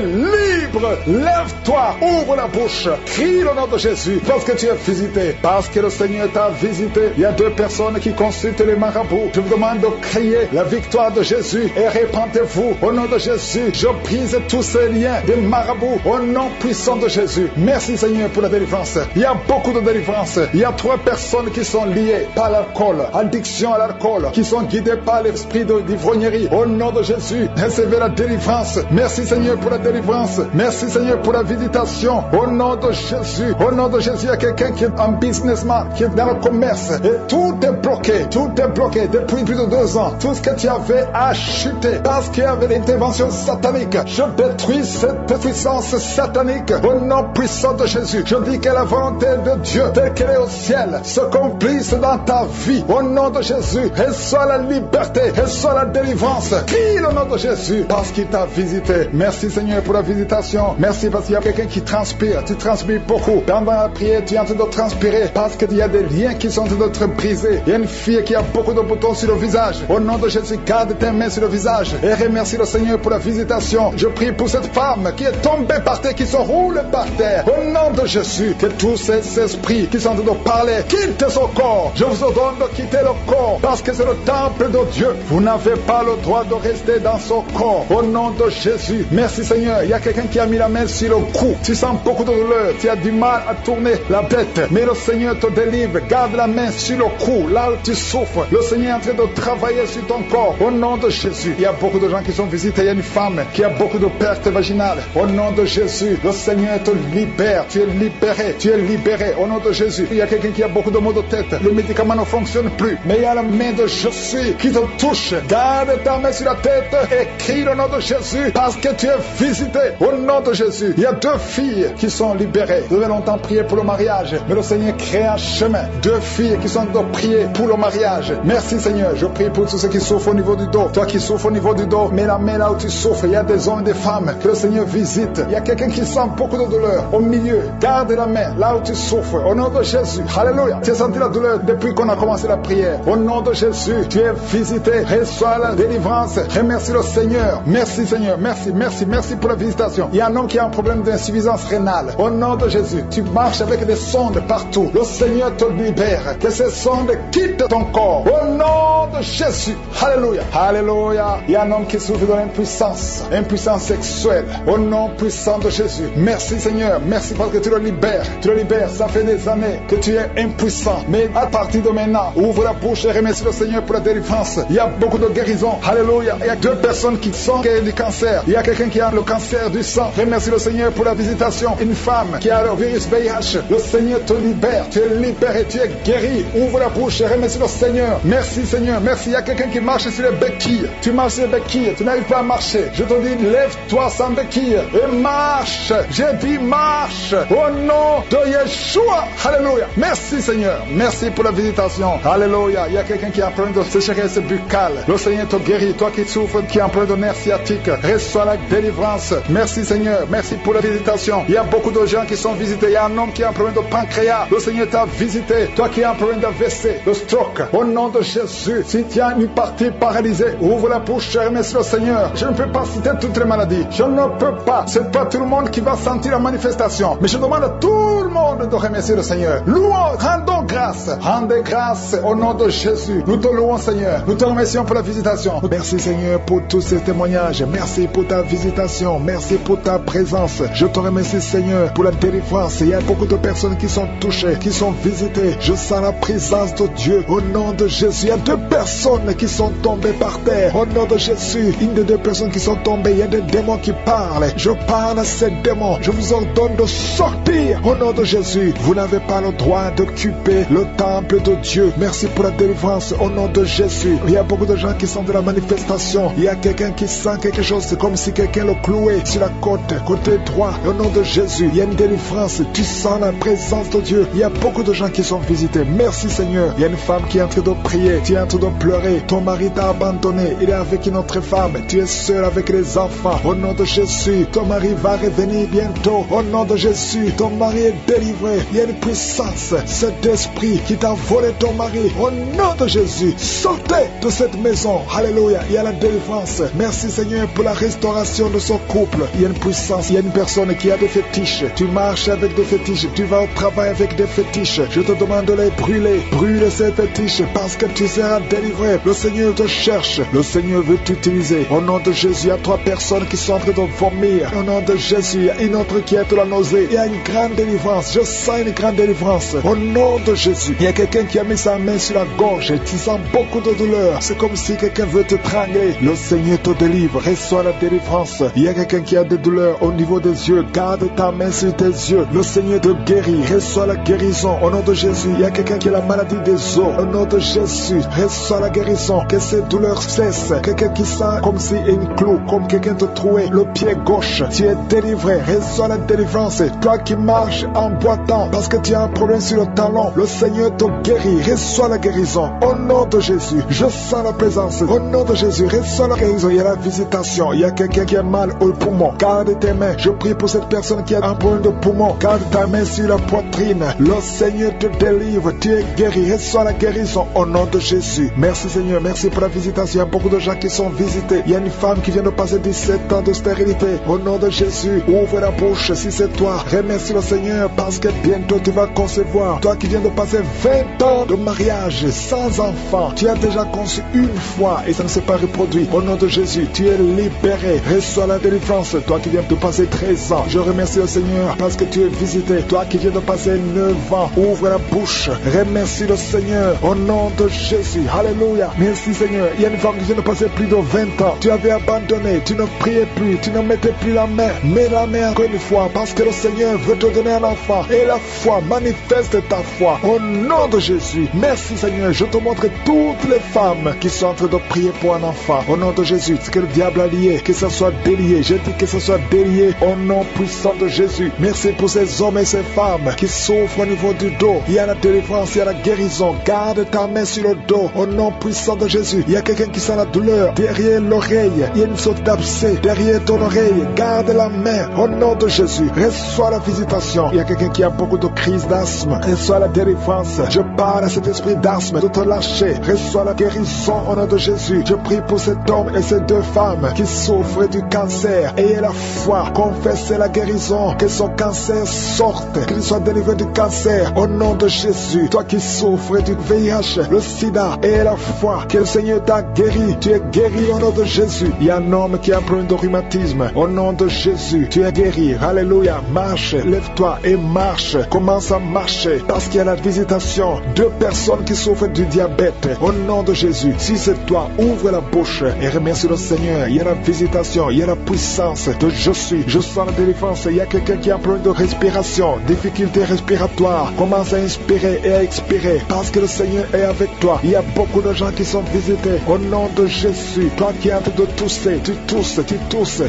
libre. Lève-toi. Ouvre la bouche. Crie le nom de Jésus parce que tu es visité. Parce que le Seigneur t'a visité. Il y a 2 personnes qui consultent les marabouts. Je vous demande de crier la victoire de Jésus et répandez-vous. Au nom de Jésus, je brise tous ces liens des marabouts. Au nom puissant de Jésus. Merci Seigneur pour la délivrance. Il y a beaucoup de délivrance. Il y a 3 personnes qui sont liées par l'alcool, addiction à l'alcool, qui sont guidées par l'esprit d'ivrognerie. Au nom de Jésus, recevez la délivrance. Merci Seigneur pour la délivrance. Merci Seigneur pour la visitation. Au nom de Jésus. Au nom de Jésus, il y a quelqu'un qui est un businessman, qui est dans le commerce. Et tout est bloqué. Tout est bloqué depuis plus de 2 ans. Tout ce que tu avais a chuté parce qu'il y avait l'intervention satanique. Je détruis cette puissance satanique au nom puissant de Jésus. Je dis que la volonté de Dieu, telle qu'elle est au ciel, se complisse dans ta vie. Au nom de Jésus, reçois la liberté, reçois la délivrance. Crie le nom de Jésus parce qu'il t'a visité. Merci Seigneur pour la visitation. Merci parce qu'il y a quelqu'un qui transpire. Tu transpires beaucoup. Pendant la prière, tu es en train de transpirer parce qu'il y a des liens qui sont en train d'être brisés. Il y a une fille qui a beaucoup de boutons sur le visage. Au nom de Jésus, garde tes mains sur le visage et remercie le Seigneur pour la visitation. Je prie pour cette femme qui est tombée par terre, qui se roule par terre. Au nom de Jésus, que tous ces esprits qui sont en train de parler quittent son corps. Je vous ordonne de quitter le corps parce que c'est le temple de Dieu. Vous n'avez pas le droit de rester dans son corps. Au nom de Jésus, merci Seigneur. Il y a quelqu'un qui a mis la main sur le cou. Tu sens beaucoup de douleur. Tu as du mal à tourner la tête. Mais le Seigneur te délivre. Garde la main sur le cou. Là où tu souffres, le Seigneur est en train de travailler sur ton corps. Au nom de Jésus, il y a beaucoup de gens qui sont visités. Il y a une femme qui a beaucoup de pertes vaginales. Au nom de Jésus, le Seigneur te libère. Tu es libéré. Tu es libéré. Au nom de Jésus, il y a quelqu'un qui a beaucoup de maux de tête. Le médicament ne fonctionne plus. Mais il y a la main de Je suis qui te touche. Garde ta main sur la tête et crie le nom de Jésus parce que tu es visité. Au nom de Jésus, il y a 2 filles qui sont libérées. Vous avez longtemps prié pour le mariage, mais le Seigneur crée un chemin. 2 filles qui sont de prier pour le mariage. Merci Seigneur. Je prie pour tous ceux qui souffrent au niveau du dos. Toi qui souffres au niveau du dos, mets la main là où tu souffres. Il y a des hommes et des femmes que le Seigneur visite. Il y a quelqu'un qui sent beaucoup de douleur au milieu. Garde la main là où tu souffres. Au nom de Jésus. Alléluia. Tu as senti la douleur depuis qu'on a commencé la prière. Au nom de Jésus, tu es visité. Reçois la délivrance. Remercie le Seigneur. Merci Seigneur. Merci pour la visitation. Il y a un homme qui a un problème d'insuffisance rénale. Au nom de Jésus, tu marches avec des sondes partout. Le Seigneur te libère. Que ces sondes quittent ton corps. Au nom de Jésus. Alléluia. Alléluia. Il y a un homme qui souffre de l'impuissance. Impuissance sexuelle. Au nom puissant de Jésus. Merci Seigneur. Merci parce que tu le libères. Tu le libères. Ça fait des années que tu es impuissant. Mais à partir de maintenant, ouvre la bouche et remercie le Seigneur pour la délivrance. Il y a beaucoup de guérisons. Alléluia. Il y a 2 personnes qui sont guéries du cancer. Il y a quelqu'un qui a le cancer du sang. Remercie le Seigneur pour la visitation. Une femme qui a le virus VIH. Le Seigneur te libère. Tu es libéré. Tu es guéri. Ouvre la bouche et remercie le Seigneur. Merci Seigneur. Merci. Il y a quelqu'un qui marche sur les béquilles. Tu marches sur les béquilles. Tu n'arrives pas à marcher. Je te dis, lève-toi sans béquilles et marche. J'ai dit marche. Au nom de Yeshua. Alléluia. Merci Seigneur. Merci pour la visitation. Alléluia. Il y a quelqu'un qui a un problème de sécheresse buccale. Le Seigneur te guérit. Toi qui souffres, qui a un problème de nerf sciatique, reçois la délivrance. Merci Seigneur. Merci pour la visitation. Il y a beaucoup de gens qui sont visités. Il y a un homme qui a un problème de pancréas. Le Seigneur t'a visité. Toi qui as un problème d'AVC, de stroke. Au nom de Jésus. Si tu as une partie paralysée, ouvre la bouche et remercie le Seigneur. Je ne peux pas citer toutes les maladies. Je ne peux pas. C'est pas tout le monde monde qui va sentir la manifestation. Mais je demande à tout le monde de remercier le Seigneur. Louons, rendons grâce. Rendez grâce au nom de Jésus. Nous te louons, Seigneur. Nous te remercions pour la visitation. Merci, Seigneur, pour tous ces témoignages. Merci pour ta visitation. Merci pour ta présence. Je te remercie, Seigneur, pour la délivrance. Il y a beaucoup de personnes qui sont touchées, qui sont visitées. Je sens la présence de Dieu au nom de Jésus. Il y a 2 personnes qui sont tombées par terre. Au nom de Jésus, une des 2 personnes qui sont tombées, il y a des démons qui parlent. Je parle à ces démons. Je vous ordonne de sortir au nom de Jésus. Vous n'avez pas le droit d'occuper le temple de Dieu. Merci pour la délivrance au nom de Jésus. Il y a beaucoup de gens qui sont de la manifestation. Il y a quelqu'un qui sent quelque chose. C'est comme si quelqu'un le clouait sur la côte, côté droit. Au nom de Jésus, il y a une délivrance. Tu sens la présence de Dieu. Il y a beaucoup de gens qui sont visités. Merci, Seigneur. Il y a une femme qui est en train de prier. Tu es en train de pleurer. Ton mari t'a abandonné. Il est avec une autre femme. Tu es seul avec les enfants. Au nom de Jésus, ton mari va revenir bientôt. Au nom de Jésus, ton mari est délivré. Il y a une puissance. Cet esprit qui t'a volé ton mari. Au nom de Jésus, sortez de cette maison. Alléluia. Il y a la délivrance. Merci, Seigneur, pour la restauration de son couple. Il y a une puissance. Il y a une personne qui a des fétiches. Tu marches avec des fétiches. Tu vas au travail avec des fétiches. Je te demande de les brûler. Brûle ces fétiches parce que tu seras délivré. Le Seigneur te cherche. Le Seigneur veut t'utiliser. Au nom de Jésus, il y a 3 personnes qui sont en train de vomir. Au nom de Jésus, il y a une autre qui est de la nausée. Il y a une grande délivrance. Je sens une grande délivrance. Au nom de Jésus, il y a quelqu'un qui a mis sa main sur la gorge et tu sens beaucoup de douleur. C'est comme si quelqu'un veut te trangler. Le Seigneur te délivre. Reçois la délivrance. Il y a quelqu'un qui a des douleurs au niveau des yeux. Garde ta main sur tes yeux. Le Seigneur te guérit. Reçois la guérison. Au nom de Jésus, il y a quelqu'un qui a la maladie des os. Au nom de Jésus, reçois la guérison. Que ces douleurs cessent. Quelqu'un qui sent comme si une clou, comme quelqu'un te trouait le pied gauche. Tu es délivré. Reçois la délivrance. Toi qui marches en boitant parce que tu as un problème sur le talon, le Seigneur te guérit. Reçois la guérison. Au nom de Jésus, je sens la présence. Au nom de Jésus, reçois la guérison. Il y a la visitation. Il y a quelqu'un qui a mal au poumon. Garde tes mains. Je prie pour cette personne qui a un problème de poumon. Garde ta main sur la poitrine. Le Seigneur te délivre. Tu es guéri. Reçois la guérison au nom de Jésus. Merci, Seigneur. Merci pour la visitation. Il y a beaucoup de gens qui sont visités. Il y a une femme qui vient de passer 17 ans de stérilité. Au nom de Jésus, ouvre la bouche si c'est toi. Remercie le Seigneur parce que bientôt tu vas concevoir. Toi qui viens de passer 20 ans de mariage sans enfant. Tu as déjà conçu une fois et ça ne s'est pas reproduit. Au nom de Jésus, tu es libéré. Reçois la délivrance. Toi qui viens de passer 13 ans. Je remercie le Seigneur parce que tu es visité. Toi qui viens de passer 9 ans. Ouvre la bouche. Remercie le Seigneur. Au nom de Jésus. Alléluia. Merci, Seigneur. Il y a une femme qui vient de passer plus de 20 ans. Tu avais abandonné. Tu ne priais plus. Tu ne mettais plus la main. Mets la main encore une fois parce que le Seigneur veut te donner un enfant. Et la foi, manifeste ta foi. Au nom de Jésus. Merci, Seigneur. Je te montre toutes les femmes qui sont en train de prier pour un enfant. Au nom de Jésus. Ce que le diable a lié, que ce soit délié. Je dis que ce soit délié au nom puissant de Jésus. Merci pour ces hommes et ces femmes qui souffrent au niveau du dos. Il y a la délivrance, il y a la guérison. Garde ta main sur le dos. Au nom puissant de Jésus. Il y a quelqu'un qui sent la douleur derrière l'oreille. Il y a une sorte d'abcès derrière ton oreille. Garde la main. Au nom de Jésus. Reçois la visitation. Il y a quelqu'un qui a beaucoup de crises d'asthme. Reçois la délivrance. Je parle à cet esprit d'asthme de te lâcher. Reçois la guérison au nom de Jésus. Je prie pour cet homme et ces 2 femmes qui souffrent du cancer. Ayez la foi. Confessez la guérison. Que son cancer sorte. Qu'il soit délivré du cancer au nom de Jésus. Toi qui souffres du VIH, le sida, ayez la foi que le Seigneur t'a guéri. Tu es guéri au nom de Jésus. Il y a un homme qui a un problème de rhumatisme. Au nom de Jésus, tu es guéri. Alléluia. Marche, lève-toi et marche. Commence à marcher parce qu'il y a la visitation. 2 personnes qui souffrent du diabète. Au nom de Jésus, si c'est toi, ouvre la bouche et remercie le Seigneur. Il y a la visitation, il y a la puissance de je suis. Je sens la délivrance. Il y a quelqu'un qui a un problème de respiration, difficulté respiratoire. Commence à inspirer et à expirer parce que le Seigneur est avec toi. Il y a beaucoup de gens qui sont visités. Au nom de Jésus, toi qui es en train de tousser, tu tousses.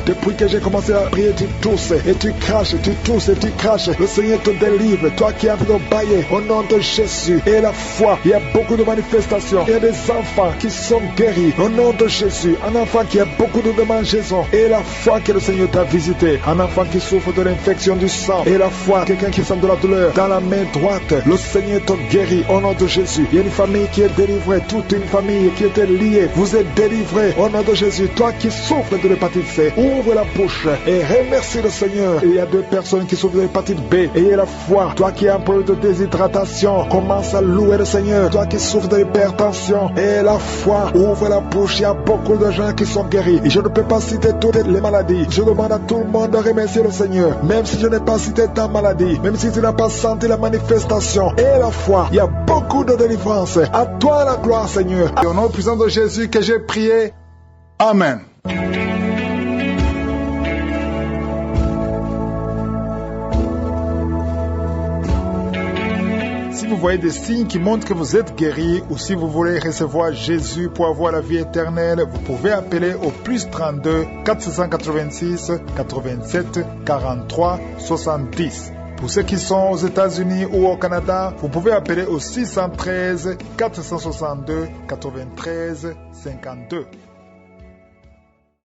Depuis que j'ai commencé à prier, tu tousses et tu craches, tu tousses et tu craches. Le Seigneur te délivre. Toi qui es en train de bailler, au nom de Jésus. Et la foi, il y a beaucoup de manifestations. Il y a des enfants qui sont guéris. Au nom de Jésus, un enfant qui a beaucoup de démangeaisons. Et la foi que le Seigneur t'a visité. Un enfant qui souffre de l'infection du sang. Et la foi, quelqu'un qui sent de la douleur dans la main droite. Le Seigneur te guérit au nom de Jésus. Il y a une famille qui est délivrée. Toute une famille qui était liée. Vous êtes délivrés au nom de Jésus. Toi qui souffres de l'hépatite C, ouvre la bouche et remercie le Seigneur. Il y a 2 personnes qui souffrent de l'hépatite B. Ayez la foi. Toi qui es un peu de déshydratation, commence à louer le Seigneur. Toi qui souffres de l'hypertension, ayez la foi. Ouvre la bouche. Il y a beaucoup de gens qui sont guéris. Et je ne peux pas citer toutes les maladies. Je demande à tout le monde de remercier le Seigneur. Même si je n'ai pas cité ta maladie, même si tu n'as pas senti la manifestation, ayez la foi. Il y a beaucoup de délivrance. À toi la gloire, Seigneur. Et au nom puissant de Jésus que j'ai prié. Amen. Si vous voyez des signes qui montrent que vous êtes guéri, ou si vous voulez recevoir Jésus pour avoir la vie éternelle, vous pouvez appeler au plus 32 486 87 43 70. Pour ceux qui sont aux États-Unis ou au Canada, vous pouvez appeler au 613 462 93 52.